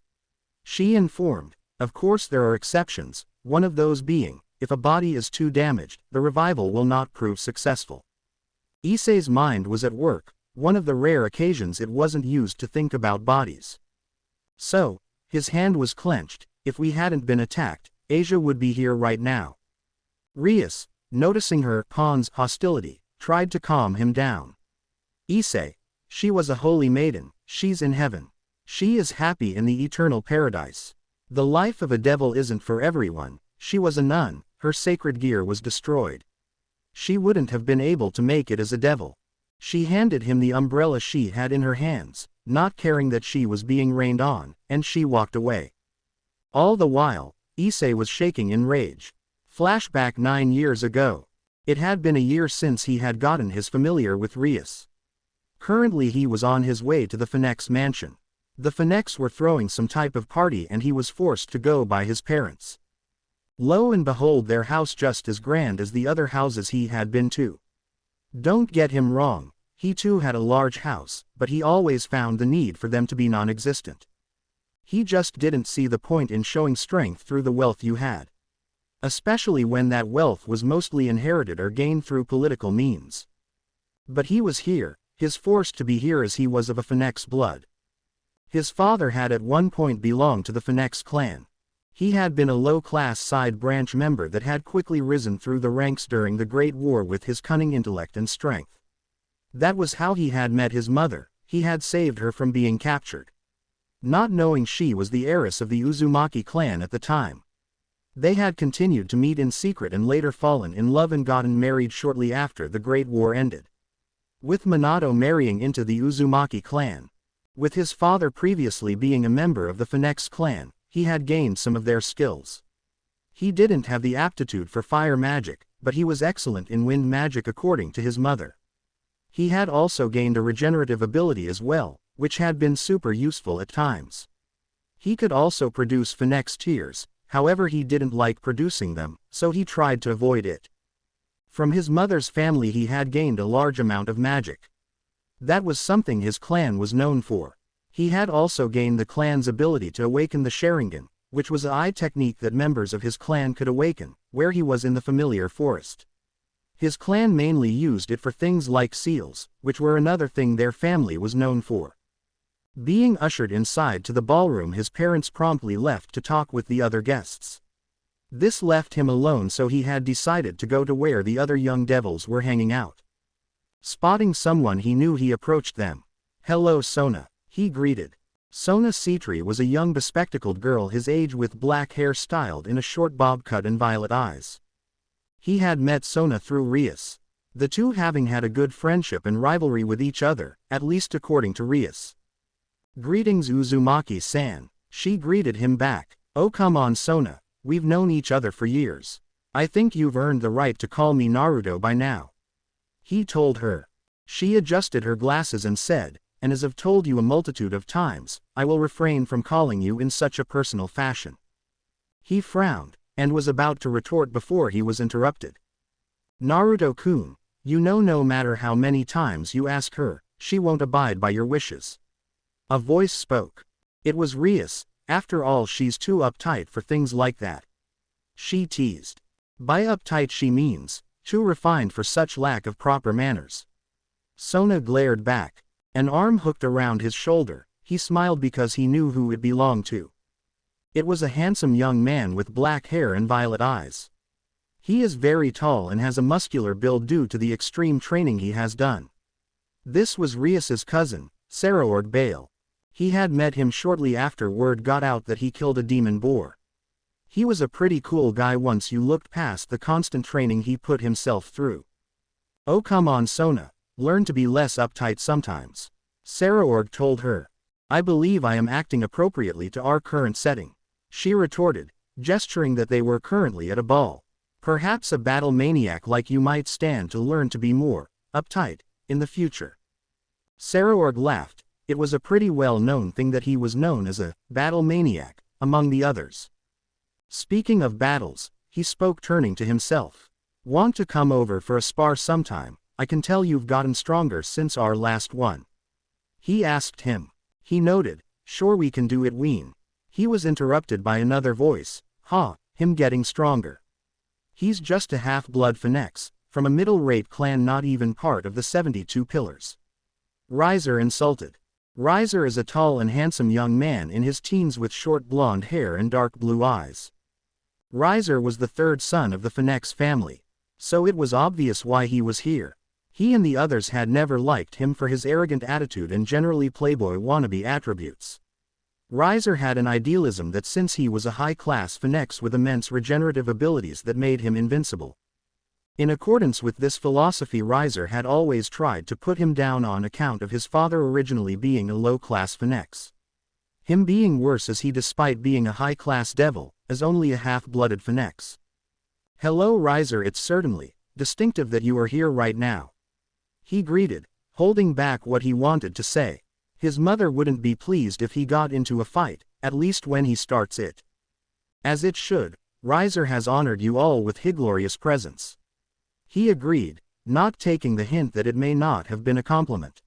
[SPEAKER 1] she informed. "Of course there are exceptions, one of those being, if a body is too damaged, the revival will not prove successful." Issei's mind was at work, one of the rare occasions it wasn't used to think about bodies. So, his hand was clenched. If we hadn't been attacked, Asia would be here right now. Rias, noticing her pawn's hostility, tried to calm him down. "Issei, she was a holy maiden, she's in heaven. She is happy in the eternal paradise. The life of a devil isn't for everyone. She was a nun, her sacred gear was destroyed. She wouldn't have been able to make it as a devil." She handed him the umbrella she had in her hands, not caring that she was being rained on, and she walked away. All the while, Issei was shaking in rage. Flashback 9 years ago. It had been a year since he had gotten his familiar with Rias. Currently he was on his way to the Phoenix mansion. The Phoenix were throwing some type of party and he was forced to go by his parents. Lo and behold, their house just as grand as the other houses he had been to. Don't get him wrong, he too had a large house, but he always found the need for them to be non-existent. He just didn't see the point in showing strength through the wealth you had. Especially when that wealth was mostly inherited or gained through political means. But he was here, his forced to be here as he was of a Phoenix blood. His father had at one point belonged to the Phoenix clan. He had been a low-class side branch member that had quickly risen through the ranks during the Great War with his cunning intellect and strength. That was how he had met his mother, he had saved her from being captured. Not knowing she was the heiress of the Uzumaki clan at the time. They had continued to meet in secret and later fallen in love and gotten married shortly after the Great War ended. With Minato marrying into the Uzumaki clan. With his father previously being a member of the Phoenix clan, he had gained some of their skills. He didn't have the aptitude for fire magic, but he was excellent in wind magic according to his mother. He had also gained a regenerative ability as well, which had been super useful at times. He could also produce Phoenix tears, however he didn't like producing them, so he tried to avoid it. From his mother's family he had gained a large amount of magic. That was something his clan was known for. He had also gained the clan's ability to awaken the Sharingan, which was an eye technique that members of his clan could awaken, where he was in the familiar forest. His clan mainly used it for things like seals, which were another thing their family was known for. Being ushered inside to the ballroom, his parents promptly left to talk with the other guests. This left him alone, so he had decided to go to where the other young devils were hanging out. Spotting someone he knew, he approached them. "Hello Sona," he greeted. Sona Citri was a young bespectacled girl his age with black hair styled in a short bob cut and violet eyes. He had met Sona through Rias. The two having had a good friendship and rivalry with each other, at least according to Rias. "Greetings Uzumaki-san," she greeted him back. "Oh come on Sona, we've known each other for years. I think you've earned the right to call me Naruto by now," he told her. She adjusted her glasses and said, "And as I've told you a multitude of times, I will refrain from calling you in such a personal fashion." He frowned, and was about to retort before he was interrupted. "Naruto-kun, you know no matter how many times you ask her, she won't abide by your wishes." A voice spoke. It was Rias. "After all, she's too uptight for things like that," she teased. By uptight she means, too refined for such lack of proper manners. Sona glared back. An arm hooked around his shoulder, he smiled because he knew who it belonged to. It was a handsome young man with black hair and violet eyes. He is very tall and has a muscular build due to the extreme training he has done. This was Rias's cousin, Saraord Bale. He had met him shortly after word got out that he killed a demon boar. He was a pretty cool guy once you looked past the constant training he put himself through. "Oh come on Sona, learn to be less uptight sometimes," Saraord told her. "I believe I am acting appropriately to our current setting," she retorted, gesturing that they were currently at a ball. Perhaps a battle maniac like you might stand to learn to be more uptight in the future. Sarahorg laughed. It was a pretty well-known thing that he was known as a battle maniac among the others. Speaking of battles, he spoke, turning to himself. Want to come over for a spar sometime? I can tell you've gotten stronger since our last one. He asked him. He noted. Sure, we can do it, Ween. He was interrupted by another voice. Him getting stronger. He's just a half-blood Phoenix, from a middle-rate clan not even part of the 72 pillars. Riser insulted. Riser is a tall and handsome young man in his teens with short blonde hair and dark blue eyes. Riser was the third son of the Phoenix family, so it was obvious why he was here. He and the others had never liked him for his arrogant attitude and generally playboy wannabe attributes. Riser had an idealism that since he was a high-class Phoenix with immense regenerative abilities that made him invincible. In accordance with this philosophy, Riser had always tried to put him down on account of his father originally being a low-class Phoenix. Him being worse as he, despite being a high-class devil, as only a half-blooded Phoenix. Hello Riser, it's certainly distinctive that you are here right now. He greeted, holding back what he wanted to say. His mother wouldn't be pleased if he got into a fight, at least when he starts it. As it should. Riser has honored you all with his glorious presence. He agreed, not taking the hint that it may not have been a compliment.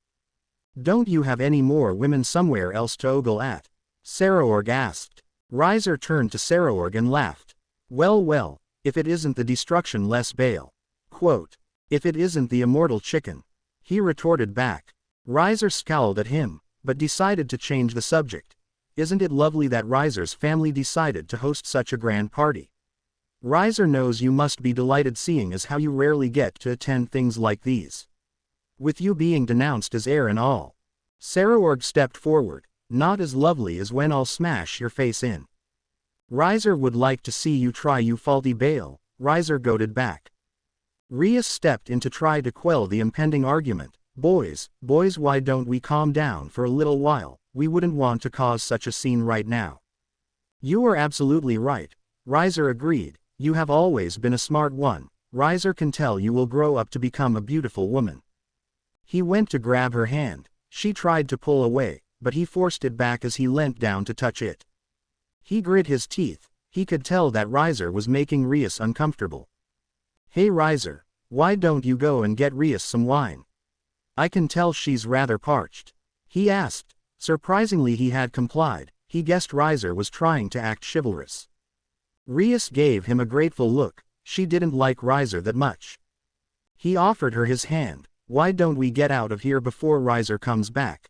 [SPEAKER 1] Don't you have any more women somewhere else to ogle at? Sarahorg asked. Riser turned to Sarahorg and laughed. Well, if it isn't the destruction-less Bale. Quote, if it isn't the immortal chicken. He retorted back. Riser scowled at him, but decided to change the subject. Isn't it lovely that Riser's family decided to host such a grand party? Riser knows you must be delighted, seeing as how you rarely get to attend things like these. With you being denounced as heir and all. Sarahorg stepped forward. Not as lovely as when I'll smash your face in. Riser would like to see you try, you faulty Bale, Riser goaded back. Rias stepped in to try to quell the impending argument. Boys, why don't we calm down for a little while? We wouldn't want to cause such a scene right now. You are absolutely right, Riser agreed. You have always been a smart one. Riser can tell you will grow up to become a beautiful woman. He went to grab her hand. She tried to pull away, but he forced it back as he leant down to touch it. He grit his teeth. He could tell that Riser was making Rias uncomfortable. Hey Riser, why don't you go and get Rias some wine? I can tell she's rather parched. He asked. Surprisingly, he had complied. He guessed Riser was trying to act chivalrous. Rias gave him a grateful look. She didn't like Riser that much. He offered her his hand. Why don't we get out of here before Riser comes back?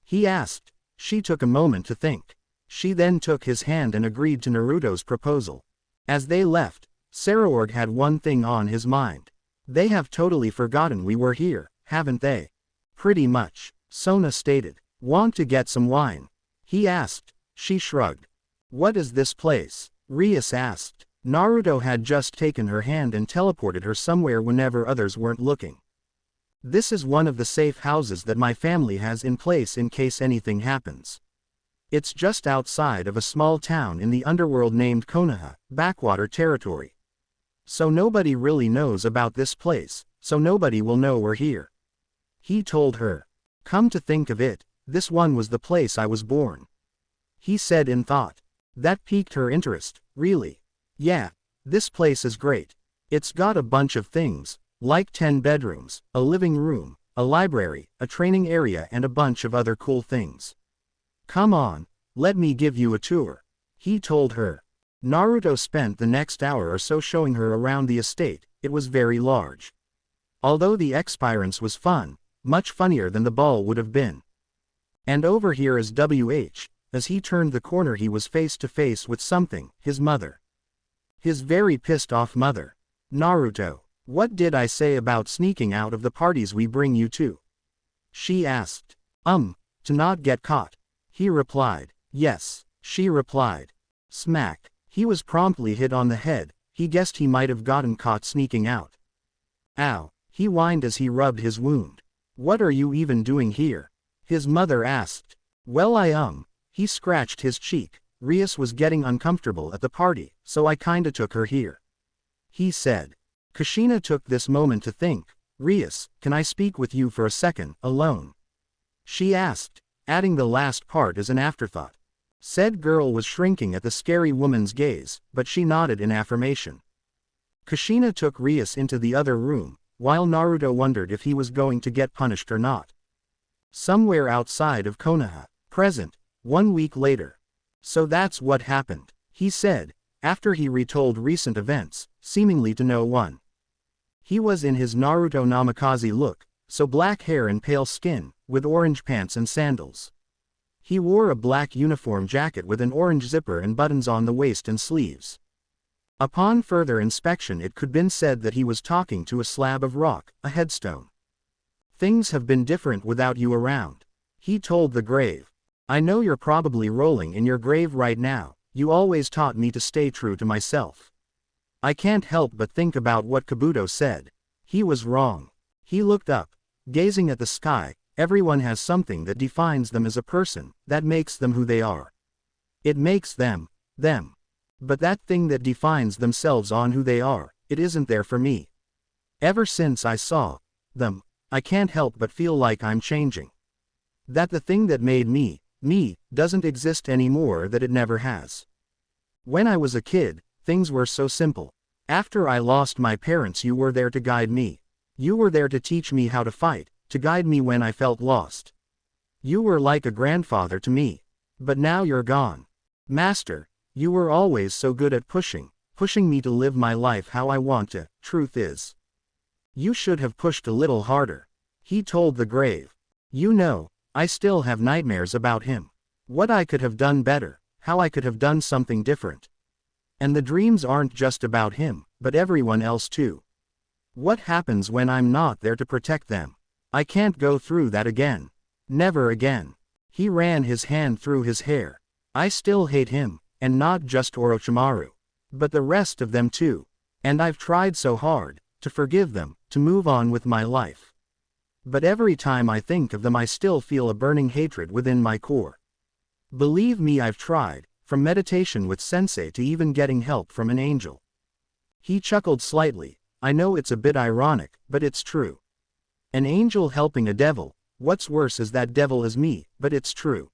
[SPEAKER 1] He asked. She took a moment to think. She then took his hand and agreed to Naruto's proposal. As they left, Sarahorg had one thing on his mind. They have totally forgotten we were here, haven't they? Pretty much, Sona stated. Want to get some wine? He asked. She shrugged. What is this place? Rias asked. Naruto had just taken her hand and teleported her somewhere whenever others weren't looking. This is one of the safe houses that my family has in place in case anything happens. It's just outside of a small town in the underworld named Konoha, backwater territory. So nobody really knows about this place, so nobody will know we're here. He told her. Come to think of it, this one was the place I was born. He said in thought. That piqued her interest, really. Yeah, this place is great. It's got a bunch of things, like 10 bedrooms, a living room, a library, a training area and a bunch of other cool things. Come on, let me give you a tour. He told her. Naruto spent the next hour or so showing her around the estate. It was very large. Although the experience was fun, much funnier than the ball would have been. And over here is WH, as he turned the corner he was face to face with something, his mother. His very pissed off mother. Naruto, what did I say about sneaking out of the parties we bring you to? She asked. To not get caught. He replied. Yes, she replied. Smack. He was promptly hit on the head. He guessed he might have gotten caught sneaking out. Ow, he whined as he rubbed his wound. What are you even doing here? His mother asked. Well, he scratched his cheek. Rias was getting uncomfortable at the party, so I kinda took her here. he said. Kushina took this moment to think. Rias, can I speak with you for a second, alone? She asked, adding the last part as an afterthought. Said girl was shrinking at the scary woman's gaze, but she nodded in affirmation. Kushina took Rias into the other room, while Naruto wondered if he was going to get punished or not. Somewhere outside of Konoha. Present, 1 week later. So that's what happened, he said, after he retold recent events, seemingly to no one. He was in his Naruto Namikaze look, so black hair and pale skin, with orange pants and sandals. He wore a black uniform jacket with an orange zipper and buttons on the waist and sleeves. Upon further inspection it could been said that he was talking to a slab of rock, a headstone. Things have been different without you around, he told the grave. I know you're probably rolling in your grave right now, you always taught me to stay true to myself. I can't help but think about what Kabuto said. He was wrong. He looked up, gazing at the sky. Everyone has something that defines them as a person, that makes them who they are. It makes them, them. But that thing that defines themselves on who they are, it isn't there for me. Ever since I saw them, I can't help but feel like I'm changing. That the thing that made me, doesn't exist anymore, that it never has. When I was a kid, things were so simple. After I lost my parents, you were there to guide me. You were there to teach me how to fight, to guide me when I felt lost. You were like a grandfather to me. But now you're gone. Master, you were always so good at pushing me to live my life how I want to. Truth is, you should have pushed a little harder, he told the grave. You know, I still have nightmares about him. What I could have done better, how I could have done something different. And the dreams aren't just about him, but everyone else too. What happens when I'm not there to protect them? I can't go through that again. Never again. He ran his hand through his hair. I still hate him, and not just Orochimaru, but the rest of them too. And I've tried so hard to forgive them, to move on with my life. But every time I think of them I still feel a burning hatred within my core. Believe me, I've tried, from meditation with sensei to even getting help from an angel. He chuckled slightly. I know it's a bit ironic, but it's true. An angel helping a devil, what's worse is that devil is me, but it's true.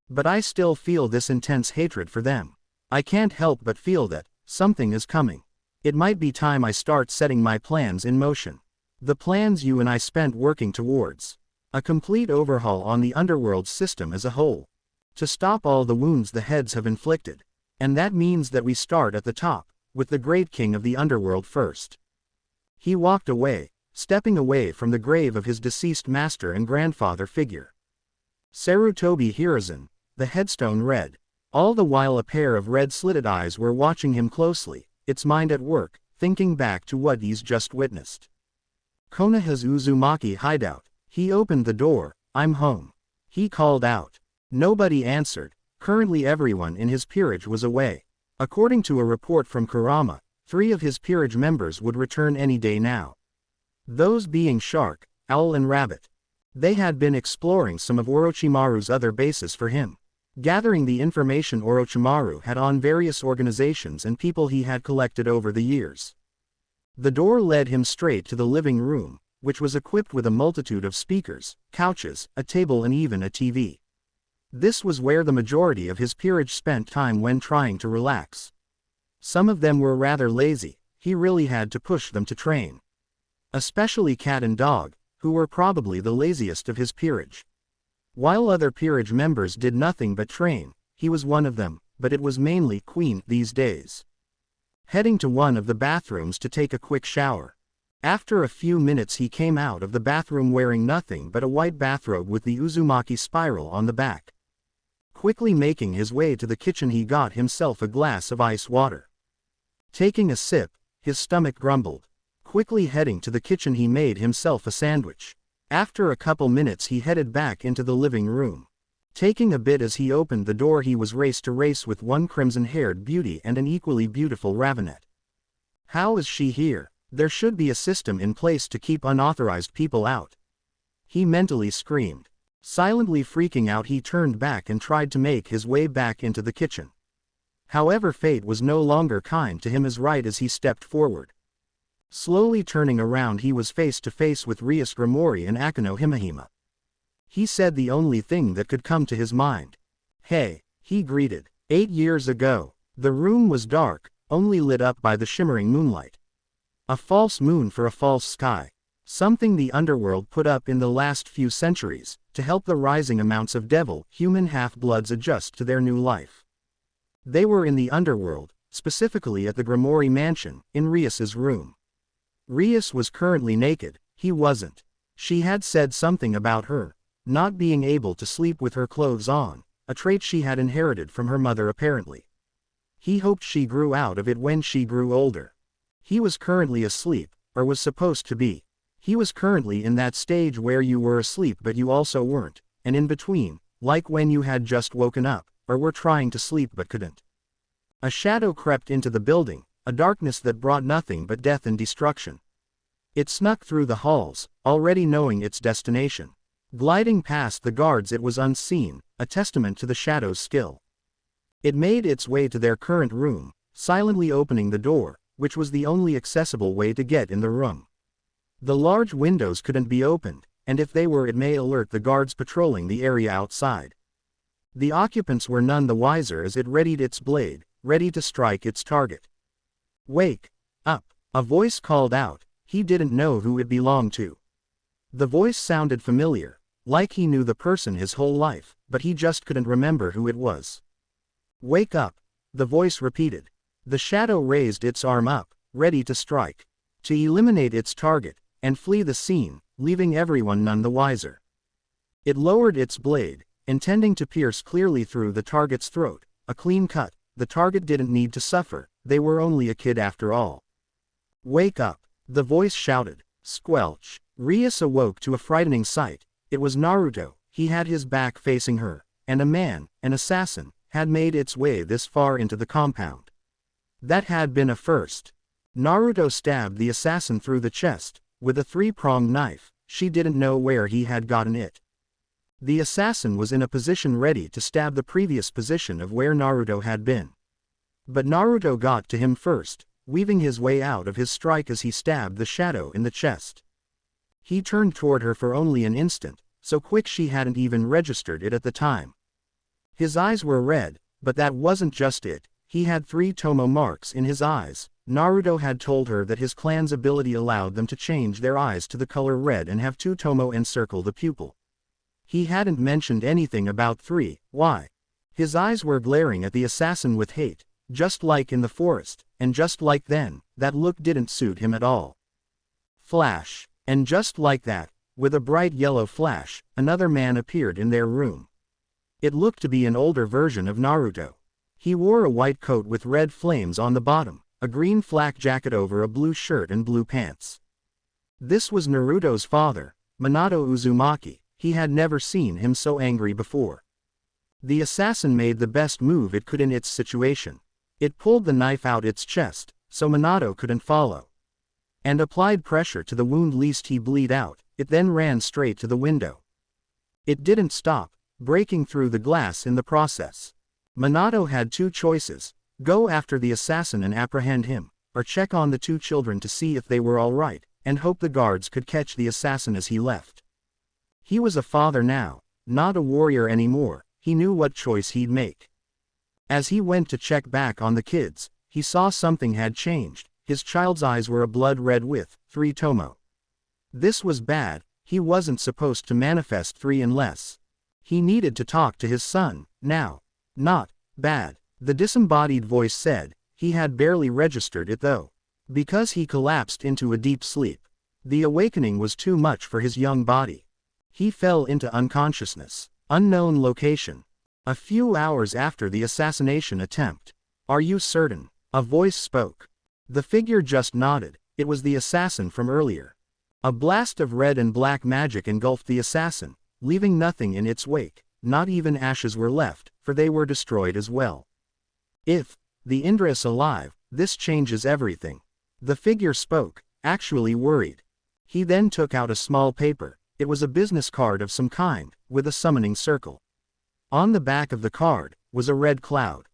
[SPEAKER 1] But I still feel this intense hatred for them. I can't help but feel that something is coming. It might be time I start setting my plans in motion. The plans you and I spent working towards. A complete overhaul on the underworld system as a whole. To stop all the wounds the heads have inflicted. And that means that we start at the top, with the great king of the underworld first. He walked away, stepping away from the grave of his deceased master and grandfather figure. Sarutobi Hiruzen, the headstone read. All the while a pair of red slitted eyes were watching him closely, its mind at work, thinking back to what he's just witnessed. Konoha's Uzumaki hideout. He opened the door. I'm home, he called out. Nobody answered. Currently everyone in his peerage was away. According to a report from Kurama, 3 of his peerage members would return any day now. Those being Shark, Owl and Rabbit. They had been exploring some of Orochimaru's other bases for him, gathering the information Orochimaru had on various organizations and people he had collected over the years. The door led him straight to the living room, which was equipped with a multitude of speakers, couches, a table and even a TV. This was where the majority of his peerage spent time when trying to relax. Some of them were rather lazy, he really had to push them to train. Especially Cat and Dog, who were probably the laziest of his peerage. While other peerage members did nothing but train, he was one of them, but it was mainly Queen these days. Heading to one of the bathrooms to take a quick shower. After a few minutes he came out of the bathroom wearing nothing but a white bathrobe with the Uzumaki spiral on the back. Quickly making his way to the kitchen he got himself a glass of ice water. Taking a sip, his stomach grumbled. Quickly heading to the kitchen he made himself a sandwich. After a couple minutes he headed back into the living room. Taking a bit as he opened the door he was race to race with one crimson-haired beauty and an equally beautiful Ravenet. How is she here? There should be a system in place to keep unauthorized people out. He mentally screamed. Silently freaking out he turned back and tried to make his way back into the kitchen. However, fate was no longer kind to him as he stepped forward. Slowly turning around, he was face to face with Rias Grimori and Akano Himahima. He said the only thing that could come to his mind. "Hey," he greeted. 8 years ago. The room was dark, only lit up by the shimmering moonlight. A false moon for a false sky. Something the underworld put up in the last few centuries, to help the rising amounts of human half-bloods adjust to their new life. They were in the underworld, specifically at the Grimori mansion, in Rias's room. Rias was currently naked, he wasn't. She had said something about her not being able to sleep with her clothes on, a trait she had inherited from her mother apparently. He hoped she grew out of it when she grew older. He was currently asleep, or was supposed to be. He was currently in that stage where you were asleep but you also weren't, and in between, like when you had just woken up, or were trying to sleep but couldn't. A shadow crept into the building, a darkness that brought nothing but death and destruction. It snuck through the halls, already knowing its destination. Gliding past the guards, it was unseen, a testament to the shadow's skill. It made its way to their current room, silently opening the door, which was the only accessible way to get in the room. The large windows couldn't be opened, and if they were, it may alert the guards patrolling the area outside. The occupants were none the wiser as it readied its blade, ready to strike its target. "Wake up," a voice called out. He didn't know who it belonged to. The voice sounded familiar, like he knew the person his whole life, but he just couldn't remember who it was. "Wake up," the voice repeated. The shadow raised its arm up, ready to strike, to eliminate its target, and flee the scene, leaving everyone none the wiser. It lowered its blade, intending to pierce clearly through the target's throat, a clean cut. The target didn't need to suffer, they were only a kid after all. "Wake up," the voice shouted. Squelch. Rias awoke to a frightening sight. It was Naruto. He had his back facing her, and a man, an assassin, had made its way this far into the compound. That had been a first. Naruto stabbed the assassin through the chest, with a 3-pronged knife. She didn't know where he had gotten it. The assassin was in a position ready to stab the previous position of where Naruto had been. But Naruto got to him first, weaving his way out of his strike as he stabbed the shadow in the chest. He turned toward her for only an instant, so quick she hadn't even registered it at the time. His eyes were red, but that wasn't just it. He had 3 tomo marks in his eyes. Naruto had told her that his clan's ability allowed them to change their eyes to the color red and have 2 tomo encircle the pupil. He hadn't mentioned anything about 3, why? His eyes were glaring at the assassin with hate, just like in the forest, and just like then, that look didn't suit him at all. Flash, and just like that, with a bright yellow flash, another man appeared in their room. It looked to be an older version of Naruto. He wore a white coat with red flames on the bottom, a green flak jacket over a blue shirt and blue pants. This was Naruto's father, Minato Uzumaki. He had never seen him so angry before. The assassin made the best move it could in its situation. It pulled the knife out its chest, so Minato couldn't follow, and applied pressure to the wound lest he bleed out. It then ran straight to the window. It didn't stop, breaking through the glass in the process. Minato had 2 choices: go after the assassin and apprehend him, or check on the 2 children to see if they were all right, and hope the guards could catch the assassin as he left. He was a father now, not a warrior anymore. He knew what choice he'd make. As he went to check back on the kids, he saw something had changed. His child's eyes were a blood red with 3 tomo. This was bad. He wasn't supposed to manifest 3 unless he needed to talk to his son, now. Not bad, the disembodied voice said. He had barely registered it though, because he collapsed into a deep sleep. The awakening was too much for his young body. He fell into unconsciousness. Unknown location. A few hours after the assassination attempt. "Are you certain?" a voice spoke. The figure just nodded. It was the assassin from earlier. A blast of red and black magic engulfed the assassin, leaving nothing in its wake. Not even ashes were left, for they were destroyed as well. "If the Indra is alive, this changes everything." The figure spoke, actually worried. He then took out a small paper. It was a business card of some kind, with a summoning circle. On the back of the card was a red cloud.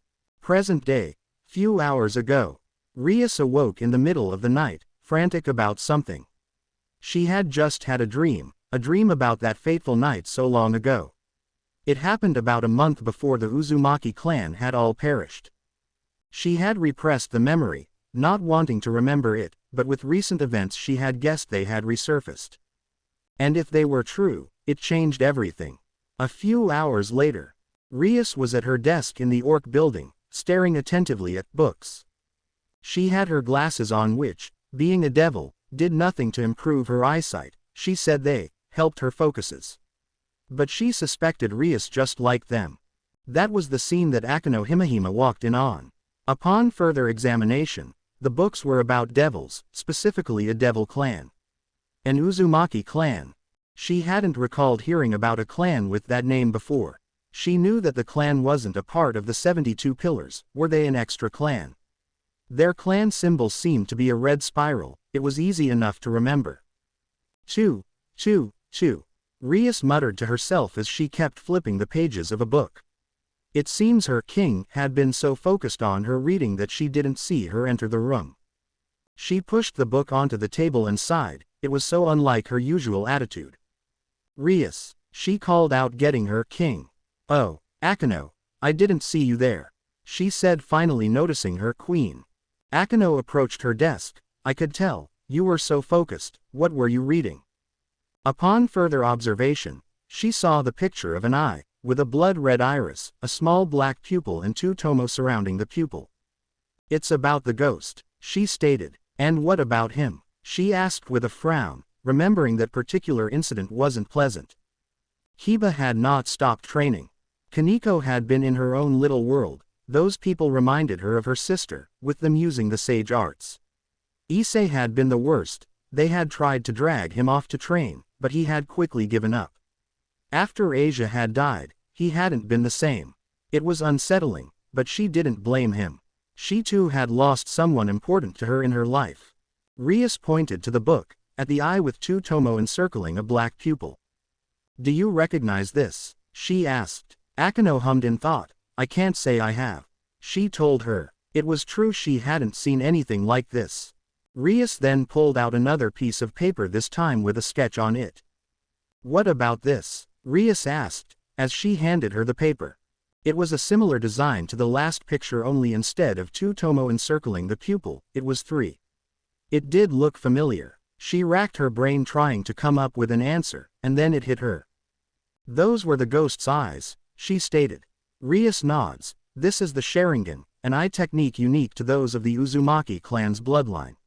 [SPEAKER 1] Present day. Few hours ago. Rias awoke in the middle of the night, frantic about something. She had just had a dream about that fateful night so long ago. It happened about a month before the Uzumaki clan had all perished. She had repressed the memory, not wanting to remember it, but with recent events she had guessed they had resurfaced. And if they were true, it changed everything. A few hours later, Rias was at her desk in the Orc building, staring attentively at books. She had her glasses on which, being a devil, did nothing to improve her eyesight. She said they helped her focuses. But she suspected Rias just liked them. That was the scene that Akeno Himehime walked in on. Upon further examination, the books were about devils, specifically a devil clan. An Uzumaki clan. She hadn't recalled hearing about a clan with that name before. She knew that the clan wasn't a part of the 72 pillars. Were they an extra clan? Their clan symbol seemed to be a red spiral. It was easy enough to remember. 2, 2, 2. Rias muttered to herself as she kept flipping the pages of a book. It seems her king had been so focused on her reading that she didn't see her enter the room. She pushed the book onto the table and sighed. It was so unlike her usual attitude. Rias, she called out, getting her king. Oh, Akeno, I didn't see you there, she said, finally noticing her queen. Akeno approached her desk. I could tell, you were so focused. What were you reading? Upon further observation, she saw the picture of an eye, with a blood-red iris, a small black pupil and 2 tomo surrounding the pupil. It's about the ghost, she stated. And what about him? She asked with a frown, remembering that particular incident wasn't pleasant. Hiba had not stopped training. Kaneko had been in her own little world. Those people reminded her of her sister, with them using the sage arts. Issei had been the worst. They had tried to drag him off to train, but he had quickly given up. After Asia had died, he hadn't been the same. It was unsettling, but she didn't blame him. She too had lost someone important to her in her life. Rias pointed to the book, at the eye with 2 tomo encircling a black pupil. Do you recognize this? She asked. Akeno hummed in thought. I can't say I have. She told her. It was true, she hadn't seen anything like this. Rias then pulled out another piece of paper, this time with a sketch on it. What about this? Rias asked, as she handed her the paper. It was a similar design to the last picture, only instead of 2 tomo encircling the pupil, it was 3. It did look familiar. She racked her brain trying to come up with an answer, and then it hit her. Those were the ghost's eyes, she stated. Rias nods. This is the Sharingan, an eye technique unique to those of the Uzumaki clan's bloodline,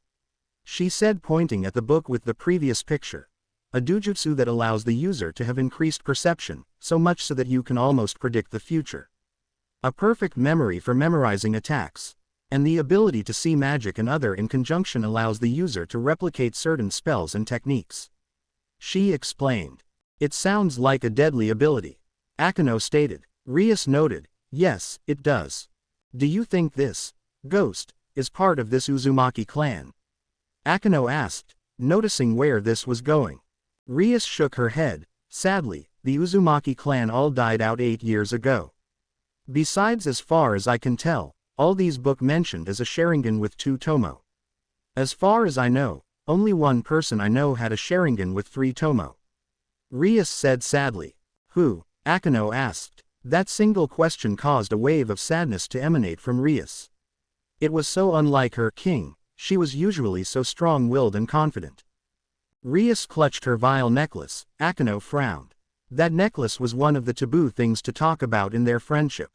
[SPEAKER 1] she said, pointing at the book with the previous picture. A dojutsu that allows the user to have increased perception, so much so that you can almost predict the future. A perfect memory for memorizing attacks. And the ability to see magic and other in conjunction allows the user to replicate certain spells and techniques. She explained. It sounds like a deadly ability, Akeno stated. Rias noted. Yes, it does. Do you think this ghost is part of this Uzumaki clan? Akeno asked, noticing where this was going. Rias shook her head. Sadly, the Uzumaki clan all died out 8 years ago. Besides, as far as I can tell, all these book mentioned as a Sharingan with 2 tomo. As far as I know, only one person I know had a Sharingan with 3 tomo. Rias said sadly. Who? Akeno asked. That single question caused a wave of sadness to emanate from Rias. It was so unlike her king. She was usually so strong-willed and confident. Rias clutched her vile necklace. Akeno frowned. That necklace was one of the taboo things to talk about in their friendship.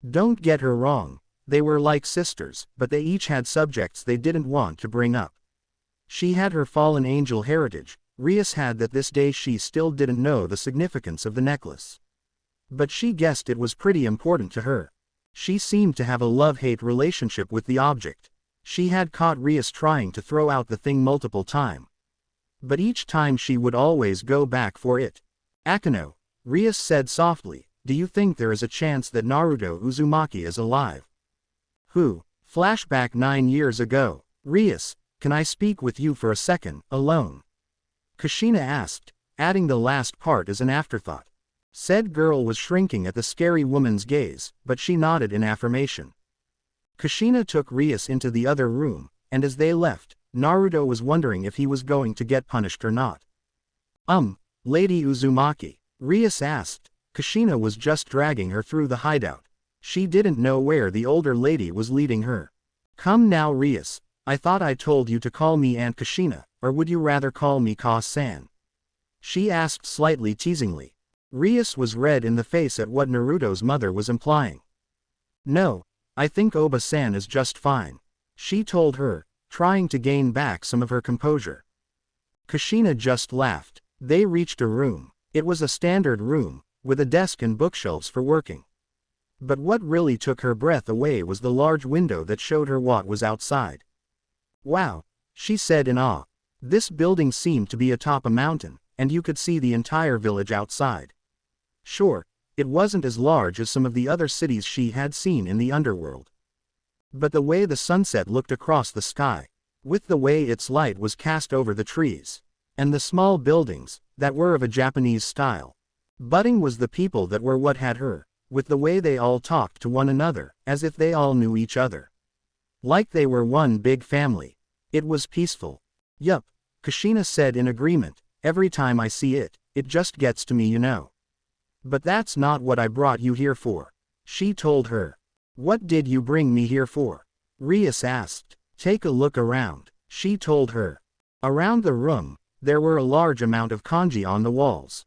[SPEAKER 1] Don't get her wrong. They were like sisters, but they each had subjects they didn't want to bring up. She had her fallen angel heritage. Rias had that. This day she still didn't know the significance of the necklace. But she guessed it was pretty important to her. She seemed to have a love-hate relationship with the object. She had caught Rias trying to throw out the thing multiple times. But each time she would always go back for it. Akeno, Rias said softly, do you think there is a chance that Naruto Uzumaki is alive? Who? Flashback 9 years ago. Rias, can I speak with you for a second, alone? Kushina asked, adding the last part as an afterthought. Said girl was shrinking at the scary woman's gaze, but she nodded in affirmation. Kushina took Rias into the other room, and as they left, Naruto was wondering if he was going to get punished or not. Lady Uzumaki, Rias asked. Kushina was just dragging her through the hideout. She didn't know where the older lady was leading her. Come now Rias, I thought I told you to call me Aunt Kushina, or would you rather call me Ka-san? She asked slightly teasingly. Rias was red in the face at what Naruto's mother was implying. No, I think Oba-san is just fine, she told her, trying to gain back some of her composure. Kushina just laughed. They reached a room. It was a standard room, with a desk and bookshelves for working. But what really took her breath away was the large window that showed her what was outside. Wow, she said in awe. This building seemed to be atop a mountain, and you could see the entire village outside. Sure, it wasn't as large as some of the other cities she had seen in the underworld. But the way the sunset looked across the sky, with the way its light was cast over the trees, and the small buildings, that were of a Japanese style. Budding was the people that were what had her, with the way they all talked to one another, as if they all knew each other. Like they were one big family. It was peaceful. Yup, Kushina said in agreement, every time I see it, it just gets to me you know. But that's not what I brought you here for, she told her. What did you bring me here for? Rias asked. Take a look around, she told her. Around the room, there were a large amount of kanji on the walls.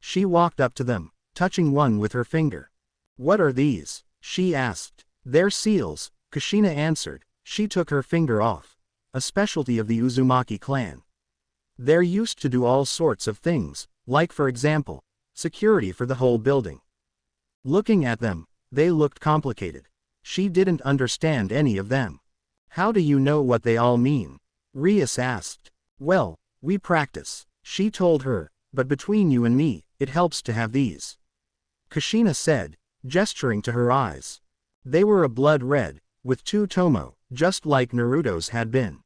[SPEAKER 1] She walked up to them, touching one with her finger. What are these? She asked. They're seals, Kushina answered. She took her finger off. A specialty of the Uzumaki clan. They're used to do all sorts of things, like for example, security for the whole building. Looking at them, they looked complicated. She didn't understand any of them. How do you know what they all mean? Rias asked. Well, we practice, she told her, but between you and me, it helps to have these. Kushina said, gesturing to her eyes. They were a blood red, with two tomo, just like Naruto's had been.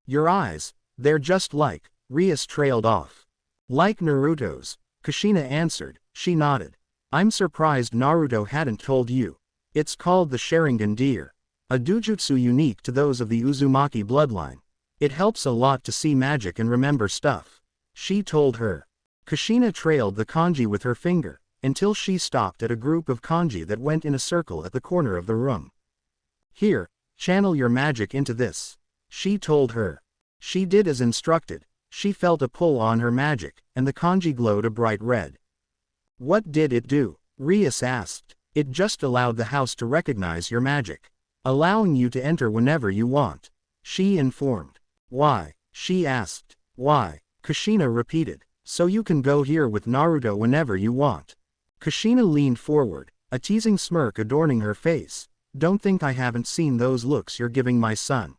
[SPEAKER 1] Your eyes, they're just like, Rias trailed off. Like Naruto's, Kushina answered. She nodded. I'm surprised Naruto hadn't told you. It's called the Sharingan Deer. A dojutsu unique to those of the Uzumaki bloodline. It helps a lot to see magic and remember stuff, she told her. Kushina trailed the kanji with her finger, until she stopped at a group of kanji that went in a circle at the corner of the room. Here, channel your magic into this, she told her. She did as instructed. She felt a pull on her magic, and the kanji glowed a bright red. What did it do? Rias asked. It just allowed the house to recognize your magic, allowing you to enter whenever you want, she informed. Why? She asked. Why? Kushina repeated. So you can go here with Naruto whenever you want. Kushina leaned forward, a teasing smirk adorning her face. Don't think I haven't seen those looks you're giving my son.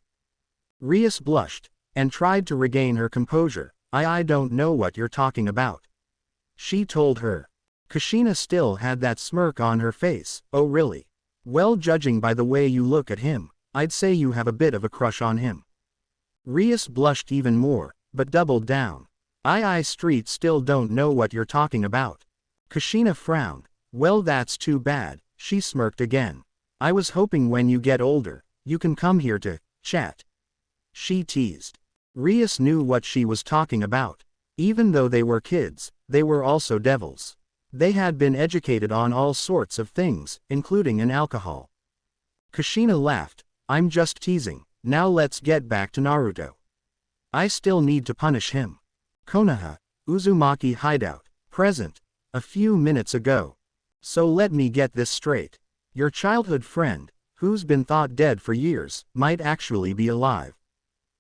[SPEAKER 1] Rias blushed, and tried to regain her composure. I don't know what you're talking about, she told her. Kushina still had that smirk on her face. Oh really? Well, judging by the way you look at him, I'd say you have a bit of a crush on him. Rias blushed even more, but doubled down. I Street still don't know what you're talking about. Kushina frowned. Well, that's too bad, she smirked again. I was hoping when you get older, you can come here to chat, she teased. Rias knew what she was talking about. Even though they were kids, they were also devils. They had been educated on all sorts of things, including in alcohol. Kushina laughed. I'm just teasing. Now let's get back to Naruto. I still need to punish him. Konoha, Uzumaki hideout, present. A few minutes ago. So let me get this straight. Your childhood friend, who's been thought dead for years, might actually be alive.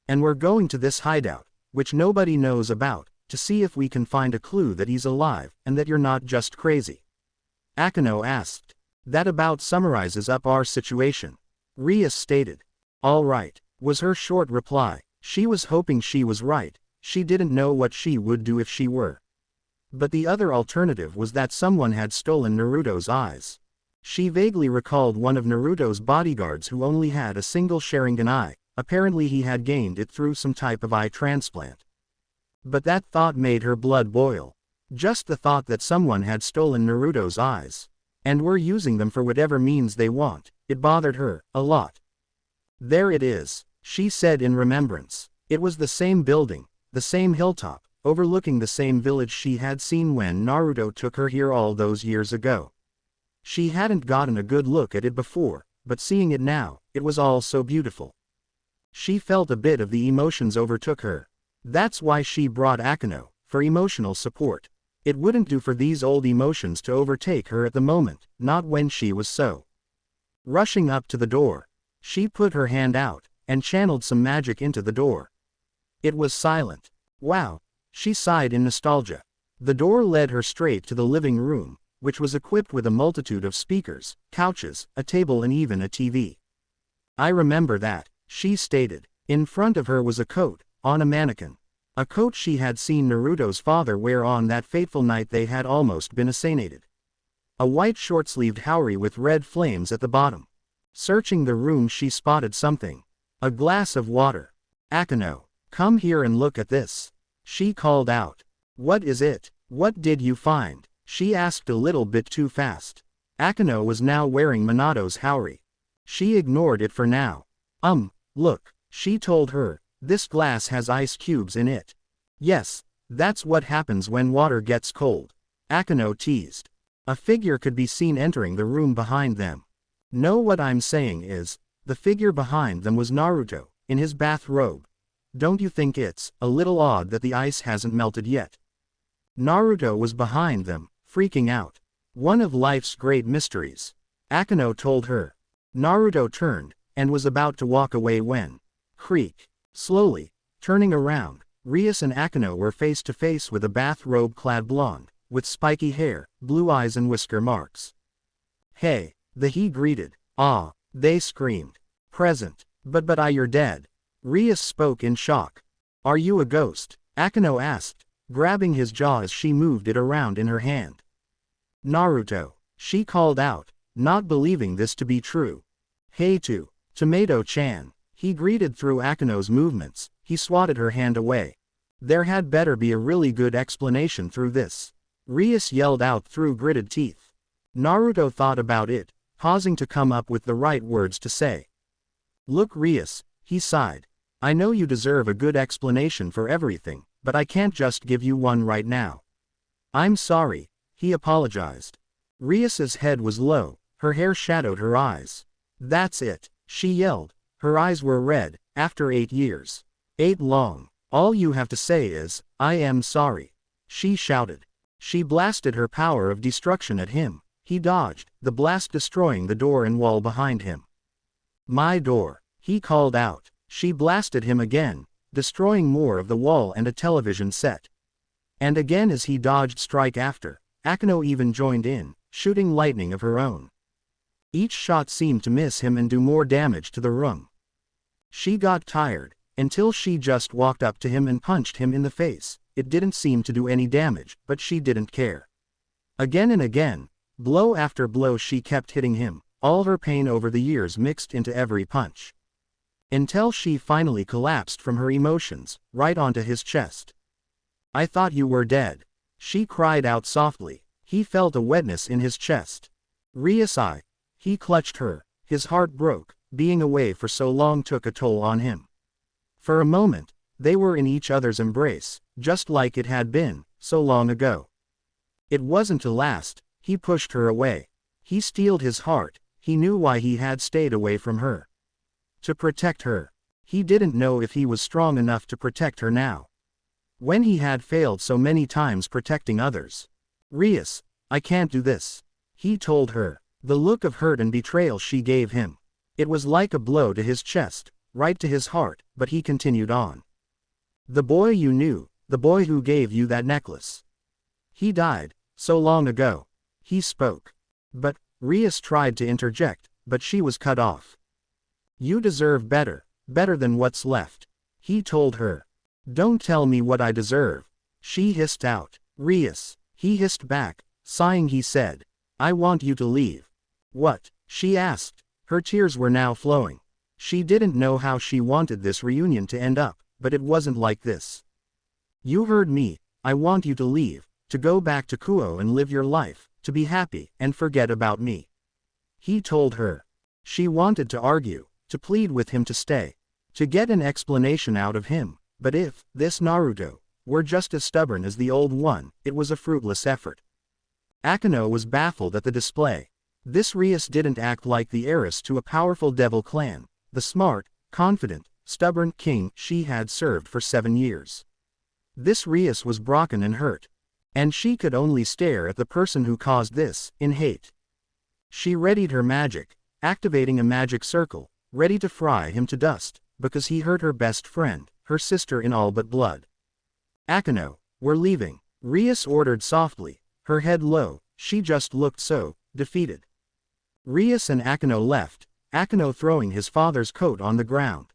[SPEAKER 1] And we're going to this hideout, which nobody knows about, to see if we can find a clue that he's alive, and that you're not just crazy. Akano asked. That about summarizes up our situation, Rias stated. All right, was her short reply. She was hoping she was right. She didn't know what she would do if she were. But the other alternative was that someone had stolen Naruto's eyes. She vaguely recalled one of Naruto's bodyguards who only had a single Sharingan eye. Apparently he had gained it through some type of eye transplant. But that thought made her blood boil. Just the thought that someone had stolen Naruto's eyes, and were using them for whatever means they want, it bothered her, a lot. There it is, she said in remembrance. It was the same building, the same hilltop, overlooking the same village she had seen when Naruto took her here all those years ago. She hadn't gotten a good look at it before, but seeing it now, it was all so beautiful. She felt a bit of the emotions overtook her. That's why she brought Akeno, for emotional support. It wouldn't do for these old emotions to overtake her at the moment, not when she was so. Rushing up to the door, she put her hand out, and channeled some magic into the door. It was silent. Wow, she sighed in nostalgia. The door led her straight to the living room, which was equipped with a multitude of speakers, couches, a table and even a TV. I remember that, she stated. In front of her was a coat, on a mannequin. A coat she had seen Naruto's father wear on that fateful night they had almost been assassinated. A white short-sleeved haori with red flames at the bottom. Searching the room she spotted something. A glass of water. Akeno, come here and look at this. She called out. What is it? What did you find? She asked a little bit too fast. Akeno was now wearing Minato's haori. She ignored it for now. Look, she told her, this glass has ice cubes in it. Yes, that's what happens when water gets cold. Akeno teased. A figure could be seen entering the room behind them. Know what I'm saying is, the figure behind them was Naruto, in his bathrobe. Don't you think it's a little odd that the ice hasn't melted yet? Naruto was behind them, freaking out. One of life's great mysteries. Akeno told her. Naruto turned, and was about to walk away when, creak. Slowly, turning around, Rias and Akeno were face to face with a bathrobe-clad blonde, with spiky hair, blue eyes and whisker marks. Hey, he greeted. Ah, they screamed. Present. But you're dead. Rias spoke in shock. Are you a ghost? Akeno asked, grabbing his jaw as she moved it around in her hand. Naruto, she called out, not believing this to be true. Hey Tomato-chan, he greeted through Akeno's movements. He swatted her hand away. There had better be a really good explanation through this. Rias yelled out through gritted teeth. Naruto thought about it, pausing to come up with the right words to say. Look Rias, he sighed. I know you deserve a good explanation for everything, but I can't just give you one right now. I'm sorry, he apologized. Rias's head was low, her hair shadowed her eyes. That's it, she yelled. Her eyes were red. After 8 years. 8 long. All you have to say is, I am sorry. She shouted. She blasted her power of destruction at him. He dodged, the blast destroying the door and wall behind him. My door, he called out. She blasted him again, destroying more of the wall and a television set. And again as he dodged strike after, Akeno even joined in, shooting lightning of her own. Each shot seemed to miss him and do more damage to the room. She got tired, until she just walked up to him and punched him in the face. It didn't seem to do any damage, but she didn't care. Again and again, blow after blow she kept hitting him, all her pain over the years mixed into every punch. Until she finally collapsed from her emotions, right onto his chest. I thought you were dead. She cried out softly. He felt a wetness in his chest. Rias. He clutched her. His heart broke. Being away for so long took a toll on him. For a moment, they were in each other's embrace, just like it had been, so long ago. It wasn't to last. He pushed her away. He steeled his heart. He knew why he had stayed away from her. To protect her. He didn't know if he was strong enough to protect her now. When he had failed so many times protecting others. Rias, I can't do this. He told her. The look of hurt and betrayal she gave him. It was like a blow to his chest, right to his heart, but he continued on. The boy you knew, the boy who gave you that necklace. He died, so long ago. He spoke. But, Rias tried to interject, but she was cut off. You deserve better than what's left. He told her. Don't tell me what I deserve. She hissed out. Rias. He hissed back, sighing he said. I want you to leave. What? She asked. Her tears were now flowing. She didn't know how she wanted this reunion to end up, but it wasn't like this. You heard me, I want you to leave. to go back to Kuo and live your life, to be happy, and forget about me. He told her. She wanted to argue, to plead with him to stay, to get an explanation out of him, but if this Naruto were just as stubborn as the old one, it was a fruitless effort. Akano was baffled at the display. This Rias didn't act like the heiress to a powerful devil clan, the smart, confident, stubborn king she had served for 7 years. This Rias was broken and hurt. And she could only stare at the person who caused this, in hate. She readied her magic, activating a magic circle, ready to fry him to dust, because he hurt her best friend, her sister in all but blood. Akano, we're leaving, Rias ordered softly, her head low, she just looked so defeated. Rias and Akano left, Akano throwing his father's coat on the ground.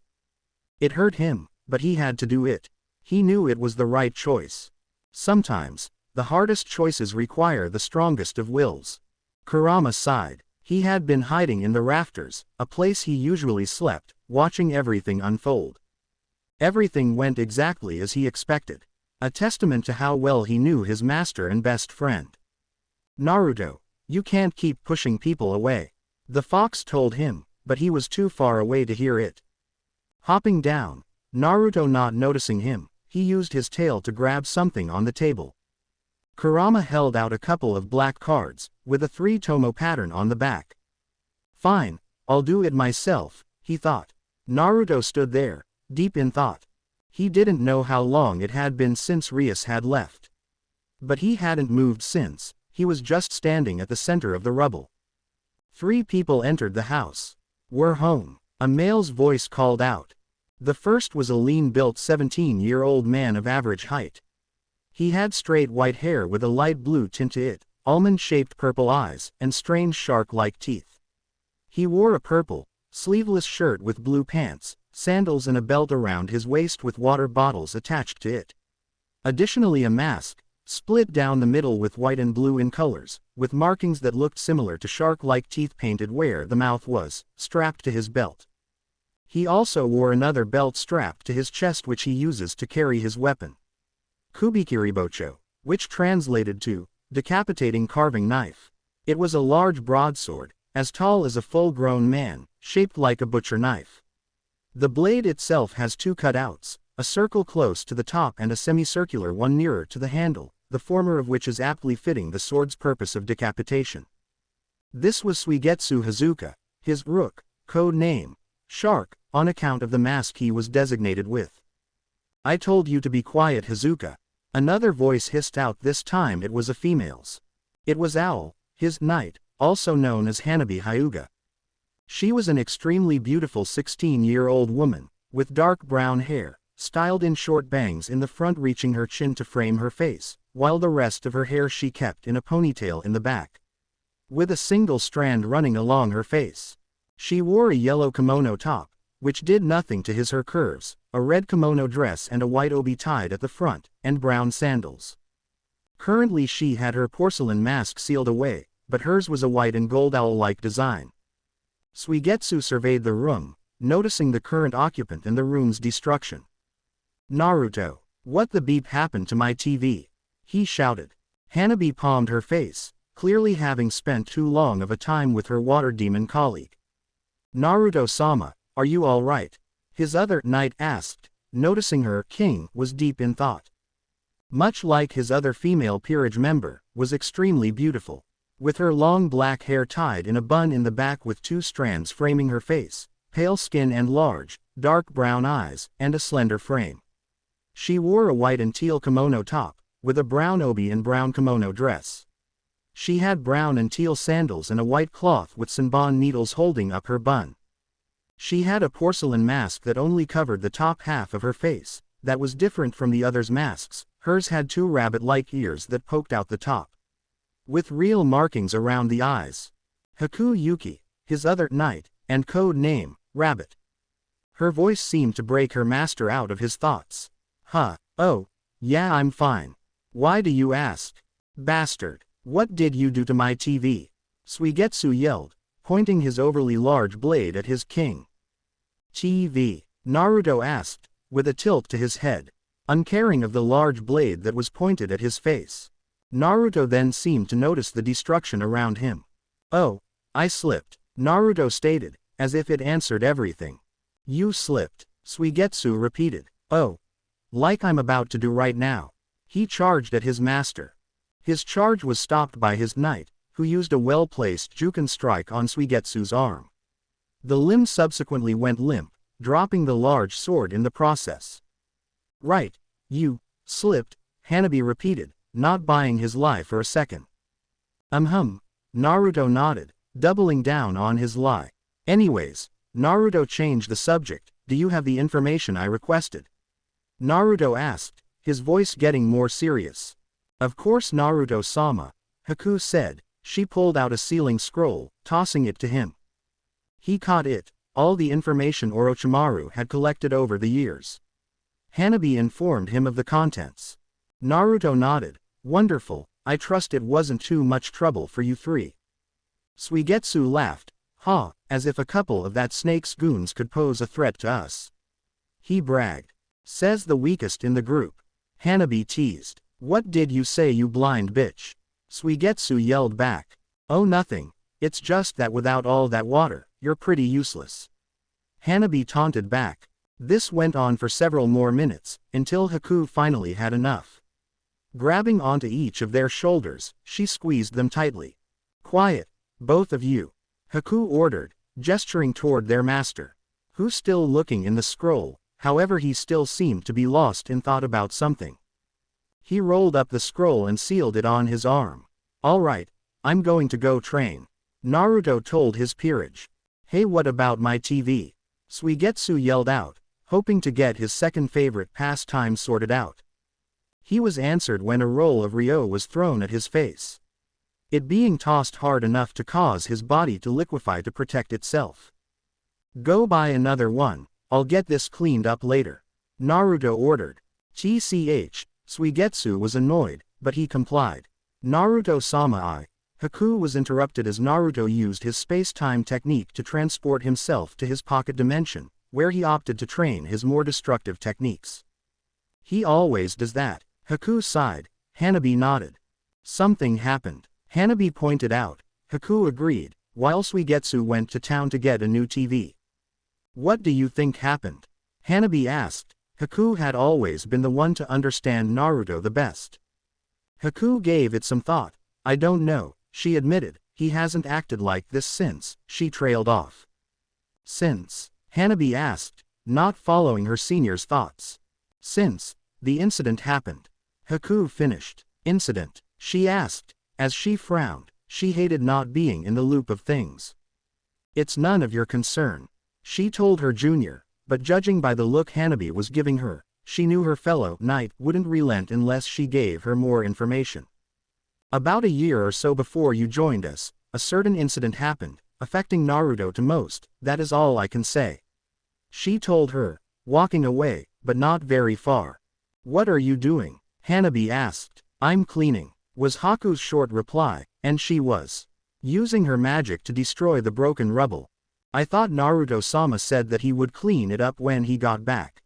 [SPEAKER 1] It hurt him, but he had to do it. He knew it was the right choice. Sometimes, the hardest choices require the strongest of wills. Kurama sighed. He had been hiding in the rafters, a place he usually slept, watching everything unfold. Everything went exactly as he expected. A testament to how well he knew his master and best friend. Naruto, you can't keep pushing people away. The fox told him, but he was too far away to hear it. Hopping down, Naruto not noticing him, he used his tail to grab something on the table. Kurama held out a couple of black cards, with a 3-tomo pattern on the back. Fine, I'll do it myself, he thought. Naruto stood there, deep in thought. He didn't know how long it had been since Rias had left. But he hadn't moved since, he was just standing at the center of the rubble. 3 people entered the house. We're home, a male's voice called out. The first was a lean-built 17-year-old man of average height. He had straight white hair with a light blue tint to it, almond-shaped purple eyes, and strange shark-like teeth. He wore a purple, sleeveless shirt with blue pants, sandals and a belt around his waist with water bottles attached to it. Additionally a mask, split down the middle with white and blue in colors, with markings that looked similar to shark-like teeth painted where the mouth was, strapped to his belt. He also wore another belt strapped to his chest which he uses to carry his weapon. Kubikiribocho, which translated to, decapitating carving knife. It was a large broadsword, as tall as a full-grown man, shaped like a butcher knife. The blade itself has 2 cutouts, a circle close to the top and a semicircular one nearer to the handle, the former of which is aptly fitting the sword's purpose of decapitation. This was Suigetsu Hazuka, his rook, code name, Shark, on account of the mask he was designated with. I told you to be quiet, Hazuka. Another voice hissed out. This time it was a female's. It was Owl, his knight, also known as Hanabi Hyuga. She was an extremely beautiful 16-year-old woman, with dark brown hair, styled in short bangs in the front reaching her chin to frame her face, while the rest of her hair she kept in a ponytail in the back, with a single strand running along her face. She wore a yellow kimono top, which did nothing to her curves, a red kimono dress and a white obi tied at the front, and brown sandals. Currently she had her porcelain mask sealed away, but hers was a white and gold owl-like design. Suigetsu surveyed the room, noticing the current occupant and the room's destruction. Naruto, what the beep happened to my TV? He shouted. Hanabi palmed her face, clearly having spent too long of a time with her water demon colleague. Naruto-sama, are you all right? His other knight asked, noticing her king was deep in thought. Much like his other female peerage member, was extremely beautiful. With her long black hair tied in a bun in the back with 2 strands framing her face, pale skin and large, dark brown eyes, and a slender frame. She wore a white and teal kimono top, with a brown obi and brown kimono dress. She had brown and teal sandals and a white cloth with sanbon needles holding up her bun. She had a porcelain mask that only covered the top half of her face, that was different from the others' masks. Hers had 2 rabbit-like ears that poked out the top, with real markings around the eyes. Haku Yuki, his other knight, and code name, Rabbit. Her voice seemed to break her master out of his thoughts. Oh, yeah, I'm fine. Why do you ask? Bastard, what did you do to my TV? Suigetsu yelled, pointing his overly large blade at his king. TV, Naruto asked, with a tilt to his head, uncaring of the large blade that was pointed at his face. Naruto then seemed to notice the destruction around him. "Oh, I slipped," Naruto stated, as if it answered everything. "You slipped," Suigetsu repeated. "Oh. Like I'm about to do right now." He charged at his master. His charge was stopped by his knight, who used a well-placed Juken strike on Suigetsu's arm. The limb subsequently went limp, dropping the large sword in the process. "Right, you slipped," Hanabi repeated, not buying his lie for a second. Naruto nodded, doubling down on his lie. "Anyways," Naruto changed the subject, "do you have the information I requested?" Naruto asked, his voice getting more serious. "Of course Naruto-sama," Haku said. She pulled out a sealing scroll, tossing it to him. He caught it, all the information Orochimaru had collected over the years. Hanabi informed him of the contents. Naruto nodded. "Wonderful, I trust it wasn't too much trouble for you three." Suigetsu laughed. "Ha, as if a couple of that snake's goons could pose a threat to us," he bragged. "Says the weakest in the group," Hanabi teased. "What did you say, you blind bitch?" Suigetsu yelled back. "Oh, nothing, it's just that without all that water, you're pretty useless," Hanabi taunted back. This went on for several more minutes, until Haku finally had enough. Grabbing onto each of their shoulders, she squeezed them tightly. "Quiet, both of you," Haku ordered, gesturing toward their master, who's still looking in the scroll. However, he still seemed to be lost in thought about something. He rolled up the scroll and sealed it on his arm. "All right, I'm going to go train," Naruto told his peerage. "Hey, what about my TV?" Suigetsu yelled out, hoping to get his second favorite pastime sorted out. He was answered when a roll of Ryo was thrown at his face, it being tossed hard enough to cause his body to liquefy to protect itself. "Go buy another one, I'll get this cleaned up later," Naruto ordered. "TCH, Suigetsu was annoyed, but he complied. "Naruto-sama, Haku was interrupted as Naruto used his space-time technique to transport himself to his pocket dimension, where he opted to train his more destructive techniques. "He always does that," Haku sighed. Hanabi nodded. "Something happened," Hanabi pointed out. Haku agreed, while Suigetsu went to town to get a new TV. "What do you think happened?" Hanabi asked. Haku had always been the one to understand Naruto the best. Haku gave it some thought. "I don't know," she admitted. "He hasn't acted like this since," she trailed off. "Since?" Hanabi asked, not following her senior's thoughts. "Since the incident happened," Haku finished. "Incident?" she asked, as she frowned. She hated not being in the loop of things. "It's none of your concern," she told her junior, but judging by the look Hanabi was giving her, she knew her fellow knight wouldn't relent unless she gave her more information. "About a year or so before you joined us, a certain incident happened, affecting Naruto to most, that is all I can say," she told her, walking away, but not very far. "What are you doing?" Hanabi asked. "I'm cleaning," was Haku's short reply, and she was using her magic to destroy the broken rubble. "I thought Naruto-sama said that he would clean it up when he got back,"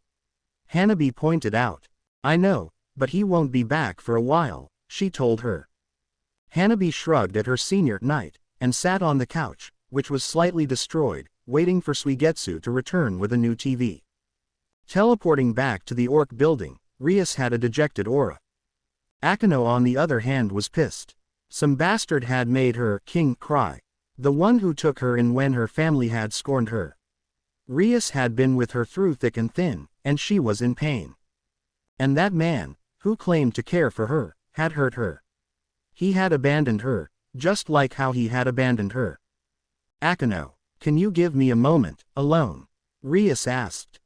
[SPEAKER 1] Hanabi pointed out. "I know, but he won't be back for a while," she told her. Hanabi shrugged at her senior knight, and sat on the couch, which was slightly destroyed, waiting for Suigetsu to return with a new TV. Teleporting back to the Orc building, Rias had a dejected aura. Akano on the other hand was pissed. Some bastard had made her king cry. The one who took her in when her family had scorned her. Rias had been with her through thick and thin, and she was in pain. And that man, who claimed to care for her, had hurt her. He had abandoned her, just like how he had abandoned her. "Akano, can you give me a moment, alone?" Rias asked.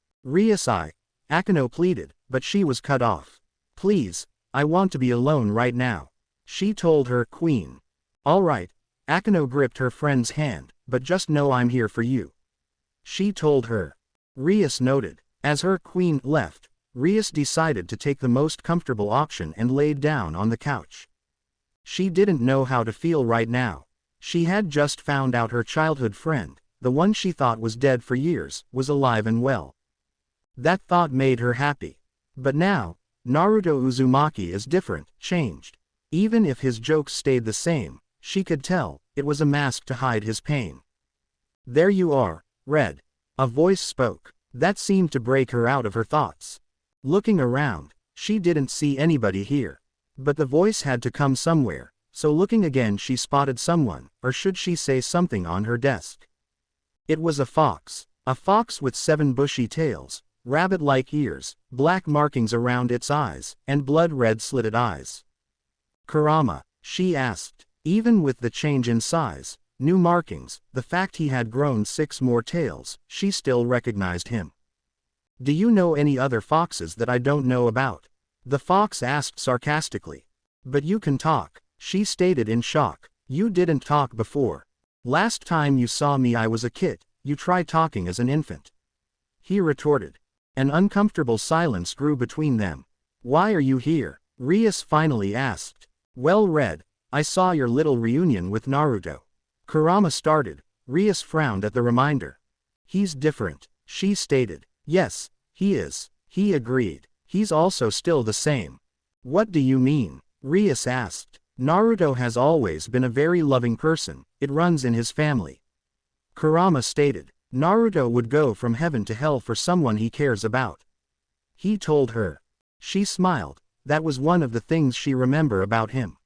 [SPEAKER 1] Akano pleaded, but she was cut off. "Please, I want to be alone right now," she told her queen. "All right." Akano gripped her friend's hand, "but just know I'm here for you," she told her. Rias noted. As her queen left, Rias decided to take the most comfortable option and laid down on the couch. She didn't know how to feel right now. She had just found out her childhood friend, the one she thought was dead for years, was alive and well. That thought made her happy. But now, Naruto Uzumaki is different, changed. Even if his jokes stayed the same, she could tell, it was a mask to hide his pain. "There you are, Red." A voice spoke. That seemed to break her out of her thoughts. Looking around, she didn't see anybody here. But the voice had to come somewhere, so looking again she spotted someone, or should she say something, on her desk. It was a fox with 7 bushy tails, rabbit-like ears, black markings around its eyes, and blood-red slitted eyes. "Kurama?" she asked. Even with the change in size, new markings, the fact he had grown 6 more tails, she still recognized him. "Do you know any other foxes that I don't know about?" the fox asked sarcastically. "But you can talk," she stated in shock. "You didn't talk before. Last time you saw me I was a kid, you tried talking as an infant," he retorted. An uncomfortable silence grew between them. "Why are you here?" Rias finally asked. "Well, Red, I saw your little reunion with Naruto." Kurama started. Rias frowned at the reminder. "He's different," she stated. "Yes, he is," he agreed. "He's also still the same." "What do you mean?" Rias asked. "Naruto has always been a very loving person, it runs in his family," Kurama stated. "Naruto would go from heaven to hell for someone he cares about," he told her. She smiled. That was one of the things she remembered about him.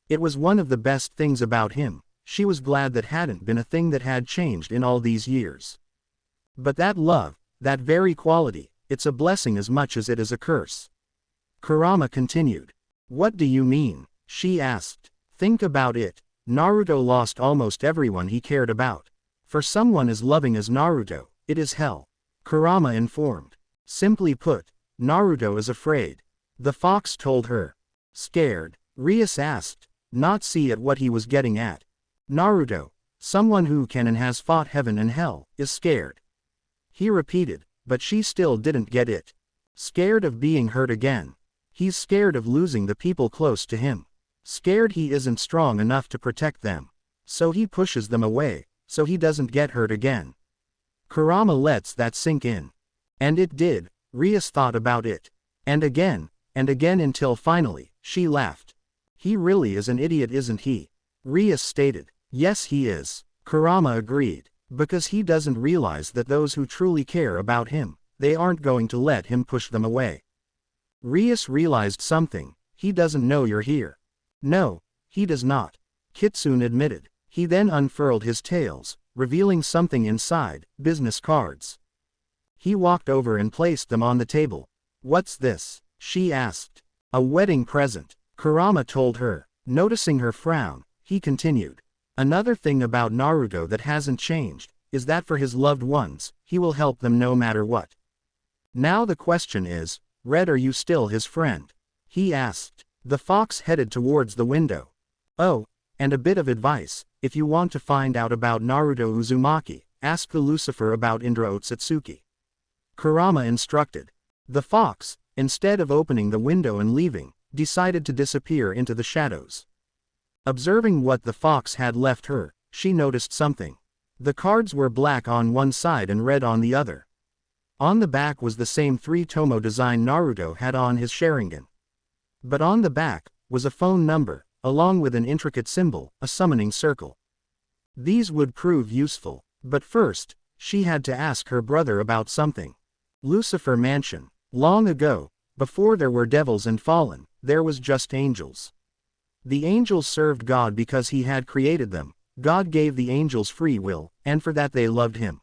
[SPEAKER 1] It was one of the best things about him. She was glad that hadn't been a thing that had changed in all these years. But that love, that very quality, it's a blessing as much as it is a curse. Kurama continued. "What do you mean?" she asked. "Think about it. Naruto lost almost everyone he cared about. For someone as loving as Naruto, it is hell," Kurama informed. "Simply put, Naruto is afraid," the fox told her. "Scared?" Rias asked, not see at what he was getting at. "Naruto, someone who can and has fought heaven and hell, is scared," he repeated, but she still didn't get it. "Scared of being hurt again. He's scared of losing the people close to him. Scared he isn't strong enough to protect them. So he pushes them away, so he doesn't get hurt again." Kurama lets that sink in. And it did. Rias thought about it. And again until finally, she laughed. "He really is an idiot, isn't he?" Rias stated. "Yes, he is," Kurama agreed. "Because he doesn't realize that those who truly care about him, they aren't going to let him push them away." Rias realized something. "He doesn't know you're here." "No, he does not," Kitsune admitted. He then unfurled his tails, revealing something inside, business cards. He walked over and placed them on the table. "What's this?" she asked. "A wedding present," Kurama told her. Noticing her frown, he continued. "Another thing about Naruto that hasn't changed, is that for his loved ones, he will help them no matter what. Now the question is, Red, are you still his friend?" he asked. The fox headed towards the window. "Oh, and a bit of advice, if you want to find out about Naruto Uzumaki, ask the Lucifer about Indra Otsutsuki," Kurama instructed. The fox, instead of opening the window and leaving, decided to disappear into the shadows. Observing what the fox had left her, she noticed something. The cards were black on one side and red on the other. On the back was the same 3-tomo design Naruto had on his Sharingan. But on the back was a phone number, along with an intricate symbol, a summoning circle. These would prove useful, but first, she had to ask her brother about something. Lucifer Mansion. Long ago, before there were devils and fallen, there was just angels. The angels served God because he had created them. God gave the angels free will, and for that they loved him.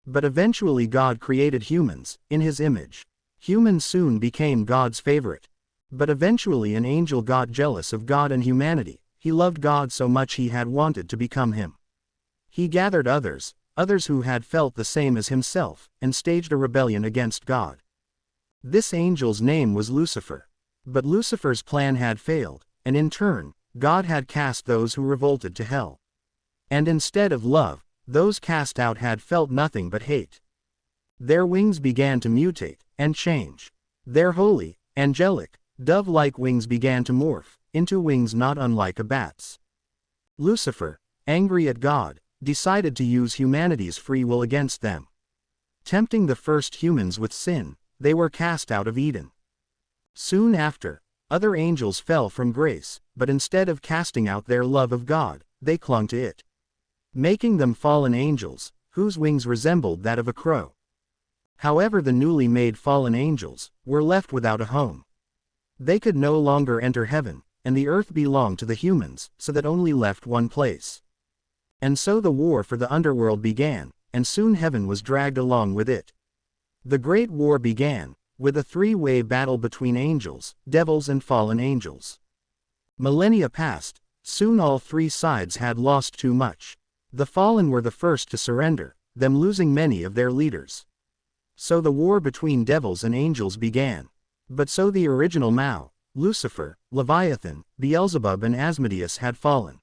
[SPEAKER 1] But eventually God created humans, in his image. Humans soon became God's favorite. But eventually an angel got jealous of God and humanity. He loved God so much he had wanted to become him. He gathered others who had felt the same as himself, and staged a rebellion against God. This angel's name was Lucifer. But Lucifer's plan had failed, and in turn, God had cast those who revolted to hell. And instead of love, those cast out had felt nothing but hate. Their wings began to mutate, and change. Their holy, angelic, dove-like wings began to morph, into wings not unlike a bat's. Lucifer, angry at God, decided to use humanity's free will against them. Tempting the first humans with sin, they were cast out of Eden. Soon after, Other angels fell from grace, but instead of casting out their love of God, they clung to it, making them fallen angels, whose wings resembled that of a crow. However, the newly made fallen angels were left without a home. They could no longer enter heaven, and the earth belonged to the humans, so that only left one place. And so the war for the underworld began, and soon heaven was dragged along with it. The Great War began, with a three-way battle between angels, devils and fallen angels. Millennia passed, soon all three sides had lost too much. The fallen were the first to surrender, them losing many of their leaders. So the war between devils and angels began. But so the original Mao, Lucifer, Leviathan, Beelzebub and Asmodeus had fallen.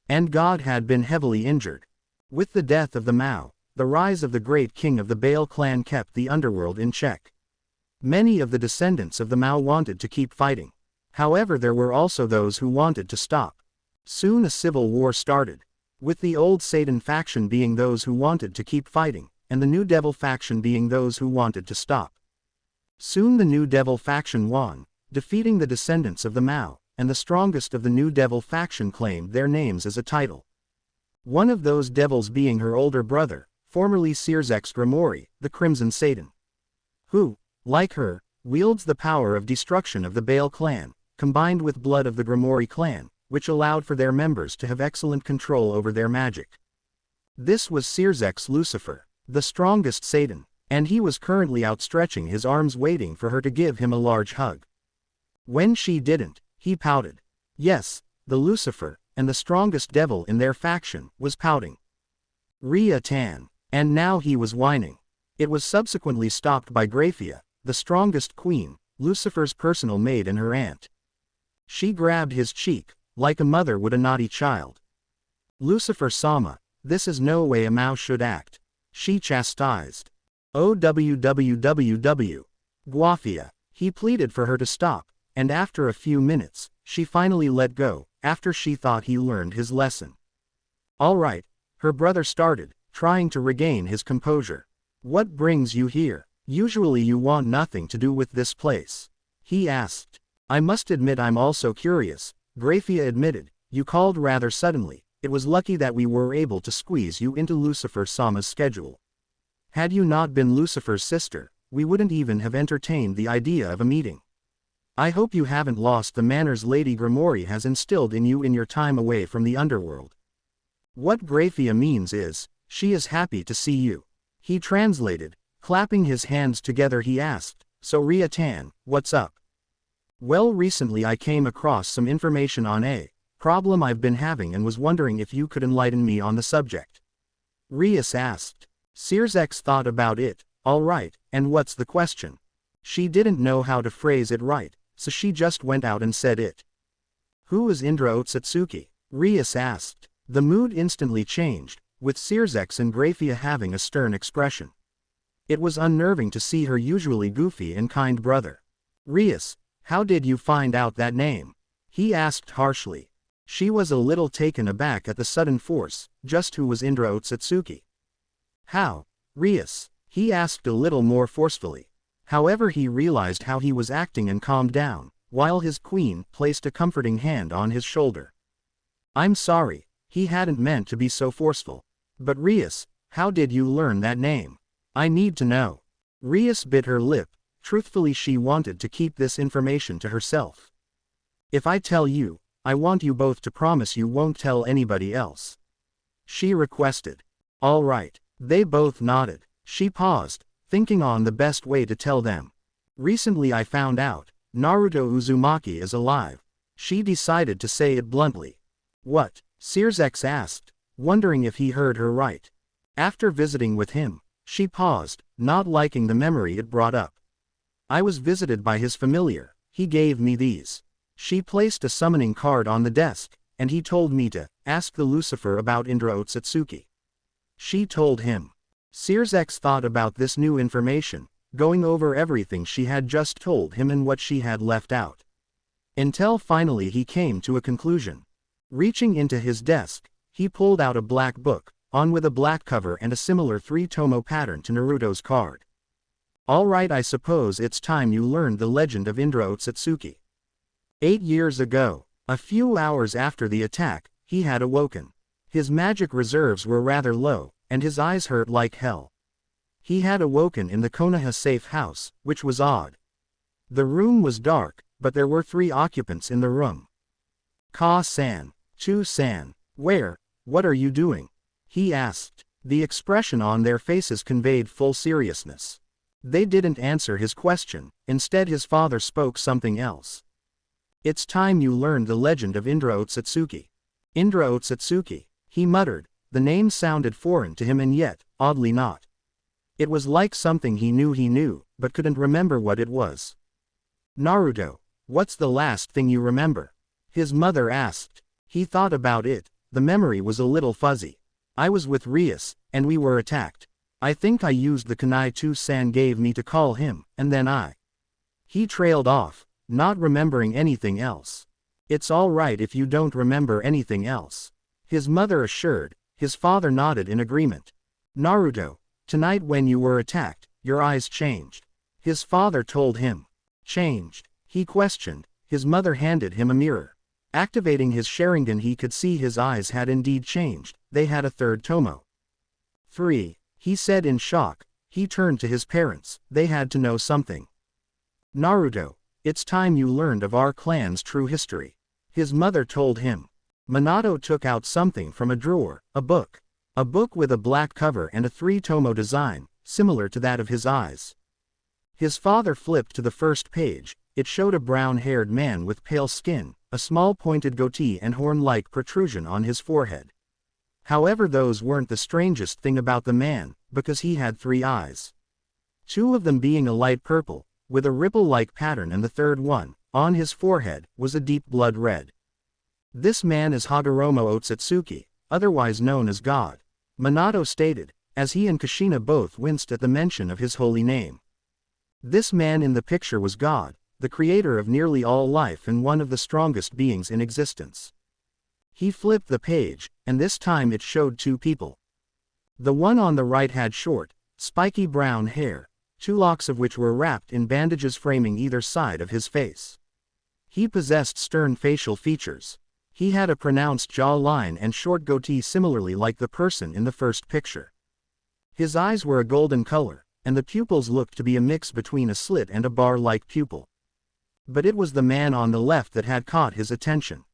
[SPEAKER 1] And God had been heavily injured. With the death of the Mao, the rise of the great king of the Baal clan kept the underworld in check. Many of the descendants of the Mao wanted to keep fighting. However, there were also those who wanted to stop. Soon a civil war started, with the old Satan faction being those who wanted to keep fighting, and the new devil faction being those who wanted to stop. Soon the new devil faction won, defeating the descendants of the Mao, and the strongest of the new devil faction claimed their names as a title. One of those devils being her older brother, formerly Sirzek's Grimoire, the Crimson Satan, who, like her, wields the power of destruction of the Baal clan, combined with blood of the Grimoire clan, which allowed for their members to have excellent control over their magic. This was Sirzek's Lucifer, the strongest Satan, and he was currently outstretching his arms waiting for her to give him a large hug. When she didn't, he pouted. Yes, the Lucifer, and the strongest devil in their faction, was pouting. Rhea Tan. And now he was whining. It was subsequently stopped by Graphia, the strongest queen, Lucifer's personal maid and her aunt. She grabbed his cheek, like a mother would a naughty child. Lucifer Sama, this is no way a Mao should act, she chastised. OWWWW. Guafia. He pleaded for her to stop, and after a few minutes, she finally let go, after she thought he learned his lesson. All right, her brother started, trying to regain his composure. What brings you here? Usually you want nothing to do with this place, he asked. I must admit I'm also curious, Graphia admitted. You called rather suddenly. It was lucky that we were able to squeeze you into Lucifer Sama's schedule. Had you not been Lucifer's sister, we wouldn't even have entertained the idea of a meeting. I hope you haven't lost the manners Lady Grimoire has instilled in you in your time away from the underworld. What Graphia means is, she is happy to see you. He translated. Clapping his hands together he asked, so Rhea Tan, what's up? Well, recently I came across some information on a problem I've been having and was wondering if you could enlighten me on the subject. Rhys asked. Sirzek thought about it. All right, and what's the question? She didn't know how to phrase it right, so she just went out and said it. Who is Indra Otsutsuki? Rhys asked. The mood instantly changed, with Sirzek and Graphia having a stern expression. It was unnerving to see her usually goofy and kind brother. Rhys, how did you find out that name? He asked harshly. She was a little taken aback at the sudden force. Just who was Indra Otsutsuki? How? Rhys, he asked a little more forcefully. However, he realized how he was acting and calmed down, while his queen placed a comforting hand on his shoulder. I'm sorry, he hadn't meant to be so forceful. But Rhys, how did you learn that name? I need to know. Rhys bit her lip. Truthfully, she wanted to keep this information to herself. If I tell you, I want you both to promise you won't tell anybody else, she requested. All right. They both nodded. She paused, thinking on the best way to tell them. Recently I found out, Naruto Uzumaki is alive. She decided to say it bluntly. What? Sirzek asked, wondering if he heard her right. After visiting with him, she paused, not liking the memory it brought up. I was visited by his familiar. He gave me these. She placed a summoning card on the desk, and he told me to ask the Lucifer about Indra Otsutsuki. She told him. Sirzek thought about this new information, going over everything she had just told him and what she had left out. Until finally he came to a conclusion. Reaching into his desk, he pulled out a black book, on with a black cover and a similar 3-tomo pattern to Naruto's card. All right, I suppose it's time you learned the legend of Indra Otsutsuki. 8 years ago, a few hours after the attack, he had awoken. His magic reserves were rather low, and his eyes hurt like hell. He had awoken in the Konoha safe house, which was odd. The room was dark, but there were 3 occupants in the room. Ka-san, Chu-san, what are you doing? He asked. The expression on their faces conveyed full seriousness. They didn't answer his question, instead his father spoke something else. It's time you learned the legend of Indra Otsutsuki. Indra Otsutsuki, he muttered. The name sounded foreign to him and yet, oddly not. It was like something he knew, but couldn't remember what it was. Naruto, what's the last thing you remember? His mother asked. He thought about it. The memory was a little fuzzy. I was with Rias, and we were attacked. I think I used the kunai Chu-san gave me to call him, and then He trailed off, not remembering anything else. It's all right if you don't remember anything else, his mother assured. His father nodded in agreement. Naruto, tonight when you were attacked, your eyes changed. His father told him. Changed? He questioned. His mother handed him a mirror. Activating his Sharingan, he could see his eyes had indeed changed. They had a third tomo. 3. He said in shock. He turned to his parents. They had to know something. Naruto, it's time you learned of our clan's true history, his mother told him. Minato took out something from a drawer, a book. A book with a black cover and a 3-tomo design, similar to that of his eyes. His father flipped to the first page. It showed a brown-haired man with pale skin, a small pointed goatee and horn-like protrusion on his forehead. However, those weren't the strangest thing about the man, because he had 3 eyes. 2 of them being a light purple, with a ripple-like pattern, and the third one, on his forehead, was a deep blood red. This man is Hagoromo Otsutsuki, otherwise known as God, Minato stated, as he and Kushina both winced at the mention of his holy name. This man in the picture was God, the creator of nearly all life and one of the strongest beings in existence. He flipped the page, and this time it showed 2 people. The one on the right had short, spiky brown hair, 2 locks of which were wrapped in bandages framing either side of his face. He possessed stern facial features. He had a pronounced jaw line and short goatee similarly like the person in the first picture. His eyes were a golden color, and the pupils looked to be a mix between a slit and a bar-like pupil. But it was the man on the left that had caught his attention.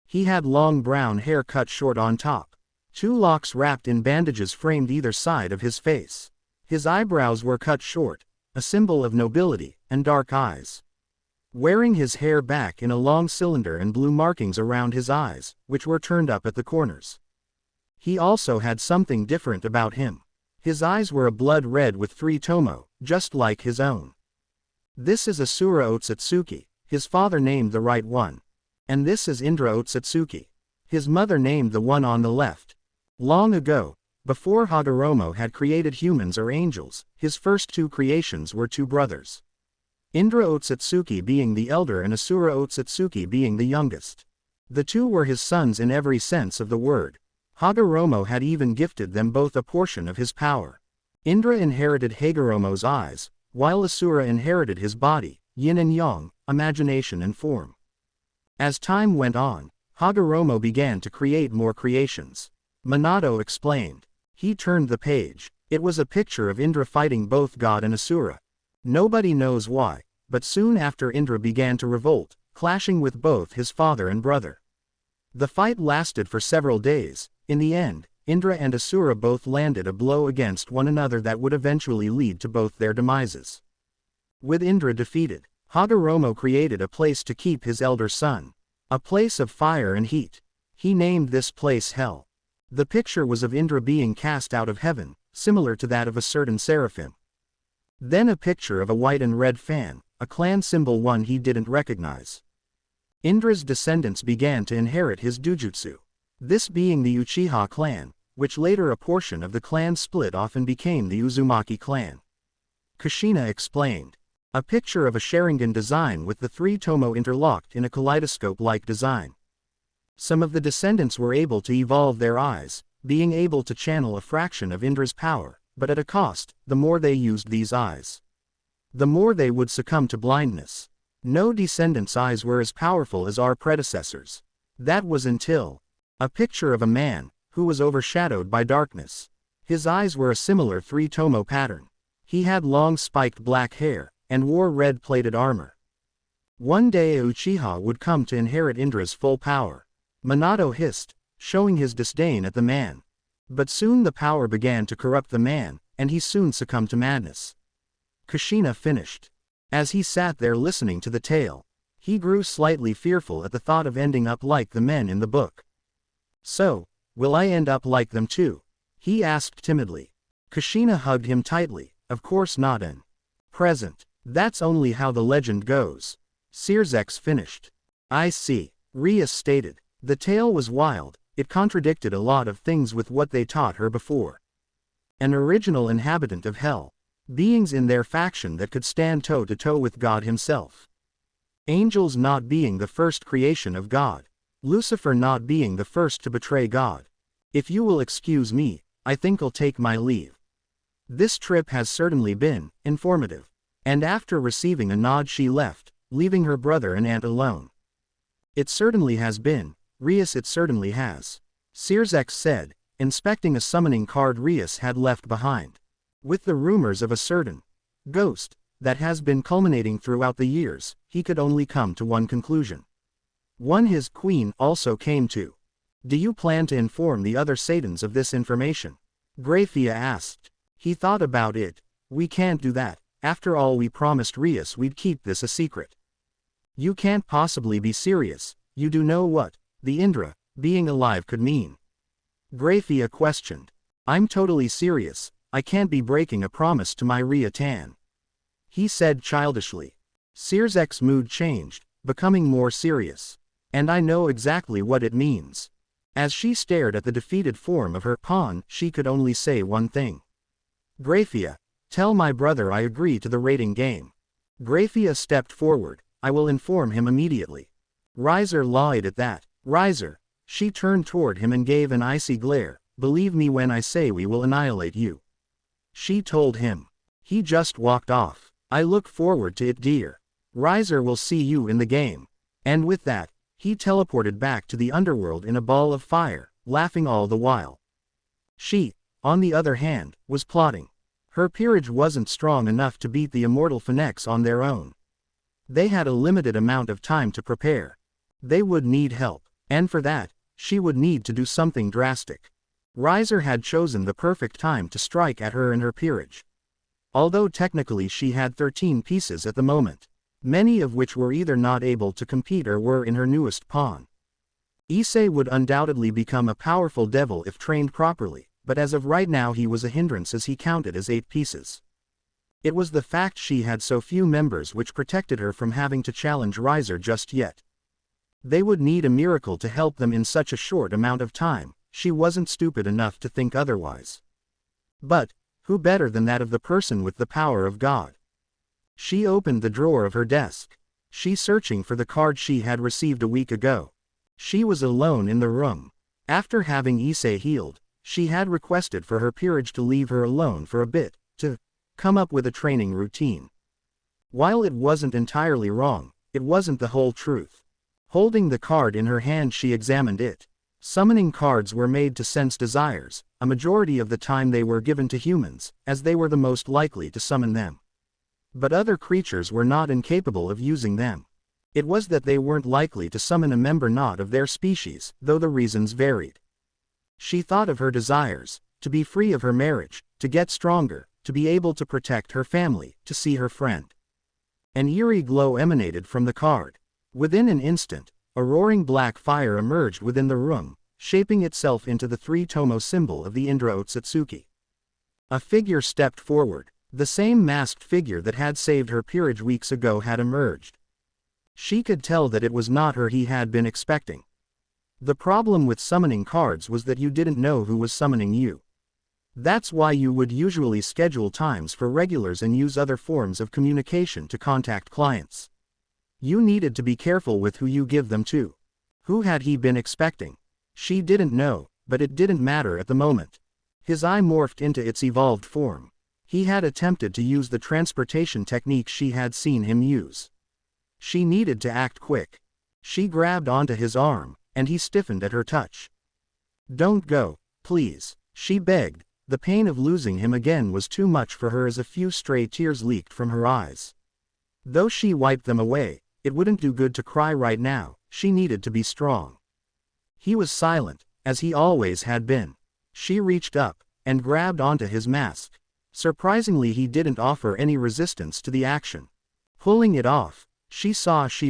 [SPEAKER 1] He had long brown hair cut short on top. 2 locks wrapped in bandages framed either side of his face. His eyebrows were cut short, a symbol of nobility, and dark eyes. Wearing his hair back in a long cylinder and blue markings around his eyes, which were turned up at the corners. He also had something different about him. His eyes were a blood red with 3 tomo, just like his own. This is Asura Otsutsuki, his father named the right one. And this is Indra Otsutsuki. His mother named the one on the left. Long ago, before Hagoromo had created humans or angels, his first 2 creations were 2 brothers. Indra Otsutsuki being the elder and Asura Otsutsuki being the youngest. The 2 were his sons in every sense of the word. Hagoromo had even gifted them both a portion of his power. Indra inherited Hagoromo's eyes, while Asura inherited his body, yin and yang, imagination and form. As time went on, Hagoromo began to create more creations. Minato explained. He turned the page. It was a picture of Indra fighting both God and Asura. Nobody knows why, but soon after Indra began to revolt, clashing with both his father and brother. The fight lasted for several days. In the end, Indra and Asura both landed a blow against one another that would eventually lead to both their demises. With Indra defeated, Hagoromo created a place to keep his elder son. A place of fire and heat. He named this place Hell. The picture was of Indra being cast out of heaven, similar to that of a certain seraphim. Then a picture of a white and red fan, a clan symbol one he didn't recognize. Indra's descendants began to inherit his dujutsu. This being the Uchiha clan, which later a portion of the clan split off and became the Uzumaki clan. Kushina explained. A picture of a Sharingan design with the 3 tomo interlocked in a kaleidoscope-like design. Some of the descendants were able to evolve their eyes, being able to channel a fraction of Indra's power, but at a cost. The more they used these eyes, the more they would succumb to blindness. No descendant's eyes were as powerful as our predecessors. That was until a picture of a man who was overshadowed by darkness. His eyes were a similar three-tomo pattern. He had long spiked black hair and wore red-plated armor. One day a Uchiha would come to inherit Indra's full power. Minato hissed, showing his disdain at the man. But soon the power began to corrupt the man, and he soon succumbed to madness. Kushina finished. As he sat there listening to the tale, he grew slightly fearful at the thought of ending up like the men in the book. So, will I end up like them too? He asked timidly. Kushina hugged him tightly. Of course not in present. That's only how the legend goes. Sirzex finished. I see, Rias stated. The tale was wild, it contradicted a lot of things with what they taught her before. An original inhabitant of hell. Beings in their faction that could stand toe-to-toe with God himself. Angels not being the first creation of God. Lucifer not being the first to betray God. If you will excuse me, I think I'll take my leave. This trip has certainly been informative. And after receiving a nod she left, leaving her brother and aunt alone. It certainly has been, Rias, it certainly has. Sirzex said, inspecting a summoning card Rias had left behind. With the rumors of a certain ghost that has been culminating throughout the years, he could only come to one conclusion. One his queen also came to. Do you plan to inform the other Satans of this information? Graphia asked. He thought about it. We can't do that. After all, we promised Rias we'd keep this a secret. You can't possibly be serious. You do know what the Indra being alive could mean? Graphia questioned. I'm totally serious. I can't be breaking a promise to my Ria Tan. He said childishly. Sirzek's mood changed, becoming more serious. And I know exactly what it means. As she stared at the defeated form of her pawn, she could only say one thing. Graphia, tell my brother I agree to the rating game. Graphia stepped forward. I will inform him immediately. Riser lied at that. Riser. She turned toward him and gave an icy glare. Believe me when I say we will annihilate you. She told him. He just walked off. I look forward to it, dear. Riser will see you in the game. And with that, he teleported back to the underworld in a ball of fire, laughing all the while. She, on the other hand, was plotting. Her peerage wasn't strong enough to beat the immortal Phoenix on their own. They had a limited amount of time to prepare. They would need help, and for that, she would need to do something drastic. Riser had chosen the perfect time to strike at her and her peerage. Although technically she had 13 pieces at the moment, many of which were either not able to compete or were in her newest pawn. Issei would undoubtedly become a powerful devil if trained properly, but as of right now he was a hindrance as he counted as 8 pieces. It was the fact she had so few members which protected her from having to challenge Riser just yet. They would need a miracle to help them in such a short amount of time. She wasn't stupid enough to think otherwise. But, who better than that of the person with the power of God? She opened the drawer of her desk. She searching for the card she had received a week ago. She was alone in the room. After having Issei healed, she had requested for her peerage to leave her alone for a bit, to come up with a training routine. While it wasn't entirely wrong, it wasn't the whole truth. Holding the card in her hand she examined it. Summoning cards were made to sense desires, a majority of the time they were given to humans, as they were the most likely to summon them. But other creatures were not incapable of using them. It was that they weren't likely to summon a member not of their species, though the reasons varied. She thought of her desires, to be free of her marriage, to get stronger, to be able to protect her family, to see her friend. An eerie glow emanated from the card. Within an instant, a roaring black fire emerged within the room, shaping itself into the 3-tomo symbol of the Indra Otsutsuki. A figure stepped forward. The same masked figure that had saved her peerage weeks ago had emerged. She could tell that it was not her he had been expecting. The problem with summoning cards was that you didn't know who was summoning you. That's why you would usually schedule times for regulars and use other forms of communication to contact clients. You needed to be careful with who you give them to. Who had he been expecting? She didn't know, but it didn't matter at the moment. His eye morphed into its evolved form. He had attempted to use the transportation technique she had seen him use. She needed to act quick. She grabbed onto his arm, and he stiffened at her touch. "Don't go, please," she begged. The pain of losing him again was too much for her as a few stray tears leaked from her eyes. Though she wiped them away, it wouldn't do good to cry right now, she needed to be strong. He was silent, as he always had been. She reached up, and grabbed onto his mask. Surprisingly, he didn't offer any resistance to the action. Pulling it off, she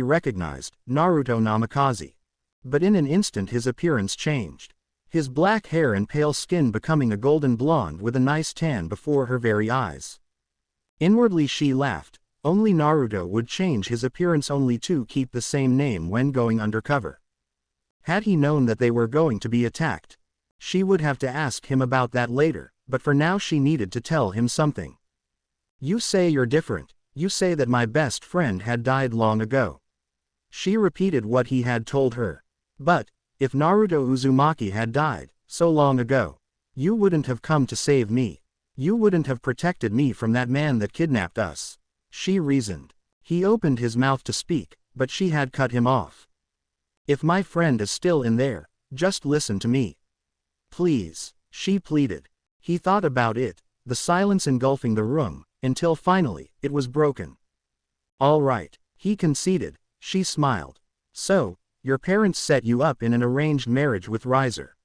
[SPEAKER 1] recognized Naruto Namikaze. But in an instant his appearance changed. His black hair and pale skin becoming a golden blonde with a nice tan before her very eyes. Inwardly she laughed. Only Naruto would change his appearance only to keep the same name when going undercover. Had he known that they were going to be attacked, she would have to ask him about that later, but for now she needed to tell him something. "You say you're different, you say that my best friend had died long ago." She repeated what he had told her. "But, if Naruto Uzumaki had died, so long ago, you wouldn't have come to save me. You wouldn't have protected me from that man that kidnapped us," she reasoned. He opened his mouth to speak, but she had cut him off. "If my friend is still in there, just listen to me. Please," she pleaded. He thought about it, the silence engulfing the room, until finally, it was broken. "All right," he conceded. She smiled. "So, your parents set you up in an arranged marriage with Riser.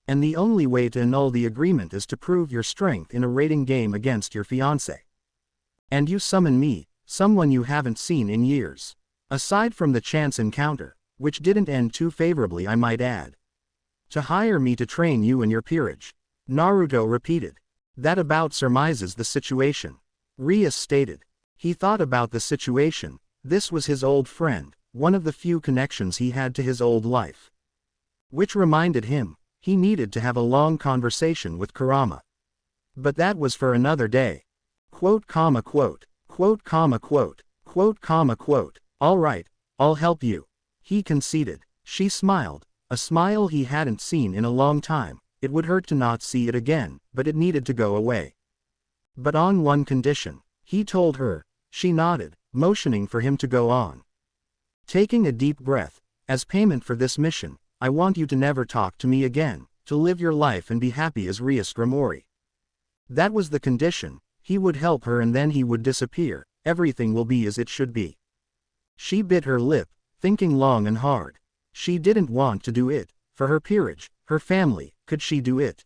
[SPEAKER 1] And the only way to annul the agreement is to prove your strength in a rating game against your fiancé. And you summon me, someone you haven't seen in years. Aside from the chance encounter, which didn't end too favorably I might add. To hire me to train you in your peerage." Naruto repeated. "That about surmises the situation," Rias stated. He thought about the situation. This was his old friend, one of the few connections he had to his old life. Which reminded him, he needed to have a long conversation with Kurama. But that was for another day. Quote, comma, quote, quote, comma, quote, quote, comma, quote. "All right, I'll help you," he conceded. She smiled, a smile he hadn't seen in a long time. It would hurt to not see it again, but it needed to go away. But on one condition, he told her. She nodded, motioning for him to go on. Taking a deep breath, "As payment for this mission, I want you to never talk to me again, to live your life and be happy as Rias Gramori." That was the condition. He would help her and then he would disappear. Everything will be as it should be. She bit her lip, thinking long and hard. She didn't want to do it. For her peerage, her family, could she do it?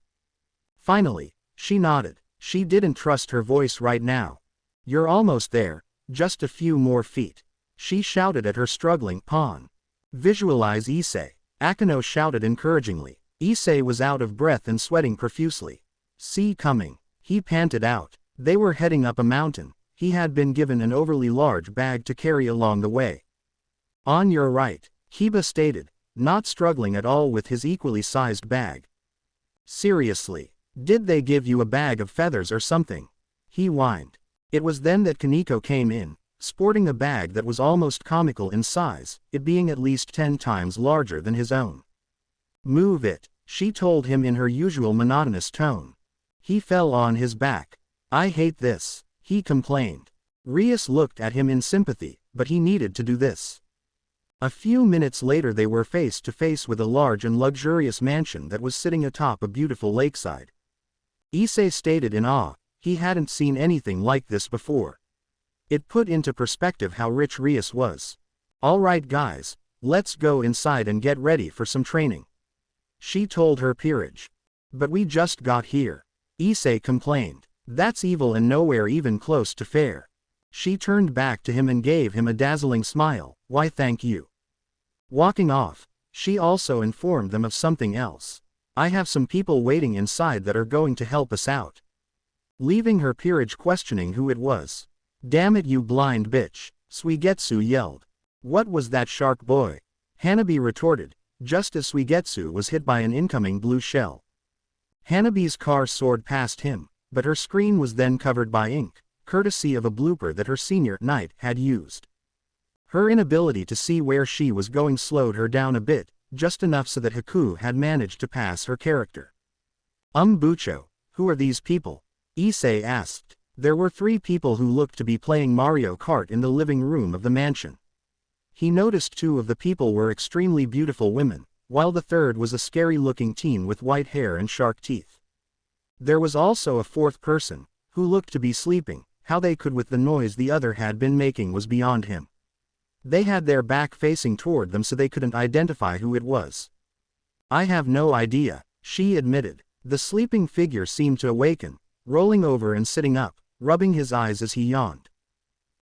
[SPEAKER 1] Finally, she nodded. She didn't trust her voice right now. "You're almost there, just a few more feet," she shouted at her struggling pawn. "Visualize Issei," Akano shouted encouragingly. Issei was out of breath and sweating profusely. "See coming," he panted out. They were heading up a mountain. He had been given an overly large bag to carry along the way. "On your right," Kiba stated, not struggling at all with his equally sized bag. "Seriously, did they give you a bag of feathers or something?" he whined. It was then that Kaneko came in, sporting a bag that was almost comical in size, it being at least 10 times larger than his own. "Move it," she told him in her usual monotonous tone. He fell on his back. "I hate this," he complained. Rias looked at him in sympathy, but he needed to do this. A few minutes later they were face to face with a large and luxurious mansion that was sitting atop a beautiful lakeside. Issei stated in awe, he hadn't seen anything like this before. It put into perspective how rich Rias was. "All right guys, let's go inside and get ready for some training," she told her peerage. "But we just got here," Issei complained. "That's evil and nowhere even close to fair." She turned back to him and gave him a dazzling smile. "Why thank you." Walking off, she also informed them of something else. "I have some people waiting inside that are going to help us out." Leaving her peerage questioning who it was. "Damn it you blind bitch," Suigetsu yelled. "What was that shark boy?" Hanabi retorted, just as Suigetsu was hit by an incoming blue shell. Hanabi's car soared past him, but her screen was then covered by ink, courtesy of a blooper that her senior knight had used. Her inability to see where she was going slowed her down a bit, just enough so that Haku had managed to pass her character. Bucho, who are these people?" Issei asked. There were 3 people who looked to be playing Mario Kart in the living room of the mansion. He noticed two of the people were extremely beautiful women, while the third was a scary-looking teen with white hair and shark teeth. There was also a fourth person, who looked to be sleeping. How they could with the noise the other had been making was beyond him. They had their back facing toward them so they couldn't identify who it was. I have no idea, she admitted. The sleeping figure seemed to awaken, rolling over and sitting up, rubbing his eyes as he yawned.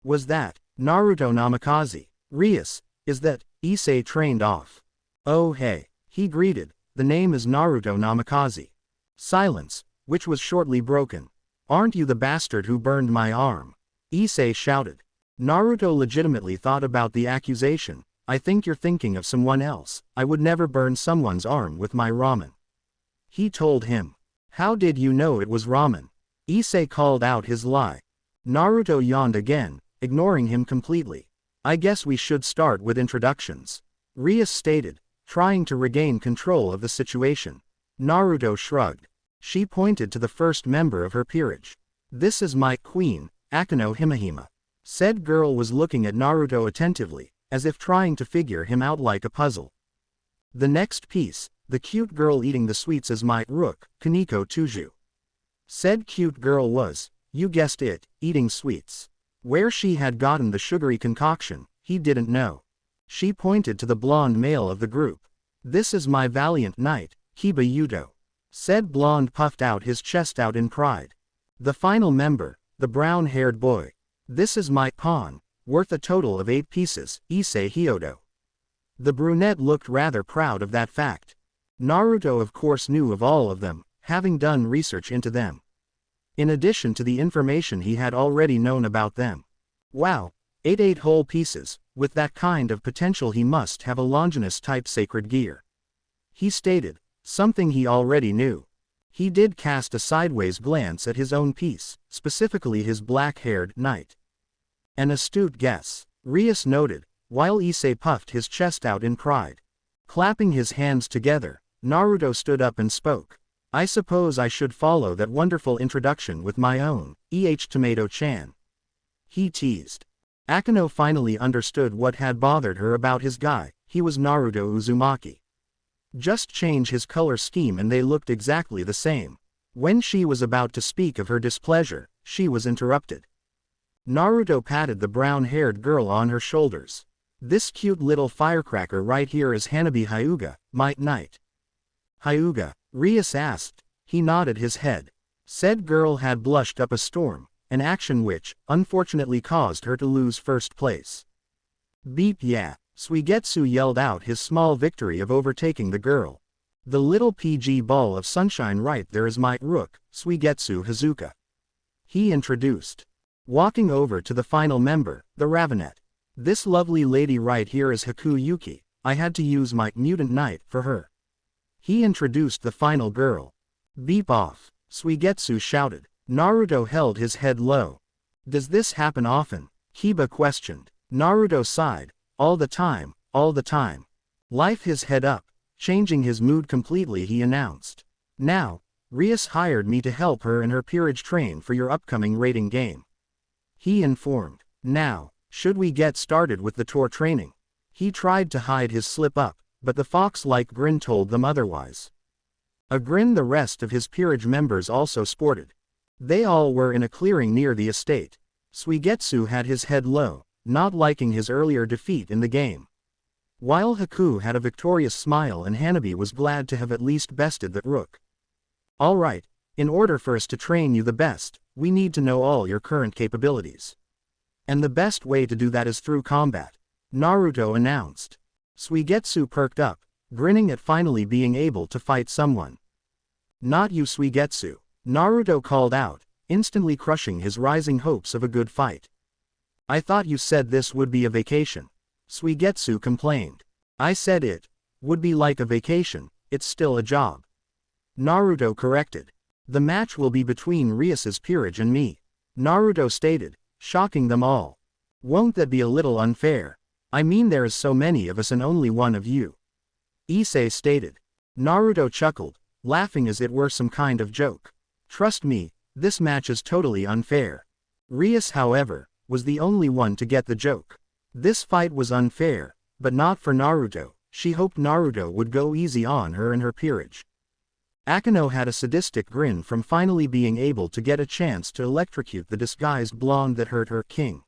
[SPEAKER 1] Was that Naruto Namikaze? Rias, is that Issei trained off? Oh hey, he greeted, the name is Naruto Namikaze. Silence, which was shortly broken. Aren't you the bastard who burned my arm? Issei shouted. Naruto legitimately thought about the accusation. I think you're thinking of someone else. I would never burn someone's arm with my ramen. He told him. How did you know it was ramen? Issei called out his lie. Naruto yawned again, ignoring him completely. I guess we should start with introductions. Rias stated, trying to regain control of the situation. Naruto shrugged. She pointed to the first member of her peerage. This is my queen, Akano Himehime. Said girl was looking at Naruto attentively, as if trying to figure him out like a puzzle. The next piece, the cute girl eating the sweets is my rook, Kaneko Tuju. Said cute girl was, you guessed it, eating sweets. Where she had gotten the sugary concoction, he didn't know. She pointed to the blonde male of the group. This is my valiant knight, Kiba Yuto. Said blonde puffed out his chest out in pride. The final member, the brown-haired boy. This is my pawn, worth a total of 8 pieces, Issei Hyodo. The brunette looked rather proud of that fact. Naruto of course knew of all of them, having done research into them. In addition to the information he had already known about them. Wow, 8 whole pieces, with that kind of potential he must have a Longinus-type sacred gear. He stated, something he already knew. He did cast a sideways glance at his own piece, specifically his black-haired knight. An astute guess, Rias noted, while Issei puffed his chest out in pride. Clapping his hands together, Naruto stood up and spoke. I suppose I should follow that wonderful introduction with my own, Tomato-chan. He teased. Akano finally understood what had bothered her about his guy. He was Naruto Uzumaki. Just change his color scheme and they looked exactly the same. When she was about to speak of her displeasure, she was interrupted. Naruto patted the brown-haired girl on her shoulders. This cute little firecracker right here is Hanabi Hyuga, my knight. Hyuga? Rias asked. He nodded his head. Said girl had blushed up a storm, an action which, unfortunately caused her to lose first place. Beep yeah, Suigetsu yelled out his small victory of overtaking the girl. The little PG ball of sunshine right there is my rook, Suigetsu Hazuka. He introduced. Walking over to the final member, the Ravenet. This lovely lady right here is Haku Yuki. I had to use my mutant knight for her. He introduced the final girl. Beep off, Suigetsu shouted. Naruto held his head low. Does this happen often? Kiba questioned. Naruto sighed. All the time, all the time. Life his head up, changing his mood completely he announced. Now, Rias hired me to help her and her peerage train for your upcoming raiding game. He informed. Now, should we get started with the tour training? He tried to hide his slip-up, but the fox-like grin told them otherwise. A grin the rest of his peerage members also sported. They all were in a clearing near the estate. Suigetsu had his head low, not liking his earlier defeat in the game. While Haku had a victorious smile and Hanabi was glad to have at least bested the rook. Alright, in order for us to train you the best, we need to know all your current capabilities. And the best way to do that is through combat, Naruto announced. Suigetsu perked up, grinning at finally being able to fight someone. Not you Suigetsu, Naruto called out, instantly crushing his rising hopes of a good fight. I thought you said this would be a vacation. Suigetsu complained. I said it would be like a vacation, it's still a job. Naruto corrected. The match will be between Rias's peerage and me, Naruto stated, shocking them all. Won't that be a little unfair? I mean there is so many of us and only one of you. Issei stated. Naruto chuckled, laughing as it were some kind of joke. Trust me, this match is totally unfair. Rias, however, was the only one to get the joke. This fight was unfair, but not for Naruto. She hoped Naruto would go easy on her and her peerage. Akeno had a sadistic grin from finally being able to get a chance to electrocute the disguised blonde that hurt her king.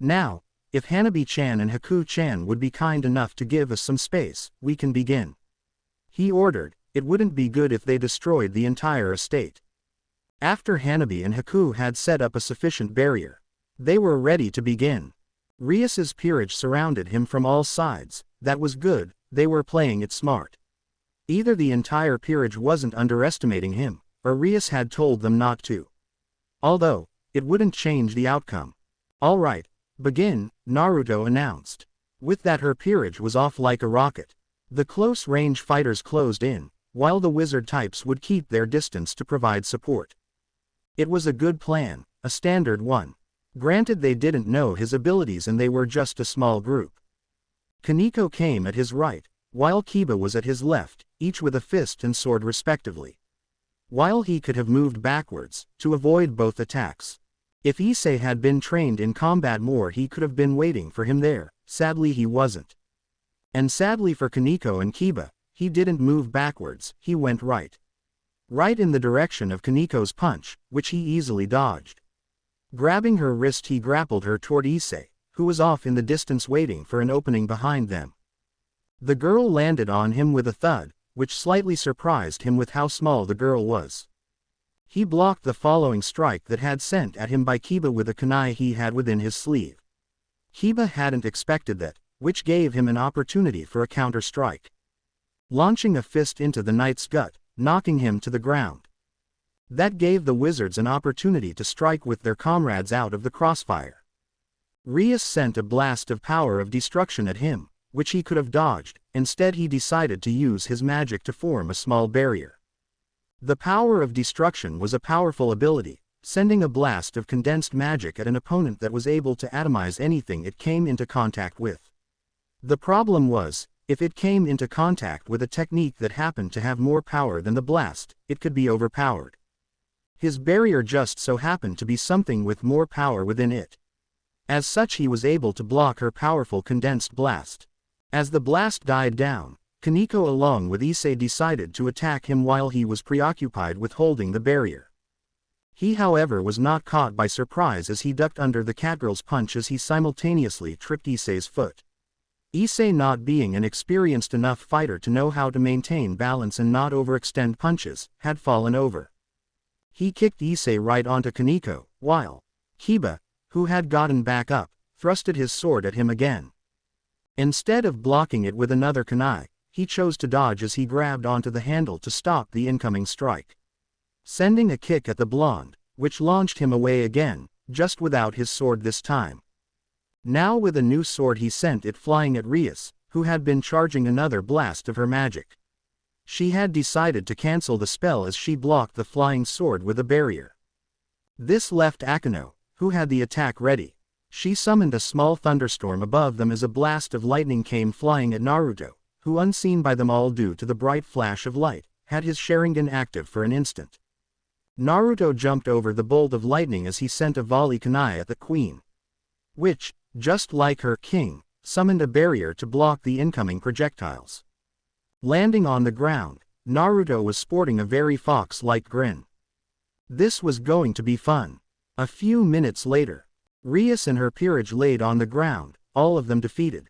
[SPEAKER 1] Now, if Hanabi-chan and Haku-chan would be kind enough to give us some space, we can begin. He ordered. It wouldn't be good if they destroyed the entire estate. After Hanabi and Haku had set up a sufficient barrier, they were ready to begin. Rias's peerage surrounded him from all sides. That was good, they were playing it smart. Either the entire peerage wasn't underestimating him, or Rias had told them not to. Although, it wouldn't change the outcome. Alright, begin, Naruto announced. With that, her peerage was off like a rocket. The close-range fighters closed in, while the wizard types would keep their distance to provide support. It was a good plan, a standard one. Granted, they didn't know his abilities and they were just a small group. Kaneko came at his right, while Kiba was at his left, each with a fist and sword respectively. While he could have moved backwards, to avoid both attacks. If Issei had been trained in combat more, he could have been waiting for him there. Sadly, he wasn't. And sadly for Kaneko and Kiba, he didn't move backwards, he went right. Right in the direction of Kaneko's punch, which he easily dodged. Grabbing her wrist, he grappled her toward Issei, who was off in the distance waiting for an opening behind them. The girl landed on him with a thud, which slightly surprised him with how small the girl was. He blocked the following strike that had sent at him by Kiba with a kunai he had within his sleeve. Kiba hadn't expected that, which gave him an opportunity for a counter-strike. Launching a fist into the knight's gut, knocking him to the ground. That gave the wizards an opportunity to strike with their comrades out of the crossfire. Rias sent a blast of power of destruction at him, which he could have dodged. Instead, he decided to use his magic to form a small barrier. The power of destruction was a powerful ability, sending a blast of condensed magic at an opponent that was able to atomize anything it came into contact with. The problem was, if it came into contact with a technique that happened to have more power than the blast, it could be overpowered. His barrier just so happened to be something with more power within it. As such, he was able to block her powerful condensed blast. As the blast died down, Kaneko along with Issei decided to attack him while he was preoccupied with holding the barrier. He, however, was not caught by surprise as he ducked under the catgirl's punch as he simultaneously tripped Issei's foot. Issei, not being an experienced enough fighter to know how to maintain balance and not overextend punches, had fallen over. He kicked Issei right onto Kaneko, while Kiba, who had gotten back up, thrusted his sword at him again. Instead of blocking it with another kunai, he chose to dodge as he grabbed onto the handle to stop the incoming strike. Sending a kick at the blonde, which launched him away again, just without his sword this time. Now with a new sword he sent it flying at Rias, who had been charging another blast of her magic. She had decided to cancel the spell as she blocked the flying sword with a barrier. This left Akeno, who had the attack ready. She summoned a small thunderstorm above them as a blast of lightning came flying at Naruto, who, unseen by them all due to the bright flash of light, had his Sharingan active for an instant. Naruto jumped over the bolt of lightning as he sent a volley kunai at the queen, which, just like her king, summoned a barrier to block the incoming projectiles. Landing on the ground, Naruto was sporting a very fox-like grin. This was going to be fun. A few minutes later, Rias and her peerage laid on the ground, all of them defeated.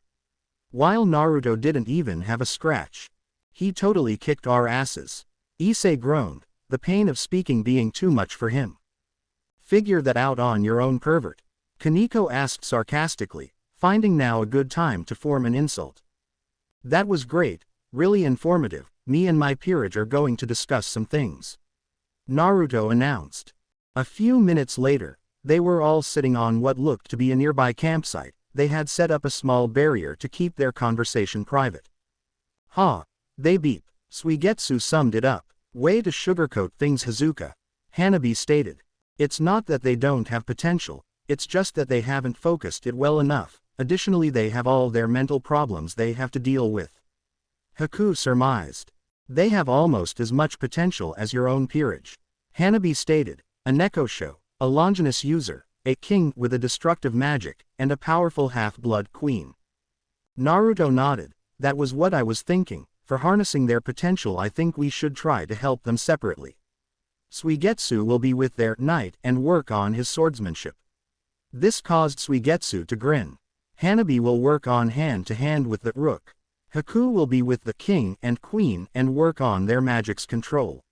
[SPEAKER 1] While Naruto didn't even have a scratch. He totally kicked our asses. Issei groaned, the pain of speaking being too much for him. Figure that out on your own, pervert. Kaneko asked sarcastically, finding now a good time to form an insult. That was great, really informative. Me and my peerage are going to discuss some things, Naruto announced. A few minutes later, they were all sitting on what looked to be a nearby campsite. They had set up a small barrier to keep their conversation private. Ha! They beep. Suigetsu summed it up. Way to sugarcoat things, Hazuka. Hanabi stated. It's not that they don't have potential, it's just that they haven't focused it well enough. Additionally, they have all their mental problems they have to deal with. Haku surmised. They have almost as much potential as your own peerage. Hanabi stated. A Nekosho, a Longinus user, a king with a destructive magic, and a powerful half-blood queen. Naruto nodded. That was what I was thinking. For harnessing their potential, I think we should try to help them separately. Suigetsu will be with their knight and work on his swordsmanship. This caused Suigetsu to grin. Hanabi will work on hand-to-hand with the rook. Haku will be with the king and queen and work on their magic's control.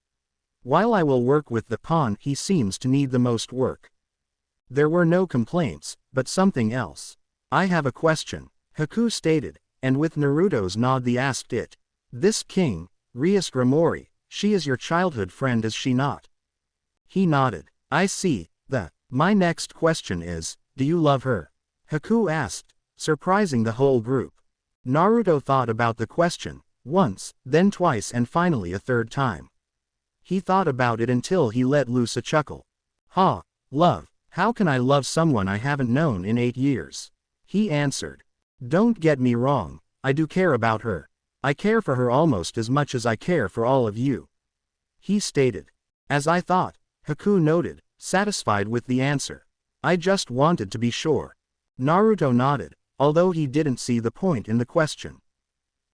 [SPEAKER 1] While I will work with the pawn, he seems to need the most work. There were no complaints, but something else. I have a question, Haku stated, and with Naruto's nod he asked it. This king, Rias Gramori, she is your childhood friend, is she not? He nodded. I see. My next question is, do you love her? Haku asked, surprising the whole group. Naruto thought about the question, once, then twice and finally a third time. He thought about it until he let loose a chuckle. Ha, love, how can I love someone I haven't known in 8 years? He answered. Don't get me wrong, I do care about her. I care for her almost as much as I care for all of you. He stated. As I thought, Haku noted, satisfied with the answer. I just wanted to be sure. Naruto nodded, although he didn't see the point in the question.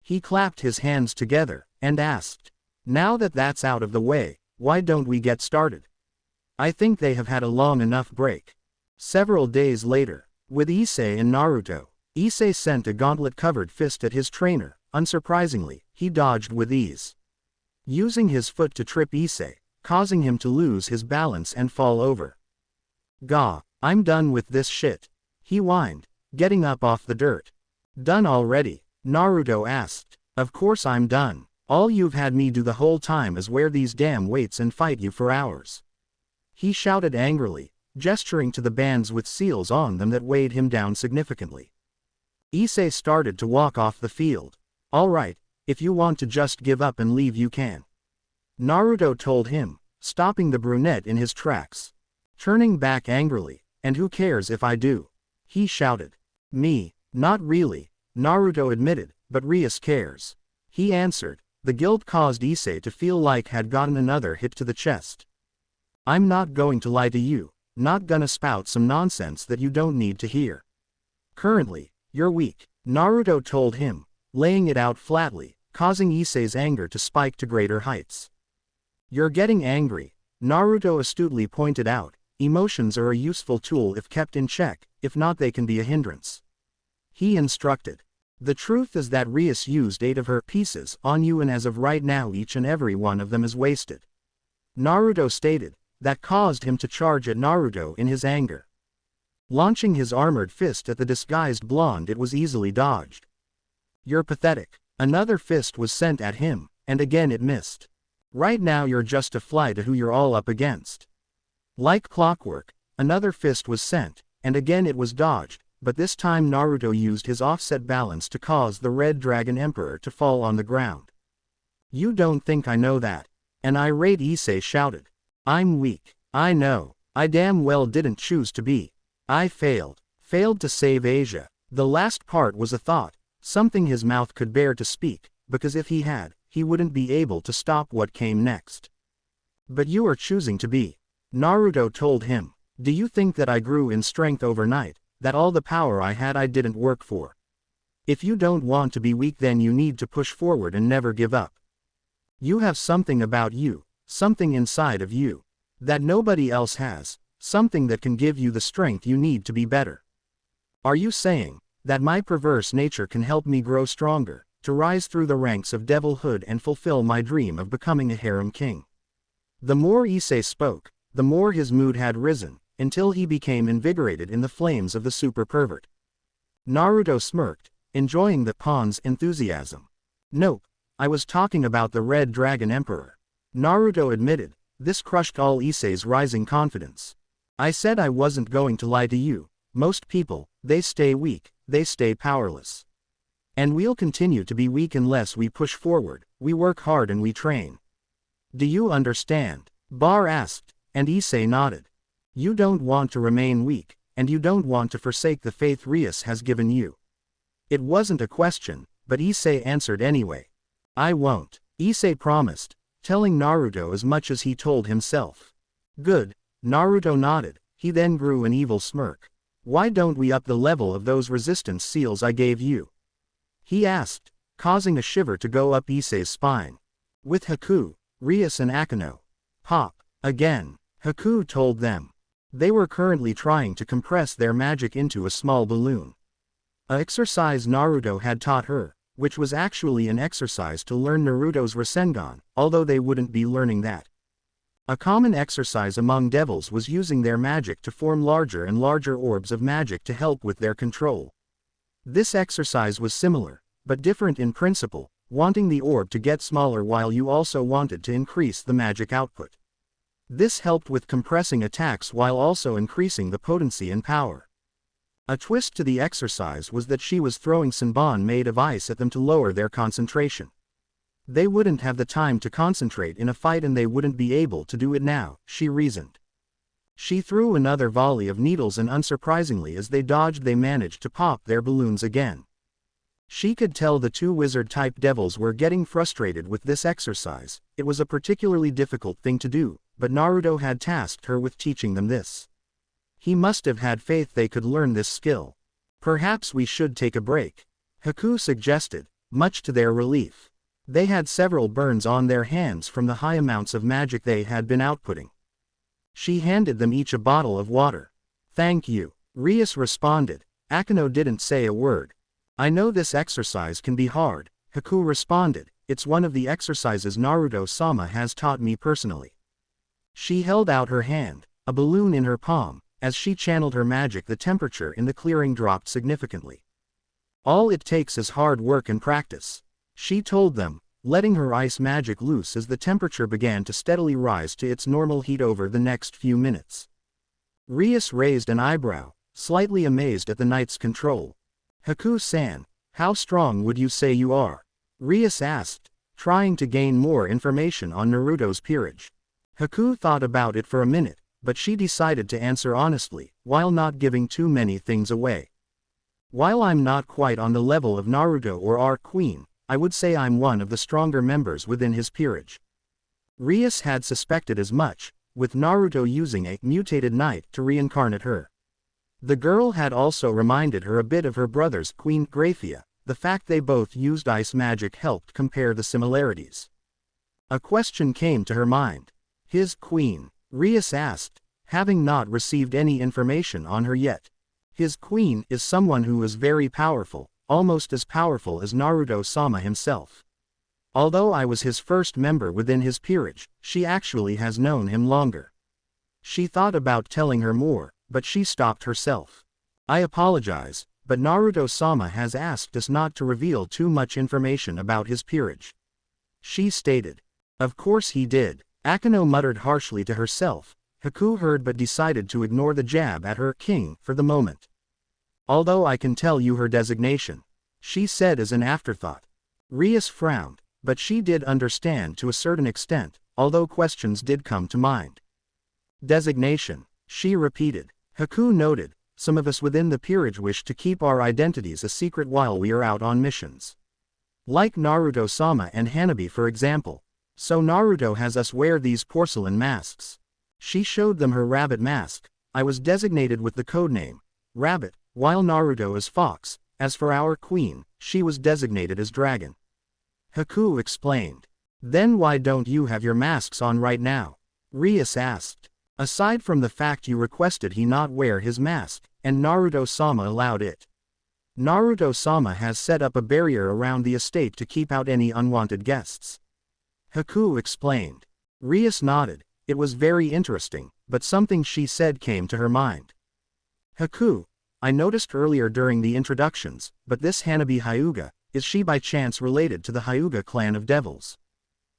[SPEAKER 1] He clapped his hands together, and asked. Now that that's out of the way, why don't we get started? I think they have had a long enough break. Several days later, with Issei and Naruto, Issei sent a gauntlet-covered fist at his trainer. Unsurprisingly, he dodged with ease. Using his foot to trip Issei, causing him to lose his balance and fall over. Gah, I'm done with this shit. He whined, getting up off the dirt. Done already? Naruto asked. Of course I'm done. All you've had me do the whole time is wear these damn weights and fight you for hours. He shouted angrily, gesturing to the bands with seals on them that weighed him down significantly. Issei started to walk off the field. All right, if you want to just give up and leave you can. Naruto told him, stopping the brunette in his tracks. Turning back angrily, and who cares if I do? He shouted. Me, not really, Naruto admitted, but Rias cares. He answered. The guilt caused Issei to feel like had gotten another hit to the chest. I'm not going to lie to you, not gonna spout some nonsense that you don't need to hear. Currently, you're weak, Naruto told him, laying it out flatly, causing Issei's anger to spike to greater heights. You're getting angry, Naruto astutely pointed out. Emotions are a useful tool if kept in check, if not they can be a hindrance. He instructed. The truth is that Rias used 8 of her pieces on you, and as of right now each and every one of them is wasted. Naruto stated. That caused him to charge at Naruto in his anger. Launching his armored fist at the disguised blonde, it was easily dodged. You're pathetic. Another fist was sent at him, and again it missed. Right now you're just a fly to who you're all up against. Like clockwork, another fist was sent, and again it was dodged, but this time Naruto used his offset balance to cause the Red Dragon Emperor to fall on the ground. You don't think I know that? An irate Issei shouted. I'm weak. I know. I damn well didn't choose to be. I failed. Failed to save Asia. The last part was a thought, something his mouth could bear to speak, because if he had, he wouldn't be able to stop what came next. But you are choosing to be. Naruto told him. Do you think that I grew in strength overnight, that all the power I had I didn't work for? If you don't want to be weak, then you need to push forward and never give up. You have something about you, something inside of you, that nobody else has, something that can give you the strength you need to be better. Are you saying that my perverse nature can help me grow stronger, to rise through the ranks of devilhood and fulfill my dream of becoming a harem king? The more Issei spoke, the more his mood had risen, until he became invigorated in the flames of the super pervert. Naruto smirked, enjoying the pawn's enthusiasm. Nope, I was talking about the Red Dragon Emperor. Naruto admitted. This crushed all Issei's rising confidence. I said I wasn't going to lie to you. Most people, they stay weak, they stay powerless. And we'll continue to be weak unless we push forward, we work hard and we train. Do you understand? Bar asked, and Issei nodded. You don't want to remain weak, and you don't want to forsake the faith Rias has given you. It wasn't a question, but Issei answered anyway. I won't, Issei promised, telling Naruto as much as he told himself. Good, Naruto nodded, He then grew an evil smirk. Why don't we up the level of those resistance seals I gave you? He asked, causing a shiver to go up Issei's spine. With Haku, Rias and Akeno. Pop. Again. Haku told them. They were currently trying to compress their magic into a small balloon. A exercise Naruto had taught her, which was actually an exercise to learn Naruto's Rasengan, although they wouldn't be learning that. A common exercise among devils was using their magic to form larger and larger orbs of magic to help with their control. This exercise was similar, but different in principle, wanting the orb to get smaller while you also wanted to increase the magic output. This helped with compressing attacks while also increasing the potency and power. A twist to the exercise was that she was throwing Senbon made of ice at them to lower their concentration. They wouldn't have the time to concentrate in a fight and they wouldn't be able to do it now, she reasoned. She threw another volley of needles and unsurprisingly as they dodged they managed to pop their balloons again. She could tell the two wizard-type devils were getting frustrated with this exercise. It was a particularly difficult thing to do, but Naruto had tasked her with teaching them this. He must have had faith they could learn this skill. Perhaps we should take a break, Haku suggested, much to their relief. They had several burns on their hands from the high amounts of magic they had been outputting. She handed them each a bottle of water. Thank you, Rias responded. Akeno didn't say a word. I know this exercise can be hard, Haku responded. It's one of the exercises Naruto-sama has taught me personally. She held out her hand, a balloon in her palm. As she channeled her magic, the temperature in the clearing dropped significantly. All it takes is hard work and practice, she told them, letting her ice magic loose as the temperature began to steadily rise to its normal heat over the next few minutes. Rias raised an eyebrow, slightly amazed at the knight's control. Haku-san, how strong would you say you are? Rias asked, trying to gain more information on Naruto's peerage. Haku thought about it for a minute, but she decided to answer honestly, while not giving too many things away. While I'm not quite on the level of Naruto or our queen, I would say I'm one of the stronger members within his peerage. Rias had suspected as much, with Naruto using a mutated knight to reincarnate her. The girl had also reminded her a bit of her brother's Queen Graphia. The fact they both used ice magic helped compare the similarities. A question came to her mind. His queen, Rias asked, having not received any information on her yet. His queen is someone who is very powerful, almost as powerful as Naruto-sama himself. Although I was his first member within his peerage, she actually has known him longer. She thought about telling her more, but she stopped herself. I apologize, but Naruto-sama has asked us not to reveal too much information about his peerage, she stated. Of course he did, Akeno muttered harshly to herself. Haku heard but decided to ignore the jab at her king for the moment. Although I can tell you her designation, she said as an afterthought. Rias frowned, but she did understand to a certain extent, although questions did come to mind. Designation, she repeated. Haku noted, some of us within the peerage wish to keep our identities a secret while we are out on missions. Like Naruto-sama and Hanabi for example. So Naruto has us wear these porcelain masks. She showed them her rabbit mask. I was designated with the codename Rabbit, while Naruto is Fox. As for our queen, she was designated as Dragon. Haku explained. Then why don't you have your masks on right now? Rias asked. Aside from the fact you requested he not wear his mask, and Naruto-sama allowed it. Naruto-sama has set up a barrier around the estate to keep out any unwanted guests. Haku explained. Rias nodded. It was very interesting, but something she said came to her mind. Haku, I noticed earlier during the introductions, but this Hanabi Hyuga, is she by chance related to the Hyuga clan of devils?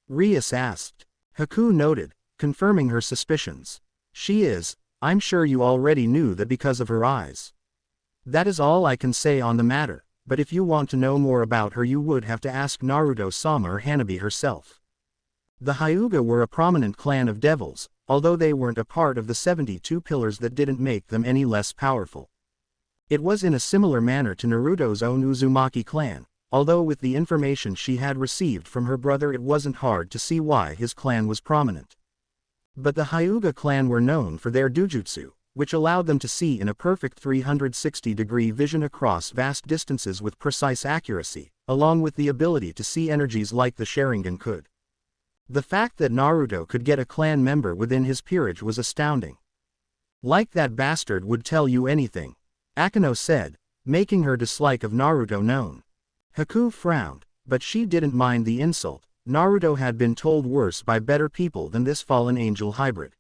[SPEAKER 1] Rias asked. Haku noted, confirming her suspicions. She is. I'm sure you already knew that because of her eyes. That is all I can say on the matter, but if you want to know more about her you would have to ask Naruto-sama or Hanabi herself. The Hyuga were a prominent clan of devils, although they weren't a part of the 72 pillars that didn't make them any less powerful. It was in a similar manner to Naruto's own Uzumaki clan, although with the information she had received from her brother it wasn't hard to see why his clan was prominent. But the Hyuga clan were known for their dujutsu, which allowed them to see in a perfect 360-degree vision across vast distances with precise accuracy, along with the ability to see energies like the Sharingan could. The fact that Naruto could get a clan member within his peerage was astounding. Like that bastard would tell you anything, Akeno said, making her dislike of Naruto known. Haku frowned, but she didn't mind the insult. Naruto had been told worse by better people than this fallen angel hybrid.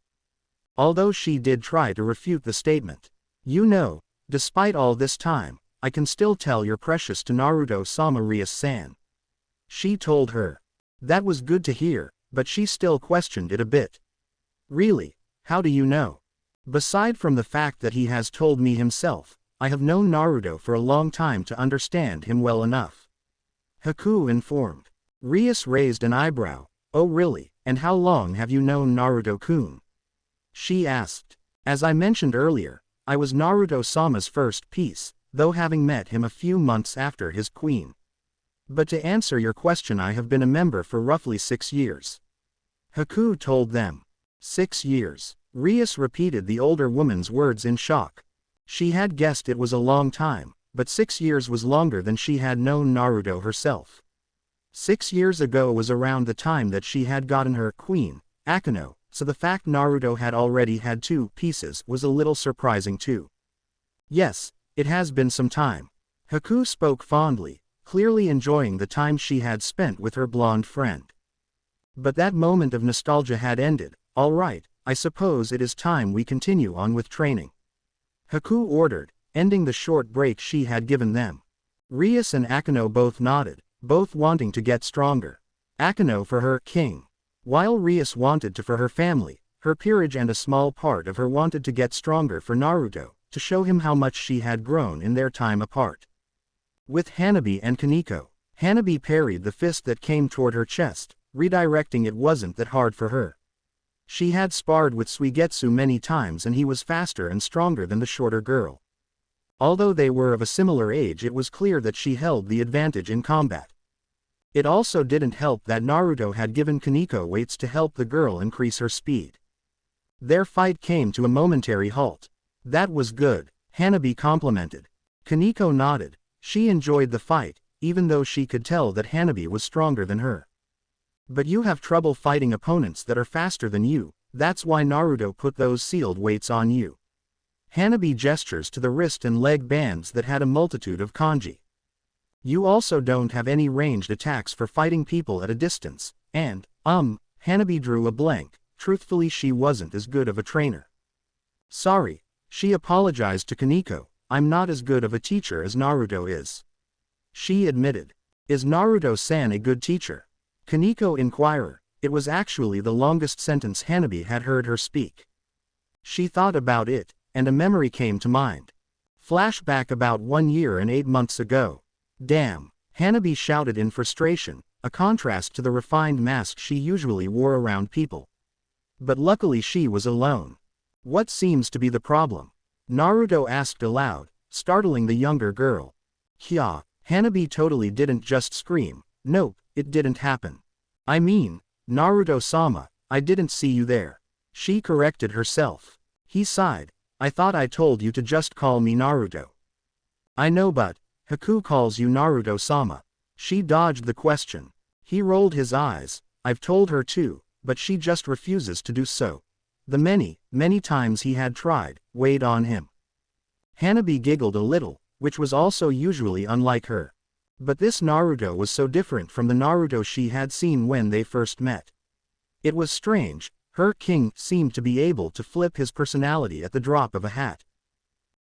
[SPEAKER 1] Although she did try to refute the statement. You know, despite all this time, I can still tell you're precious to Naruto-sama, Rias-san. She told her. That was good to hear, but she still questioned it a bit. Really, how do you know? Beside from the fact that he has told me himself, I have known Naruto for a long time to understand him well enough. Haku informed. Rias raised an eyebrow. Oh really, and how long have you known Naruto-kun? She asked. As I mentioned earlier, I was Naruto-sama's first piece, though having met him a few months after his queen. But to answer your question, I have been a member for roughly 6 years. Haku told them. 6 years. Rias repeated the older woman's words in shock. She had guessed it was a long time, but 6 years was longer than she had known Naruto herself. 6 years ago was around the time that she had gotten her queen, Akeno, so the fact Naruto had already had 2 pieces was a little surprising too. Yes, it has been some time. Haku spoke fondly, clearly enjoying the time she had spent with her blonde friend. But that moment of nostalgia had ended. All right, I suppose it is time we continue on with training. Haku ordered, ending the short break she had given them. Rias and Akeno both nodded, both wanting to get stronger. Akeno for her king. While Rias wanted to for her family, her peerage, and a small part of her wanted to get stronger for Naruto, to show him how much she had grown in their time apart. With Hanabi and Kaneko, Hanabi parried the fist that came toward her chest, redirecting it wasn't that hard for her. She had sparred with Suigetsu many times and he was faster and stronger than the shorter girl. Although they were of a similar age, it was clear that she held the advantage in combat. It also didn't help that Naruto had given Kaneko weights to help the girl increase her speed. Their fight came to a momentary halt. That was good, Hanabi complimented. Kaneko nodded. She enjoyed the fight, even though she could tell that Hanabi was stronger than her. But you have trouble fighting opponents that are faster than you, that's why Naruto put those sealed weights on you. Hanabi gestures to the wrist and leg bands that had a multitude of kanji. You also don't have any ranged attacks for fighting people at a distance, and, Hanabi drew a blank. Truthfully, she wasn't as good of a trainer. Sorry, she apologized to Kaneko, I'm not as good of a teacher as Naruto is. She admitted. Is Naruto-san a good teacher? Kaneko inquired. It was actually the longest sentence Hanabi had heard her speak. She thought about it, and a memory came to mind. Flashback about 1 year and 8 months ago. Damn, Hanabi shouted in frustration, a contrast to the refined mask she usually wore around people. But luckily she was alone. What seems to be the problem? Naruto asked aloud, startling the younger girl. Kya, Hanabi totally didn't just scream. Nope, it didn't happen. I mean, Naruto-sama, I didn't see you there. She corrected herself. He sighed. I thought I told you to just call me Naruto. I know, but Haku calls you Naruto-sama. She dodged the question. He rolled his eyes. I've told her to, but she just refuses to do so. The many times he had tried, weighed on him. Hanabi giggled a little, which was also usually unlike her. But this Naruto was so different from the Naruto she had seen when they first met. It was strange, her king seemed to be able to flip his personality at the drop of a hat.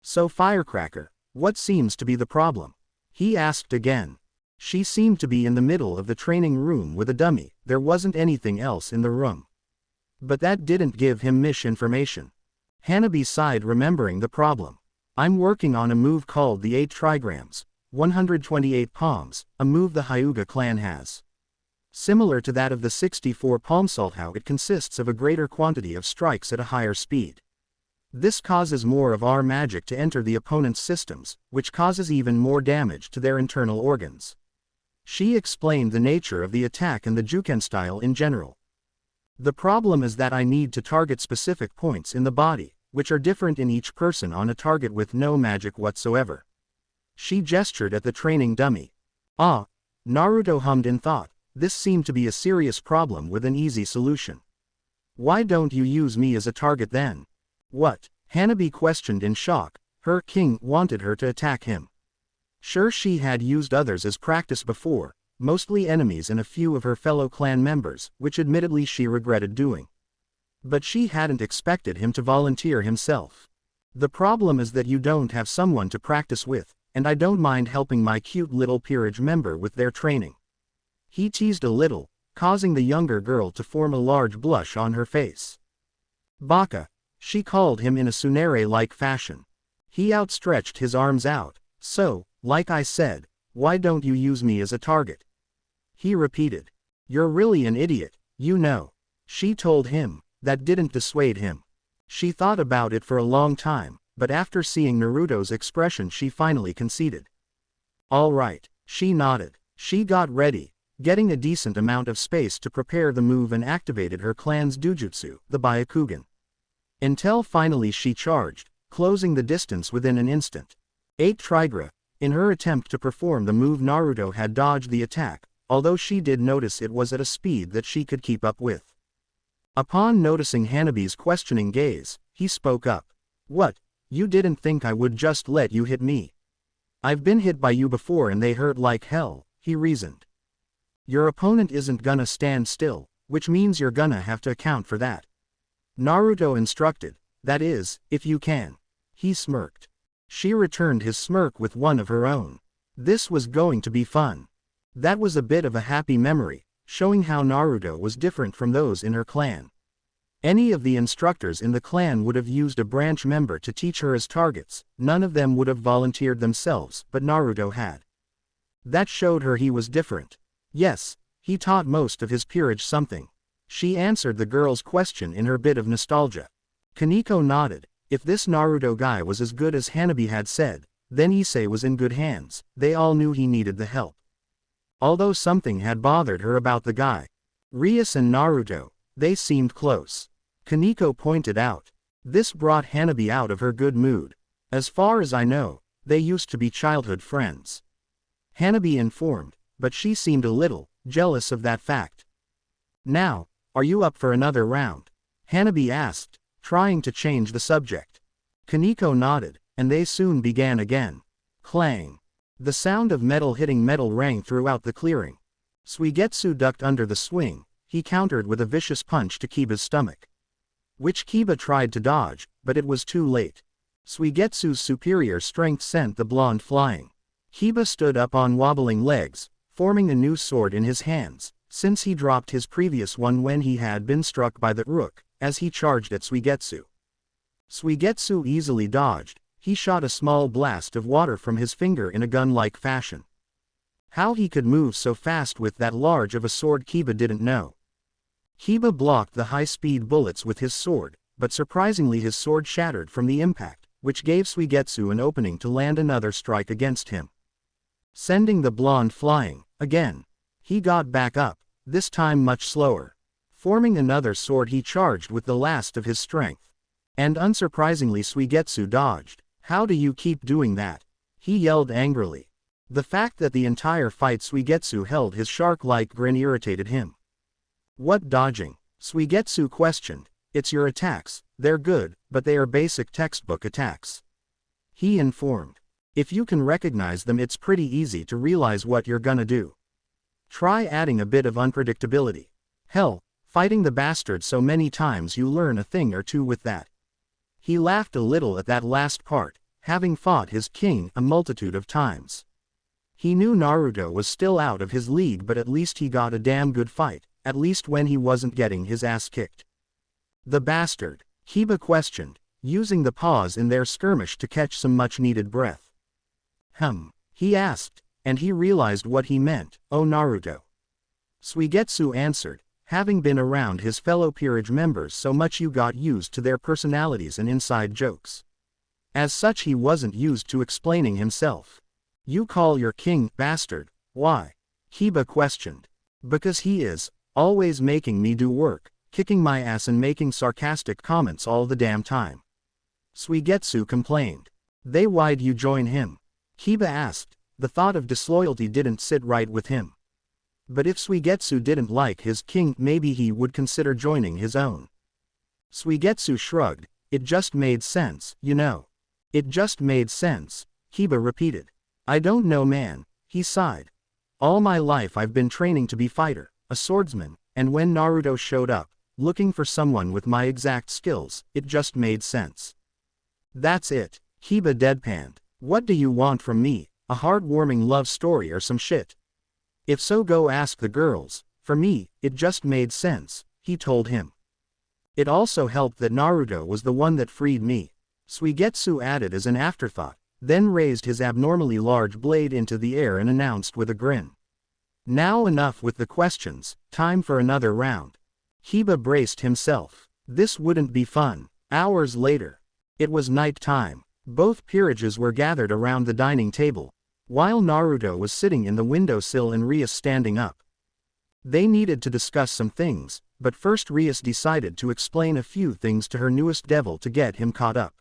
[SPEAKER 1] So Firecracker, what seems to be the problem? He asked again. She seemed to be in the middle of the training room with a dummy, there wasn't anything else in the room. But that didn't give him misinformation. Hanabi sighed, remembering the problem. I'm working on a move called the 8 trigrams. 128 palms, a move the Hyuga clan has. Similar to that of the 64 palm salt, how it consists of a greater quantity of strikes at a higher speed. This causes more of our magic to enter the opponent's systems, which causes even more damage to their internal organs. She explained the nature of the attack and the Juken style in general. The problem is that I need to target specific points in the body, which are different in each person on a target with no magic whatsoever. She gestured at the training dummy. Ah, Naruto hummed in thought. This seemed to be a serious problem with an easy solution. Why don't you use me as a target then? What? Hanabi questioned in shock. Her king wanted her to attack him. Sure, she had used others as practice before, mostly enemies and a few of her fellow clan members, which admittedly she regretted doing. But she hadn't expected him to volunteer himself. The problem is that you don't have someone to practice with, and I don't mind helping my cute little peerage member with their training. He teased a little, causing the younger girl to form a large blush on her face. Baka, she called him in a tsundere-like fashion. He outstretched his arms out. So, like I said, why don't you use me as a target? He repeated. You're really an idiot, you know. She told him. That didn't dissuade him. She thought about it for a long time, but after seeing Naruto's expression she finally conceded. All right, she nodded. She got ready, getting a decent amount of space to prepare the move and activated her clan's Dujutsu, the Byakugan. Until finally she charged, closing the distance within an instant. 8 Trigra. In her attempt to perform the move, Naruto had dodged the attack, although she did notice it was at a speed that she could keep up with. Upon noticing Hanabi's questioning gaze, he spoke up. What? You didn't think I would just let you hit me? I've been hit by you before and they hurt like hell, he reasoned. Your opponent isn't gonna stand still, which means you're gonna have to account for that. Naruto instructed. That is, if you can. He smirked. She returned his smirk with one of her own. This was going to be fun. That was a bit of a happy memory, showing how Naruto was different from those in her clan. Any of the instructors in the clan would have used a branch member to teach her as targets, none of them would have volunteered themselves, but Naruto had. That showed her he was different. Yes, he taught most of his peerage something. She answered the girl's question in her bit of nostalgia. Kaneko nodded. If this Naruto guy was as good as Hanabi had said, then Issei was in good hands. They all knew he needed the help. Although something had bothered her about the guy. Rias and Naruto, they seemed close. Kaneko pointed out. This brought Hanabi out of her good mood. As far as I know, they used to be childhood friends. Hanabi informed, but she seemed a little jealous of that fact. Now, are you up for another round? Hanabi asked, trying to change the subject. Kaneko nodded, and they soon began again. Clang. The sound of metal hitting metal rang throughout the clearing. Suigetsu ducked under the swing. He countered with a vicious punch to Kiba's stomach, which Kiba tried to dodge, but it was too late. Suigetsu's superior strength sent the blonde flying. Kiba stood up on wobbling legs, forming a new sword in his hands, since he dropped his previous one when he had been struck by the rook, as he charged at Suigetsu. Suigetsu easily dodged. He shot a small blast of water from his finger in a gun-like fashion. How he could move so fast with that large of a sword Kiba didn't know. Kiba blocked the high-speed bullets with his sword, but surprisingly his sword shattered from the impact, which gave Suigetsu an opening to land another strike against him, sending the blonde flying. Again, he got back up, this time much slower. Forming another sword he charged with the last of his strength. And unsurprisingly Suigetsu dodged. How do you keep doing that? He yelled angrily. The fact that the entire fight Suigetsu held his shark-like grin irritated him. What dodging? Suigetsu questioned. It's your attacks, they're good, but they are basic textbook attacks. He informed. If you can recognize them it's pretty easy to realize what you're gonna do. Try adding a bit of unpredictability. Hell, fighting the bastard so many times you learn a thing or two with that. He laughed a little at that last part, having fought his king a multitude of times. He knew Naruto was still out of his league, but at least he got a damn good fight, at least when he wasn't getting his ass kicked. The bastard, Kiba questioned, using the pause in their skirmish to catch some much-needed breath. He asked, and he realized what he meant. Oh Naruto. Suigetsu answered. Having been around his fellow peerage members so much you got used to their personalities and inside jokes. As such he wasn't used to explaining himself. You call your king bastard, why? Kiba questioned. Because he is, always making me do work, kicking my ass and making sarcastic comments all the damn time. Suigetsu complained. Then why'd you join him? Kiba asked. The thought of disloyalty didn't sit right with him. But if Suigetsu didn't like his king, maybe he would consider joining his own. Suigetsu shrugged. It just made sense, you know. It just made sense, Kiba repeated. I don't know, man, he sighed. All my life I've been training to be fighter, a swordsman, and when Naruto showed up, looking for someone with my exact skills, it just made sense. That's it, Kiba deadpanned. What do you want from me, a heartwarming love story or some shit? If so, go ask the girls. For me, it just made sense, he told him. It also helped that Naruto was the one that freed me, Suigetsu added as an afterthought, then raised his abnormally large blade into the air and announced with a grin. Now enough with the questions, time for another round. Kiba braced himself. This wouldn't be fun. Hours later. It was night time. Both peerages were gathered around the dining table, while Naruto was sitting in the windowsill and Rias standing up. They needed to discuss some things, but first Rias decided to explain a few things to her newest devil to get him caught up.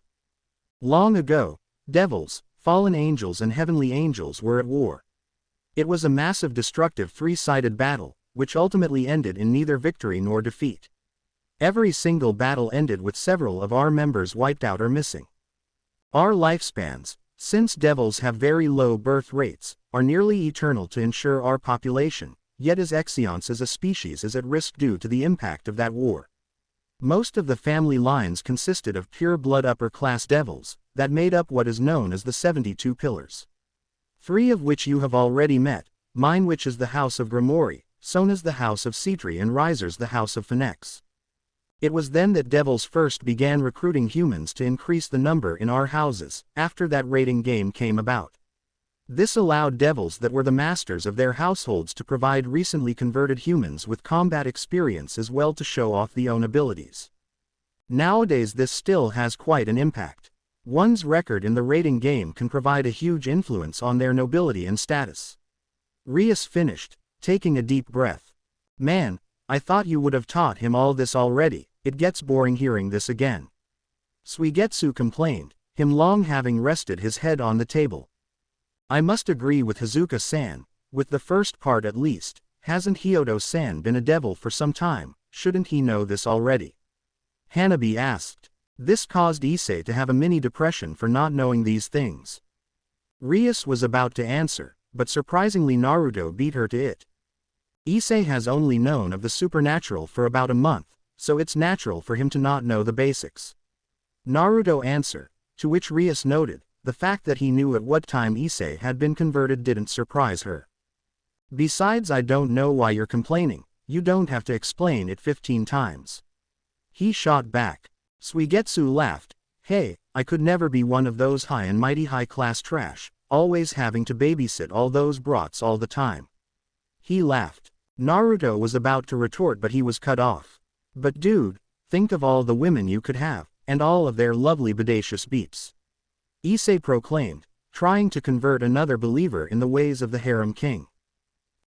[SPEAKER 1] Long ago, devils, fallen angels and heavenly angels were at war. It was a massive destructive three-sided battle, which ultimately ended in neither victory nor defeat. Every single battle ended with several of our members wiped out or missing. Our lifespans, since devils have very low birth rates, are nearly eternal to ensure our population, yet as Exions as a species is at risk due to the impact of that war. Most of the family lines consisted of pure-blood upper-class devils, that made up what is known as the 72 Pillars. 3 of which you have already met, mine which is the House of Grimori, Sona's the House of Citri and Riser's the House of Phoenix. It was then that devils first began recruiting humans to increase the number in our houses, after that raiding game came about. This allowed devils that were the masters of their households to provide recently converted humans with combat experience as well to show off their own abilities. Nowadays this still has quite an impact. One's record in the raiding game can provide a huge influence on their nobility and status. Rias finished, taking a deep breath. Man, I thought you would have taught him all this already, it gets boring hearing this again. Suigetsu complained, him long having rested his head on the table. I must agree with Hazuka-san, with the first part at least. Hasn't Hyodo-san been a devil for some time, shouldn't he know this already? Hanabi asked. This caused Issei to have a mini depression for not knowing these things. Rias was about to answer, but surprisingly Naruto beat her to it. Issei has only known of the supernatural for about a month, so it's natural for him to not know the basics. Naruto answered, to which Rias noted, the fact that he knew at what time Issei had been converted didn't surprise her. Besides, I don't know why you're complaining, you don't have to explain it 15 times. He shot back. Suigetsu laughed, hey, I could never be one of those high and mighty high-class trash, always having to babysit all those brats all the time. He laughed. Naruto was about to retort but he was cut off. But dude, think of all the women you could have, and all of their lovely bodacious beats. Issei proclaimed, trying to convert another believer in the ways of the harem king.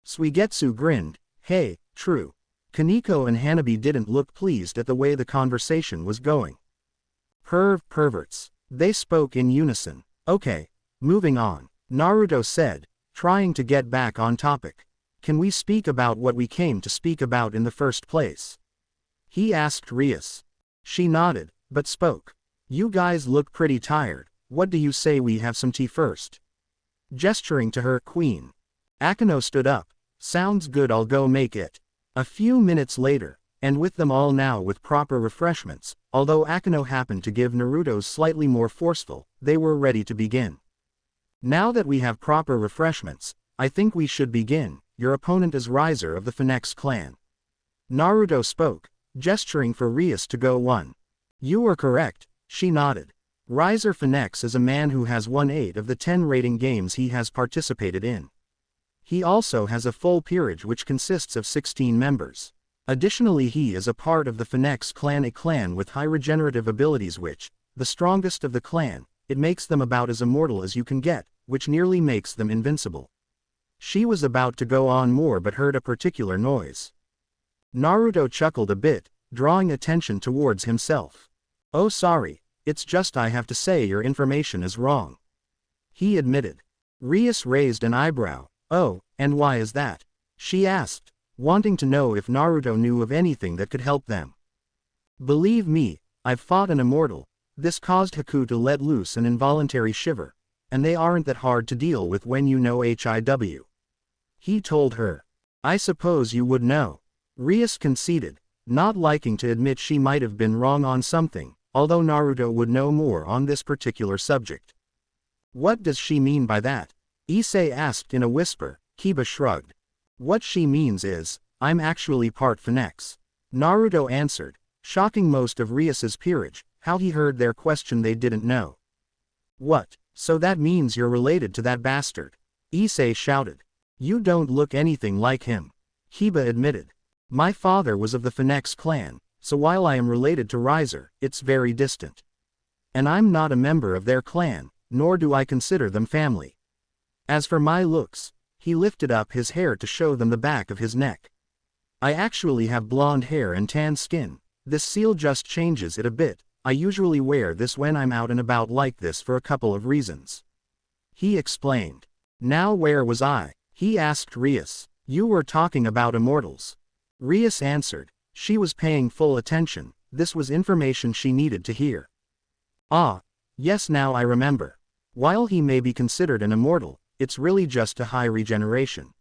[SPEAKER 1] Suigetsu grinned, hey, true. Kaneko and Hanabi didn't look pleased at the way the conversation was going. Perverts. They spoke in unison. Okay, moving on, Naruto said, trying to get back on topic. Can we speak about what we came to speak about in the first place? He asked Rias. She nodded, but spoke. You guys look pretty tired. What do you say we have some tea first? Gesturing to her queen. Akeno stood up. Sounds good, I'll go make it. A few minutes later, and with them all now with proper refreshments, although Akeno happened to give Naruto's slightly more forceful, they were ready to begin. Now that we have proper refreshments, I think we should begin. Your opponent is Riser of the Phoenix clan. Naruto spoke, gesturing for Rias to go on. You are correct, she nodded. Riser Phoenix is a man who has won 8 of the 10 raiding games he has participated in. He also has a full peerage which consists of 16 members. Additionally, he is a part of the Phoenix clan, a clan with high regenerative abilities which, the strongest of the clan, it makes them about as immortal as you can get, which nearly makes them invincible. She was about to go on more but heard a particular noise. Naruto chuckled a bit, drawing attention towards himself. Oh sorry, it's just I have to say your information is wrong. He admitted. Rias raised an eyebrow. Oh, and why is that? She asked, wanting to know if Naruto knew of anything that could help them. Believe me, I've fought an immortal. This caused Haku to let loose an involuntary shiver, and they aren't that hard to deal with when you know HIW. He told her. I suppose you would know. Rias conceded, not liking to admit she might have been wrong on something, although Naruto would know more on this particular subject. What does she mean by that? Issei asked in a whisper. Kiba shrugged. What she means is, I'm actually part Phoenix. Naruto answered, shocking most of Rias's peerage, how he heard their question they didn't know. What, so that means you're related to that bastard? Issei shouted. You don't look anything like him. Kiba admitted. My father was of the Phoenix clan, so while I am related to Riser, it's very distant. And I'm not a member of their clan, nor do I consider them family. As for my looks, he lifted up his hair to show them the back of his neck. I actually have blonde hair and tan skin. This seal just changes it a bit. I usually wear this when I'm out and about like this for a couple of reasons. He explained. Now where was I? He asked Rias. You were talking about immortals. Rias answered. She was paying full attention. This was information she needed to hear. Ah, yes, now I remember. While he may be considered an immortal, it's really just a high regeneration.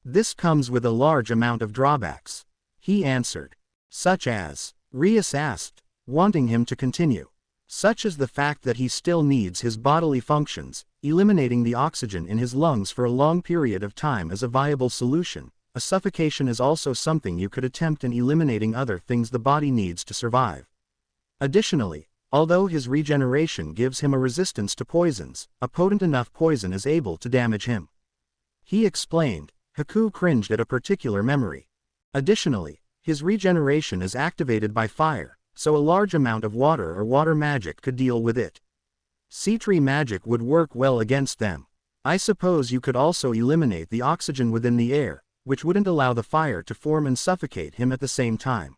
[SPEAKER 1] This comes with a large amount of drawbacks. He answered. Such as? Rias asked, wanting him to continue. Such as the fact that he still needs his bodily functions. Eliminating the oxygen in his lungs for a long period of time is a viable solution. A suffocation is also something you could attempt in eliminating other things the body needs to survive. Additionally, although his regeneration gives him a resistance to poisons, a potent enough poison is able to damage him. He explained. Haku cringed at a particular memory. Additionally, his regeneration is activated by fire, so a large amount of water or water magic could deal with it. Sea tree magic would work well against them. I suppose you could also eliminate the oxygen within the air, which wouldn't allow the fire to form and suffocate him at the same time.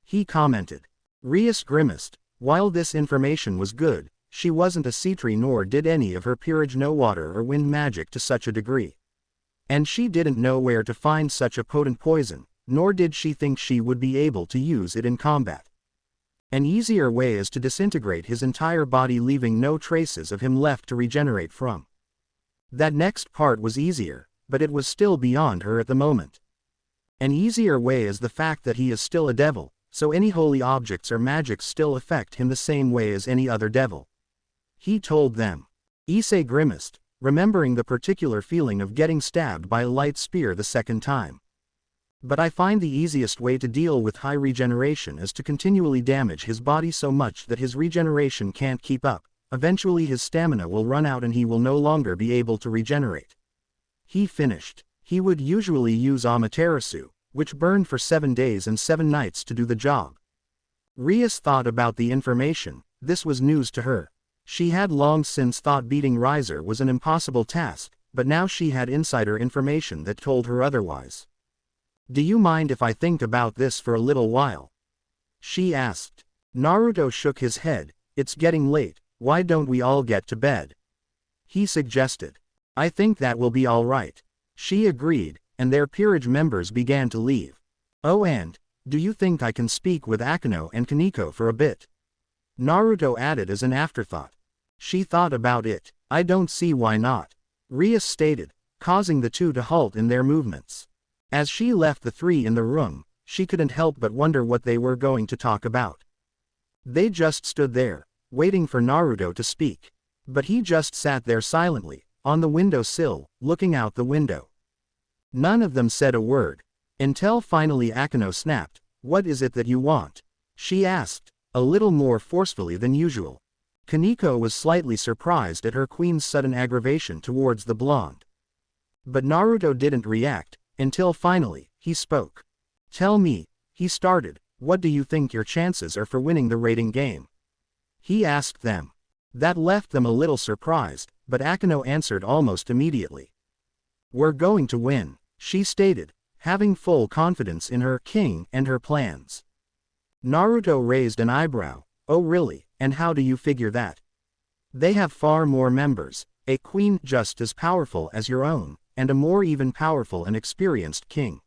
[SPEAKER 1] He commented. Rias grimaced. While this information was good, she wasn't a sea tree nor did any of her peerage know water or wind magic to such a degree. And she didn't know where to find such a potent poison, nor did she think she would be able to use it in combat. An easier way is to disintegrate his entire body, leaving no traces of him left to regenerate from. That next part was easier, but it was still beyond her at the moment. An easier way is the fact that he is still a devil, so any holy objects or magics still affect him the same way as any other devil. He told them. Issei grimaced, remembering the particular feeling of getting stabbed by a light spear the second time. But I find the easiest way to deal with high regeneration is to continually damage his body so much that his regeneration can't keep up. Eventually his stamina will run out and he will no longer be able to regenerate. He finished. He would usually use Amaterasu, which burned for 7 days and 7 nights to do the job. Rias thought about the information. This was news to her. She had long since thought beating Riser was an impossible task, but now she had insider information that told her otherwise. Do you mind if I think about this for a little while? She asked. Naruto shook his head. It's getting late, why don't we all get to bed? He suggested. I think that will be all right. She agreed, and their peerage members began to leave. Oh, and, do you think I can speak with Akeno and Kaneko for a bit? Naruto added as an afterthought. She thought about it. I don't see why not. Rias stated, causing the two to halt in their movements. As she left the three in the room, she couldn't help but wonder what they were going to talk about. They just stood there, waiting for Naruto to speak. But he just sat there silently, on the windowsill, looking out the window. None of them said a word, until finally Akeno snapped. What is it that you want? She asked, a little more forcefully than usual. Kaneko was slightly surprised at her queen's sudden aggravation towards the blonde. But Naruto didn't react, until finally, he spoke. Tell me, he started, what do you think your chances are for winning the rating game? He asked them. That left them a little surprised, but Akeno answered almost immediately. We're going to win, she stated, having full confidence in her king and her plans. Naruto raised an eyebrow. Oh really, And how do you figure that? They have far more members, a queen just as powerful as your own, and a more even powerful and experienced king.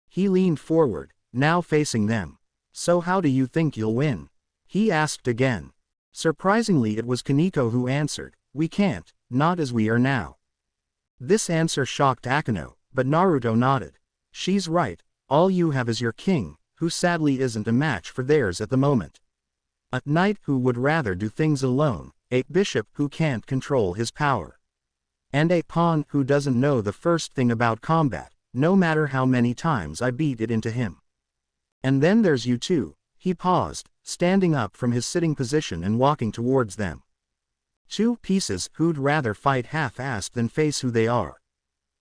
[SPEAKER 1] He leaned forward, now facing them. So how do you think you'll win? He asked again. Surprisingly, it was Kaneko who answered, we can't, not as we are now. This answer shocked Akano, but Naruto nodded. She's right, all you have is your king, who sadly isn't a match for theirs at the moment. A knight who would rather do things alone, a bishop who can't control his power. And a pawn who doesn't know the first thing about combat, no matter how many times I beat it into him. And then there's you two. He paused, standing up from his sitting position and walking towards them. Two pieces who'd rather fight half-assed than face who they are.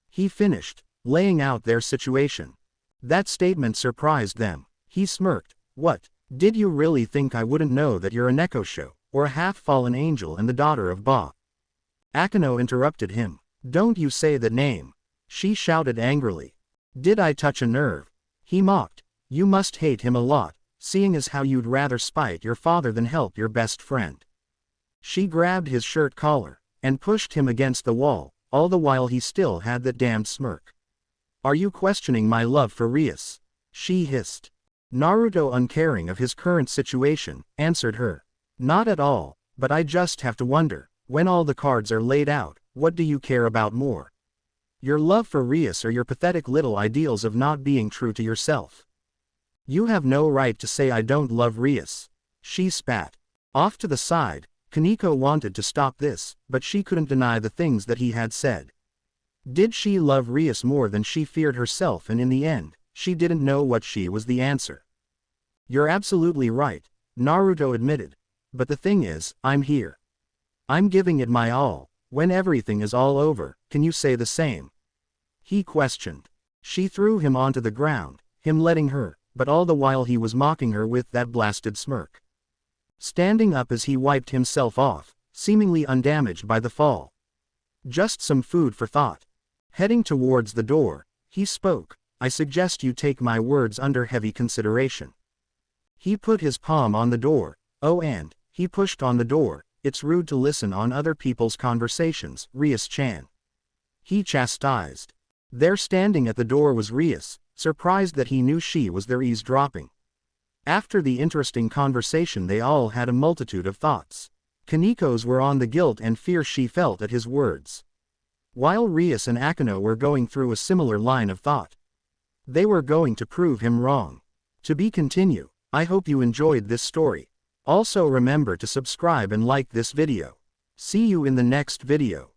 [SPEAKER 1] He finished, laying out their situation. That statement surprised them. He smirked. What, did you really think I wouldn't know that you're a Nekosho, or a half-fallen angel and the daughter of Ba? Akano interrupted him. Don't you say that name. She shouted angrily. Did I touch a nerve? He mocked. You must hate him a lot, seeing as how you'd rather spite your father than help your best friend. She grabbed his shirt collar, and pushed him against the wall, all the while he still had that damned smirk. Are you questioning my love for Rias? She hissed. Naruto, uncaring of his current situation, answered her. Not at all, but I just have to wonder, when all the cards are laid out, what do you care about more? Your love for Rias or your pathetic little ideals of not being true to yourself? You have no right to say I don't love Rias. She spat. Off to the side, Kaneko wanted to stop this, but she couldn't deny the things that he had said. Did she love Rias more than she feared herself, and in the end, she didn't know what she was the answer. You're absolutely right, Naruto admitted. But the thing is, I'm here. I'm giving it my all. When everything is all over, can you say the same? He questioned. She threw him onto the ground, him letting her, but all the while he was mocking her with that blasted smirk. Standing up as he wiped himself off, seemingly undamaged by the fall. Just some food for thought. Heading towards the door, he spoke. I suggest you take my words under heavy consideration. He put his palm on the door. Oh, and he pushed on the door. It's rude to listen on other people's conversations, Rias-chan. He chastised. There standing at the door was Rias, surprised that he knew she was there eavesdropping. After the interesting conversation they all had a multitude of thoughts. Kaneko's were on the guilt and fear she felt at his words. While Rias and Akano were going through a similar line of thought. They were going to prove him wrong. To be continued. I hope you enjoyed this story. Also remember to subscribe and like this video. See you in the next video.